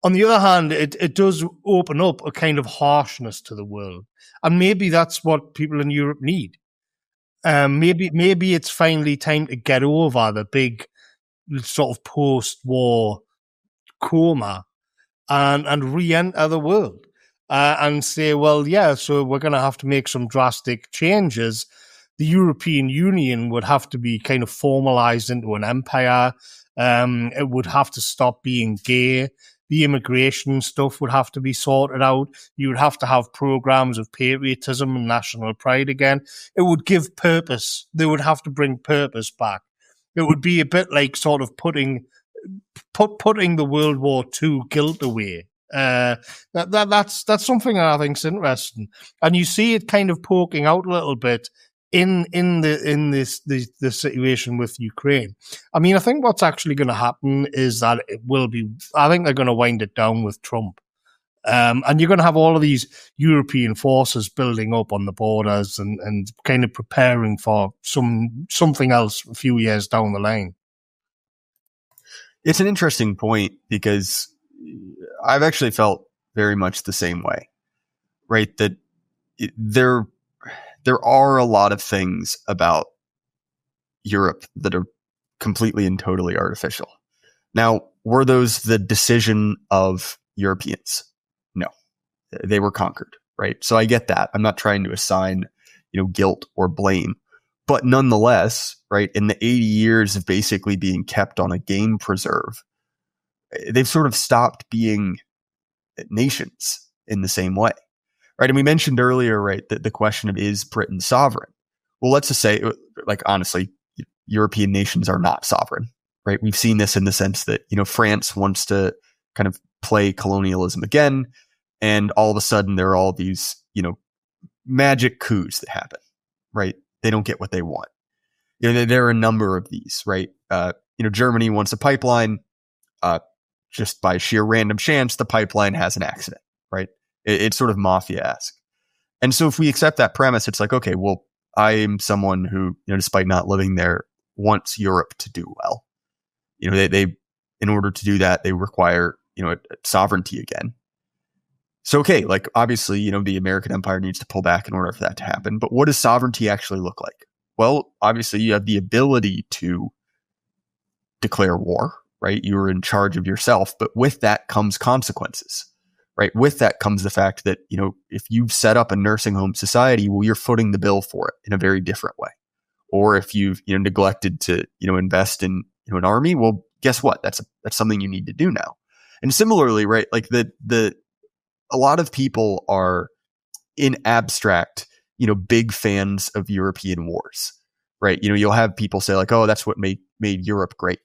On the other hand, it does open up a kind of harshness to the world. And maybe that's what people in Europe need. Maybe it's finally time to get over the big sort of post-war coma and re-enter the world and say, well, yeah, so we're going to have to make some drastic changes. The European Union would have to be kind of formalized into an empire. It would have to stop being gay. The immigration stuff would have to be sorted out. You would have to have programs of patriotism and national pride again. It would give purpose. They would have to bring purpose back. It would be a bit like sort of putting the World War II guilt away. That's something that I think is interesting, and you see it kind of poking out a little bit in this situation with Ukraine. I mean, I think what's actually going to happen is that I think they're going to wind it down with Trump. And you're going to have all of these European forces building up on the borders and kind of preparing for something else a few years down the line. It's an interesting point because I've actually felt very much the same way, right? That there are a lot of things about Europe that are completely and totally artificial. Now, were those the decision of Europeans? No, they were conquered, right? So I get that. I'm not trying to assign, guilt or blame, but nonetheless, right, in the 80 years of basically being kept on a game preserve, they've sort of stopped being nations in the same way. Right. And we mentioned earlier, right, that the question of, is Britain sovereign? Well, let's just say, like, honestly, European nations are not sovereign, right? We've seen this in the sense that, France wants to kind of play colonialism again. And all of a sudden there are all these, magic coups that happen, right? They don't get what they want. There are a number of these, right? Germany wants a pipeline. Just by sheer random chance, the pipeline has an accident, right? It's sort of mafia-esque. And so if we accept that premise, it's like, okay, well, I am someone who, despite not living there, wants Europe to do well. They in order to do that, they require, sovereignty again. So, okay, like, obviously, the American empire needs to pull back in order for that to happen. But what does sovereignty actually look like? Well, obviously, you have the ability to declare war, right? You're in charge of yourself, but with that comes consequences. Right. With that comes the fact that, if you've set up a nursing home society, well, you're footing the bill for it in a very different way. Or if you've, neglected to, invest in, an army, well, guess what? That's something you need to do now. And similarly, right, like a lot of people are in abstract, big fans of European wars, right? You'll have people say like, oh, that's what made Europe great,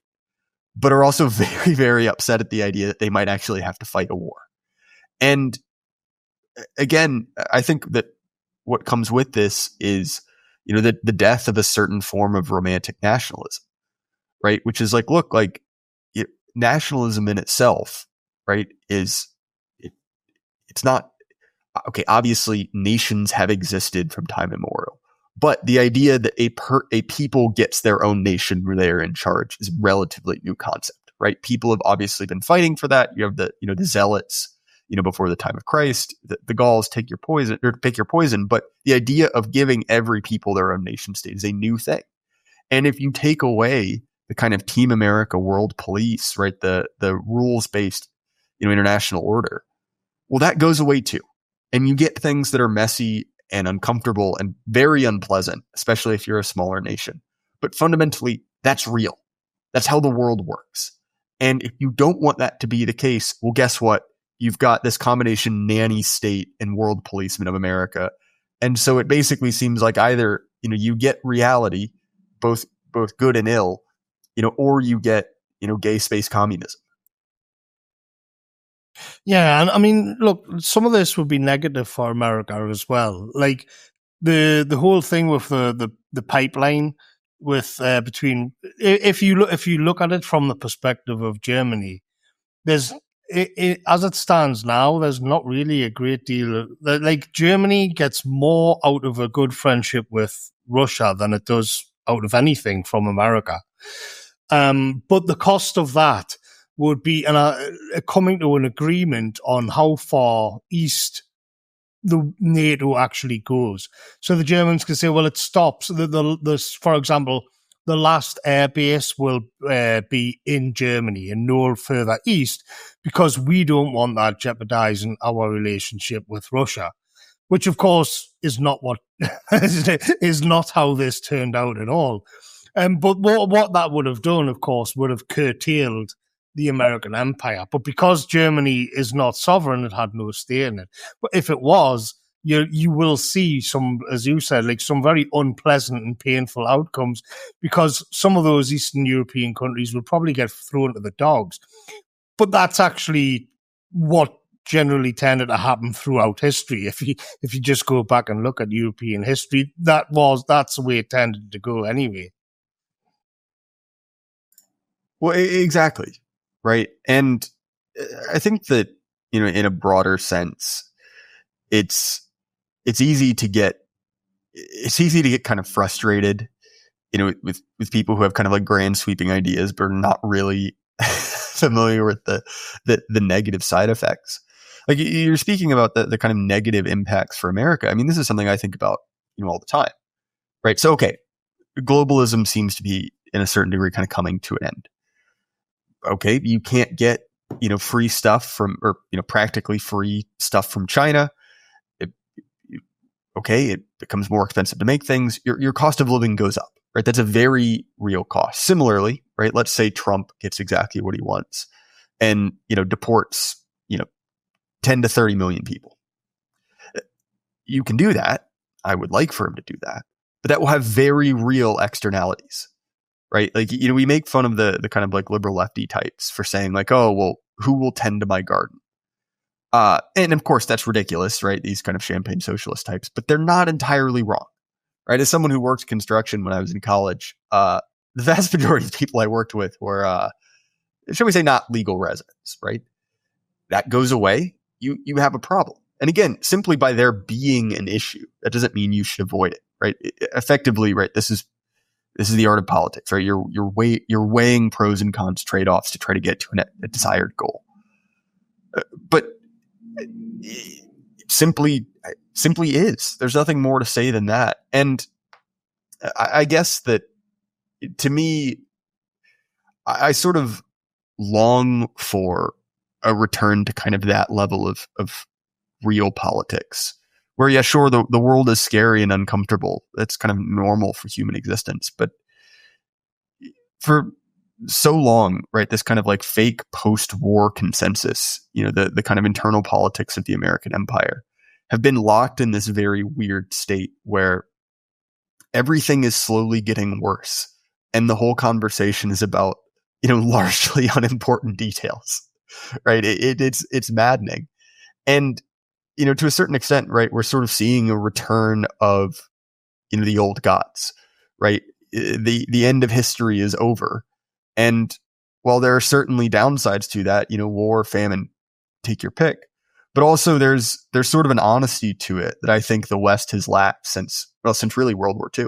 but are also very, very upset at the idea that they might actually have to fight a war. And again, I think that what comes with this is, the death of a certain form of romantic nationalism, right? Which is like, look, like nationalism in itself, right, it's not okay. Obviously, nations have existed from time immemorial, but the idea that a people gets their own nation where they are in charge is a relatively new concept, right? People have obviously been fighting for that. You have the zealots, before the time of Christ, the Gauls pick your poison. But the idea of giving every people their own nation state is a new thing. And if you take away the kind of Team America world police, right, the rules based, international order, well, that goes away too. And you get things that are messy and uncomfortable and very unpleasant, especially if you're a smaller nation. But fundamentally, that's real. That's how the world works. And if you don't want that to be the case, well, guess what? You've got this combination nanny state and world policeman of America. And so it basically seems like either, you get reality, both good and ill, or you get, gay space communism. Yeah, and I mean, look, some of this would be negative for America as well. Like the whole thing with the pipeline with between, if you look at it from the perspective of Germany, there's as it stands now, there's not really a great deal. Like Germany gets more out of a good friendship with Russia than it does out of anything from America. But the cost of that would be coming to an agreement on how far east the NATO actually goes. So the Germans can say, well, it stops. For example, the last air base will be in Germany and no further east, because we don't want that jeopardizing our relationship with Russia, which of course is not is not how this turned out at all. But what that would have done, of course, would have curtailed the American empire. But because Germany is not sovereign, it had no stay in it. But if it was, you will see some, as you said, like some very unpleasant and painful outcomes, because some of those Eastern European countries will probably get thrown to the dogs. But that's actually what generally tended to happen throughout history. If you just go back and look at European history, that's the way it tended to go anyway. Well, exactly. Right. And I think that, in a broader sense, it's easy to get kind of frustrated, with people who have kind of like grand sweeping ideas, but are not really familiar with the negative side effects. Like you're speaking about the kind of negative impacts for America. I mean, this is something I think about, all the time. Right. So, okay, globalism seems to be in a certain degree kind of coming to an end. Okay, you can't get, free stuff from, or, practically free stuff from China. It becomes more expensive to make things. Your cost of living goes up, right? That's a very real cost. Similarly, right? Let's say Trump gets exactly what he wants and, deports, 10 to 30 million people. You can do that. I would like for him to do that, but that will have very real externalities. Right. Like, we make fun of the kind of like liberal lefty types for saying like, oh, well, who will tend to my garden? And of course, that's ridiculous. Right. These kind of champagne socialist types, but they're not entirely wrong. Right. As someone who worked construction when I was in college, the vast majority of people I worked with were, shall we say, not legal residents. Right. That goes away. You have a problem. And again, simply by there being an issue, that doesn't mean you should avoid it. Right. Effectively, right. This is the art of politics, right? You're weighing pros and cons, trade-offs to try to get to a desired goal. But it simply is. There's nothing more to say than that. And I guess that, to me, I sort of long for a return to kind of that level of real politics. Where, yeah, sure, the world is scary and uncomfortable. That's kind of normal for human existence. But for so long, right, this kind of like fake post-war consensus, the kind of internal politics of the American empire have been locked in this very weird state where everything is slowly getting worse. And the whole conversation is about, largely unimportant details, right? It's maddening. And to a certain extent, right, we're sort of seeing a return of, the old gods, right? The end of history is over. And while there are certainly downsides to that, war, famine, take your pick, but also there's sort of an honesty to it that I think the West has lacked since really World War II.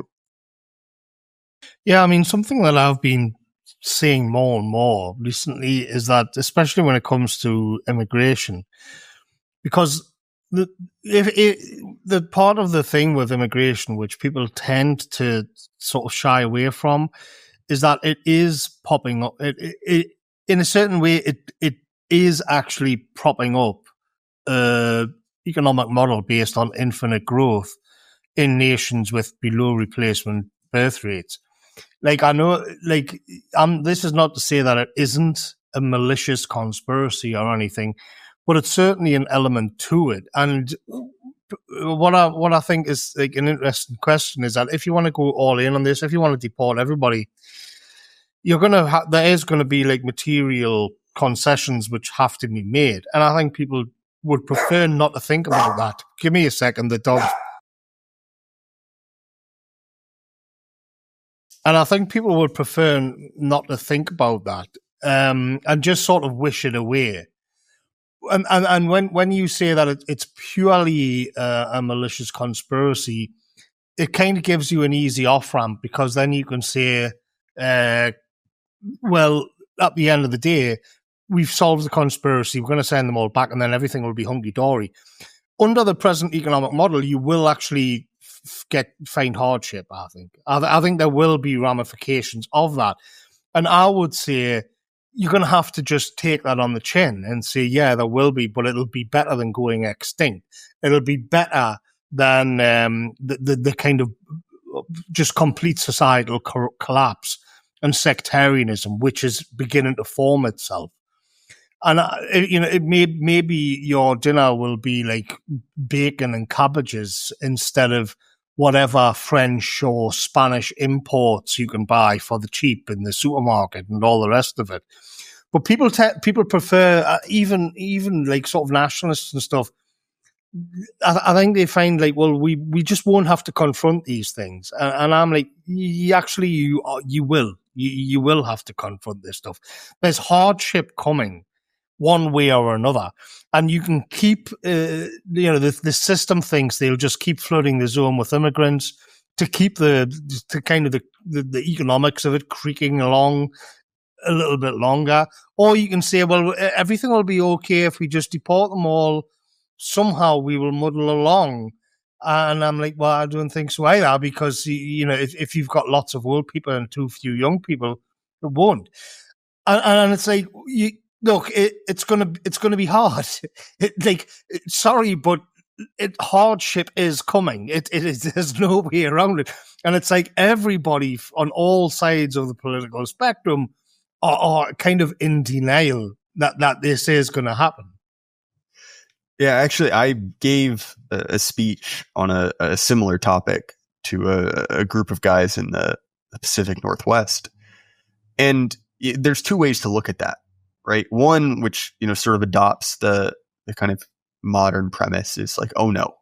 Yeah, I mean, something that I've been seeing more and more recently is that, especially when it comes to immigration, because the part of the thing with immigration, which people tend to sort of shy away from, is that it is popping up. It in a certain way, it is actually propping up economic model based on infinite growth in nations with below replacement birth rates. Like, I know, like, this is not to say that it isn't a malicious conspiracy or anything, but it's certainly an element to it. And what I think is like an interesting question is that if you want to go all in on this, if you want to deport everybody, there is gonna be like material concessions which have to be made, and I think people would prefer not to think about that. Give me a second, the dog. And I think people would prefer not to think about that, and just sort of wish it away. And when you say that it's purely a malicious conspiracy, it kind of gives you an easy off ramp, because then you can say, well, at the end of the day, we've solved the conspiracy, we're going to send them all back, and then everything will be hunky-dory. Under the present economic model, you will actually find hardship, I think. I think there will be ramifications of that. And I would say you're going to have to just take that on the chin and say, yeah, there will be, but it'll be better than going extinct. It'll be better than the kind of just complete societal collapse and sectarianism, which is beginning to form itself. And maybe your dinner will be like bacon and cabbages instead of whatever French or Spanish imports you can buy for the cheap in the supermarket and all the rest of it. But people prefer even like sort of nationalists and stuff. I think they find like, well, we just won't have to confront these things, and I'm like, you will have to confront this stuff. There's hardship coming, one way or another, and you can keep, the system thinks they'll just keep flooding the zone with immigrants to keep the economics of it creaking along a little bit longer, or you can say, well, everything will be okay if we just deport them all. Somehow we will muddle along. And I'm like, well, I don't think so either, because, if you've got lots of old people and too few young people, it won't. And it's like, look, it's gonna be hard. Sorry, but hardship is coming. It is. There's no way around it. And it's like everybody on all sides of the political spectrum are kind of in denial that this is going to happen. Yeah, actually, I gave a speech on a similar topic to a group of guys in the Pacific Northwest. And there's two ways to look at that, right? One, which, sort of adopts the kind of modern premise, is like, oh no,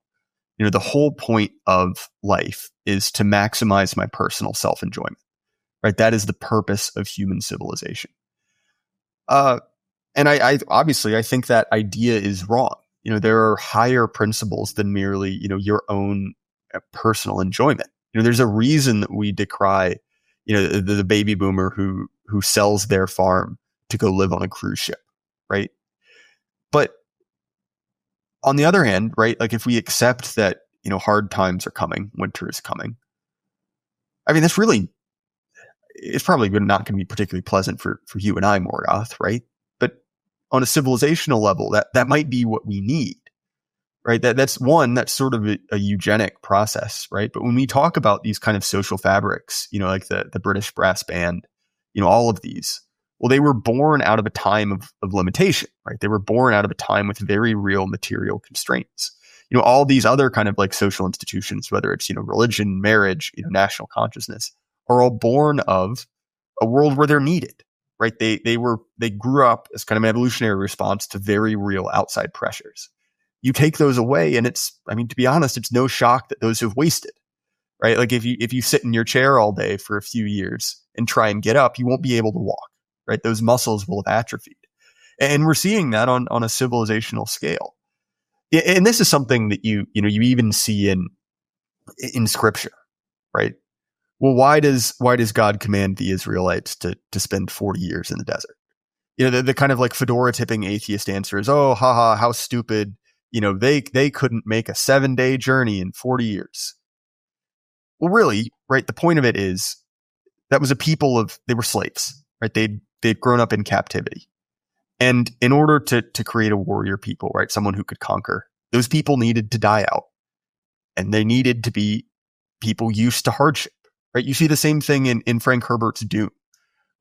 the whole point of life is to maximize my personal self-enjoyment, right? That is the purpose of human civilization. And I obviously, I think that idea is wrong. There are higher principles than merely, your own personal enjoyment. There's a reason that we decry, the baby boomer who sells their farm to go live on a cruise ship, right? But on the other hand, right, like if we accept that, hard times are coming, winter is coming, I mean, it's probably not going to be particularly pleasant for you and I, Morgoth, right? But on a civilizational level, that might be what we need, right? That's sort of a eugenic process, right? But when we talk about these kind of social fabrics, like the British brass band, all of these, well, they were born out of a time of limitation, right? They were born out of a time with very real material constraints. All these other kind of like social institutions, whether it's, religion, marriage, national consciousness, are all born of a world where they're needed, right? They grew up as kind of an evolutionary response to very real outside pressures. you take those away, and to be honest, it's no shock that those have wasted, right? Like if you sit in your chair all day for a few years and try and get up, you won't be able to walk, right? Those muscles will have atrophied. And we're seeing that on a civilizational scale. And this is something that you even see in scripture, right? Well, why does God command the Israelites to spend 40 years in the desert? The kind of like fedora tipping atheist answer is, oh, haha, how stupid. They couldn't make a 7-day journey in 40 years. Well, really, right? The point of it is that was a people they were slaves, right? They'd grown up in captivity. And in order to create a warrior people, right? Someone who could conquer, those people needed to die out, and they needed to be people used to hardship, right? You see the same thing in Frank Herbert's Dune,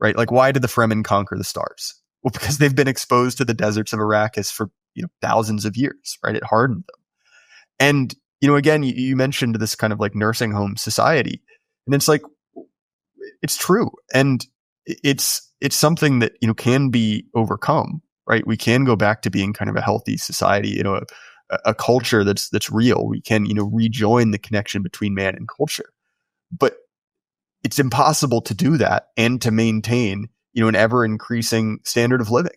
right? Like, why did the Fremen conquer the stars? Well, because they've been exposed to the deserts of Arrakis for thousands of years, right? It hardened them. And, again, you mentioned this kind of like nursing home society, and it's like, it's true. And it's something that, can be overcome, right? We can go back to being kind of a healthy society, a culture that's real. We can, rejoin the connection between man and culture, but it's impossible to do that and to maintain, an ever increasing standard of living.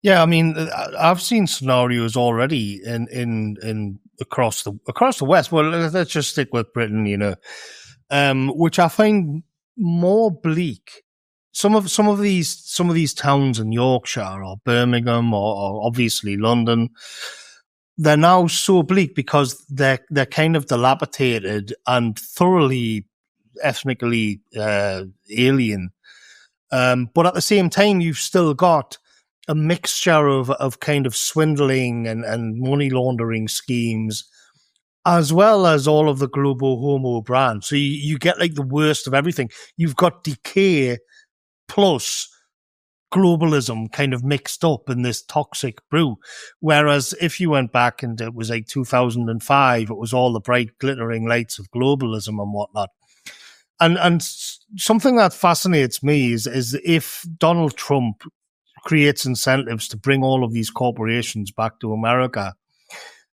Yeah, I mean, I've seen scenarios already in across the West. Well, let's just stick with Britain, which I find more bleak. Some of these towns in Yorkshire or Birmingham or obviously London, they're now so bleak because they're kind of dilapidated and thoroughly ethnically alien. But at the same time, you've still got a mixture of kind of swindling and money laundering schemes, as well as all of the global homo brand. So you get like the worst of everything. You've got decay plus globalism kind of mixed up in this toxic brew. Whereas if you went back and it was like 2005, it was all the bright glittering lights of globalism and whatnot. And something that fascinates me is if Donald Trump creates incentives to bring all of these corporations back to America.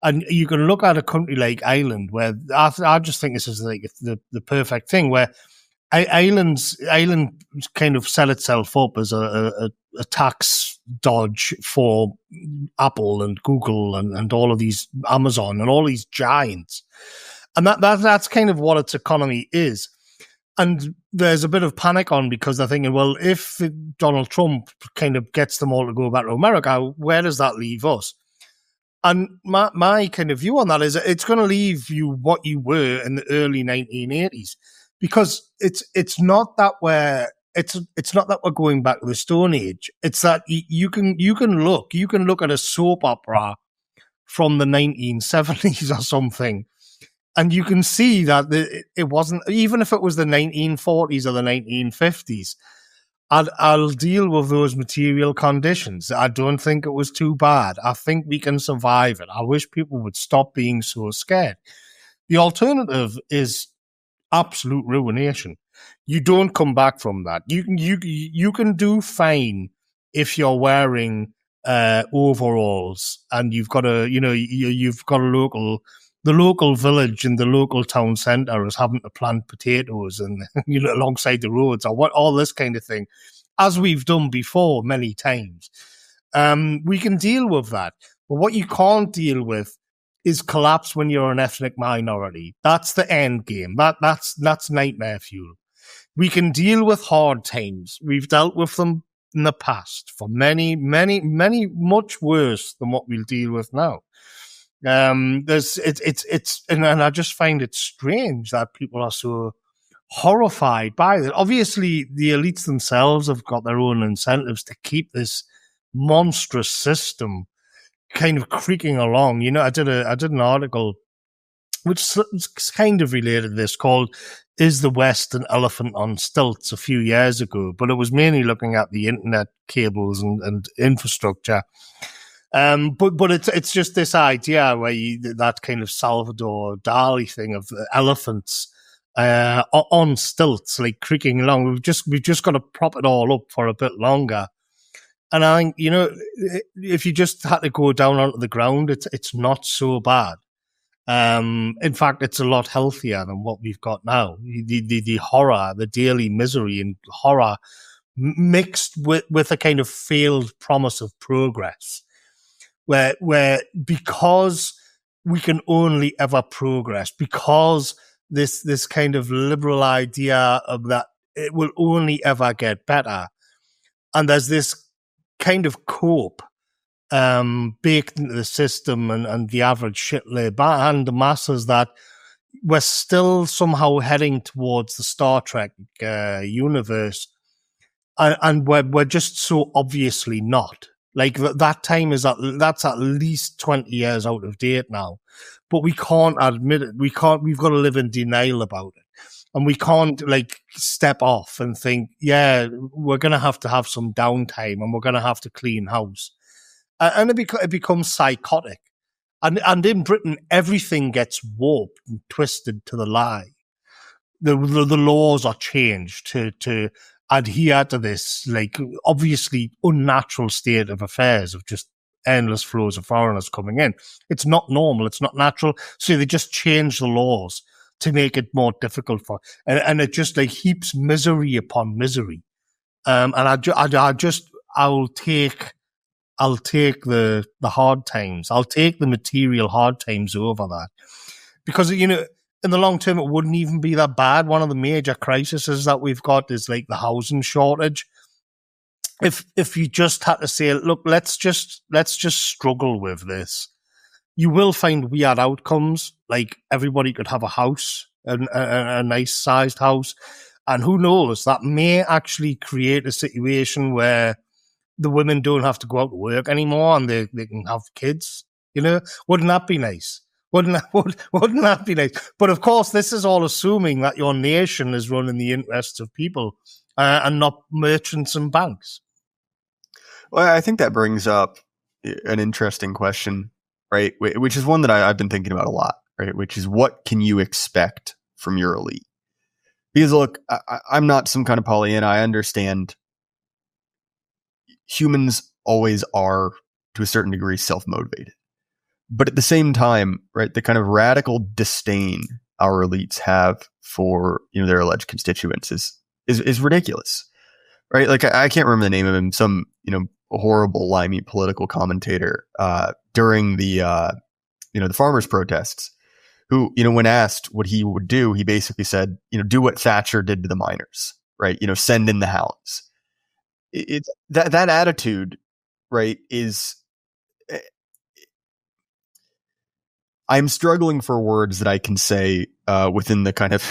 And you can look at a country like Ireland, where I just think this is like the perfect thing, where Ireland kind of set itself up as a tax dodge for Apple and Google and all of these, Amazon and all these giants. And that's kind of what its economy is. And there's a bit of panic on because they're thinking, well, if Donald Trump kind of gets them all to go back to America, where does that leave us? And my kind of view on that is it's going to leave you what you were in the early 1980s, because it's not that we're going back to the Stone Age. It's that you can look at a soap opera from the 1970s or something, and you can see that it wasn't, even if it was the 1940s or the 1950s, I'll deal with those material conditions. I don't think it was too bad. I think we can survive it. I wish people would stop being so scared. The alternative is absolute ruination. You don't come back from that. You can do fine if you're wearing overalls and you've got the local village and the local town centre is having to plant potatoes and alongside the roads or what, all this kind of thing, as we've done before many times. We can deal with that. But what you can't deal with is collapse when you're an ethnic minority. That's the end game. That's nightmare fuel. We can deal with hard times. We've dealt with them in the past for many, many, many, much worse than what we'll deal with now. And I just find it strange that people are so horrified by it. Obviously, the elites themselves have got their own incentives to keep this monstrous system kind of creaking along. I did an article which is kind of related to this, called "Is the West an Elephant on Stilts?" a few years ago, but it was mainly looking at the internet cables and infrastructure. But it's just this idea where that kind of Salvador Dali thing of elephants on stilts, like creaking along. We've just got to prop it all up for a bit longer. And I think, if you just had to go down onto the ground, it's not so bad. In fact, it's a lot healthier than what we've got now. The horror, the daily misery and horror mixed with a kind of failed promise of progress, where because we can only ever progress, because this kind of liberal idea of that it will only ever get better, and there's this kind of cope baked into the system and the average shit-laid and the masses that we're still somehow heading towards the Star Trek universe, and we're just so obviously not. Like that time that's at least 20 years out of date now, but we can't admit it. We've got to live in denial about it. And we can't like step off and think, yeah, we're going to have some downtime and we're going to have to clean house. And it becomes psychotic. And in Britain, everything gets warped and twisted to the lie. The laws are changed to adhere to this, like, obviously unnatural state of affairs of just endless flows of foreigners coming in. It's not normal. It's not natural. So they just change the laws to make it more difficult and it just like heaps misery upon misery. And I'll take the hard times. I'll take the material hard times over that, because in the long term it wouldn't even be that bad. One of the major crises that we've got is like the housing shortage. If you just had to say, look, let's just struggle with this, you will find weird outcomes. Like everybody could have a house, a nice sized house. And who knows, that may actually create a situation where the women don't have to go out to work anymore and they can have kids. Wouldn't that be nice? Wouldn't that be nice? But of course, this is all assuming that your nation is run in the interests of people and not merchants and banks. Well, I think that brings up an interesting question, right? Which is one that I've been thinking about a lot, right? Which is, what can you expect from your elite? Because look, I'm not some kind of Pollyanna. I understand humans always are, to a certain degree, self-motivated. But at the same time, right, the kind of radical disdain our elites have for their alleged constituents is ridiculous, right? Like I can't remember the name of him. Some horrible, limey political commentator during the the farmers' protests, who when asked what he would do, he basically said, do what Thatcher did to the miners, right? Send in the hounds. It's that attitude, right? Is I'm struggling for words that I can say within the kind of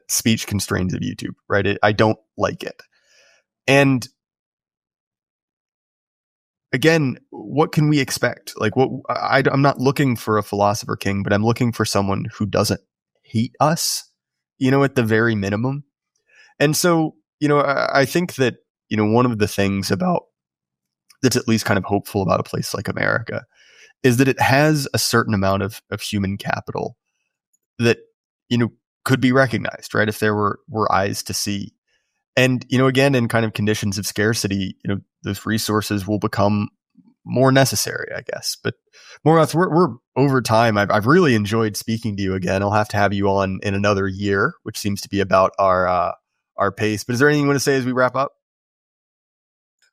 speech constraints of YouTube, right? I don't like it. And again, what can we expect? Like, I'm not looking for a philosopher king, but I'm looking for someone who doesn't hate us, at the very minimum. And so, I think that, one of the things that's at least kind of hopeful about a place like America is that it has a certain amount of human capital that, could be recognized, right? If there were eyes to see. And, again, in kind of conditions of scarcity, those resources will become more necessary, I guess. But Morgoth, we're over time. I've really enjoyed speaking to you again. I'll have to have you on in another year, which seems to be about our pace. But is there anything you want to say as we wrap up?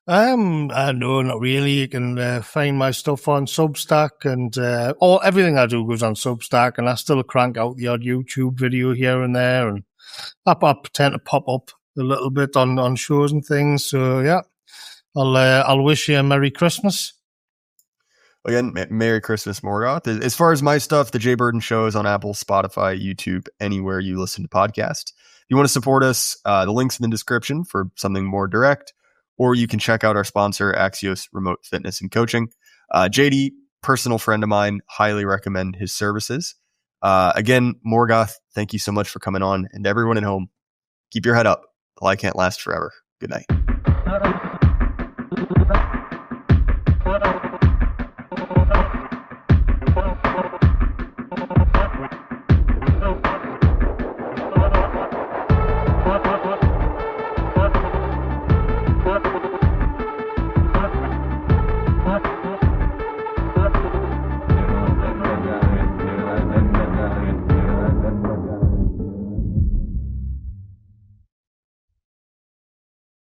No, not really. You can find my stuff on Substack, and everything I do goes on Substack, and I still crank out the odd YouTube video here and there, and I tend to pop up a little bit on shows and things. So yeah, I'll wish you a Merry Christmas. Again, Merry Christmas, Morgoth. As far as my stuff, the Jay Burden Show is on Apple, Spotify, YouTube, anywhere you listen to podcasts. If you want to support us, the link's in the description for something more direct, or you can check out our sponsor, Axios Remote Fitness and Coaching. JD, personal friend of mine, highly recommend his services. Again, Morgoth, thank you so much for coming on, and everyone at home, keep your head up. The light can't last forever. Good night.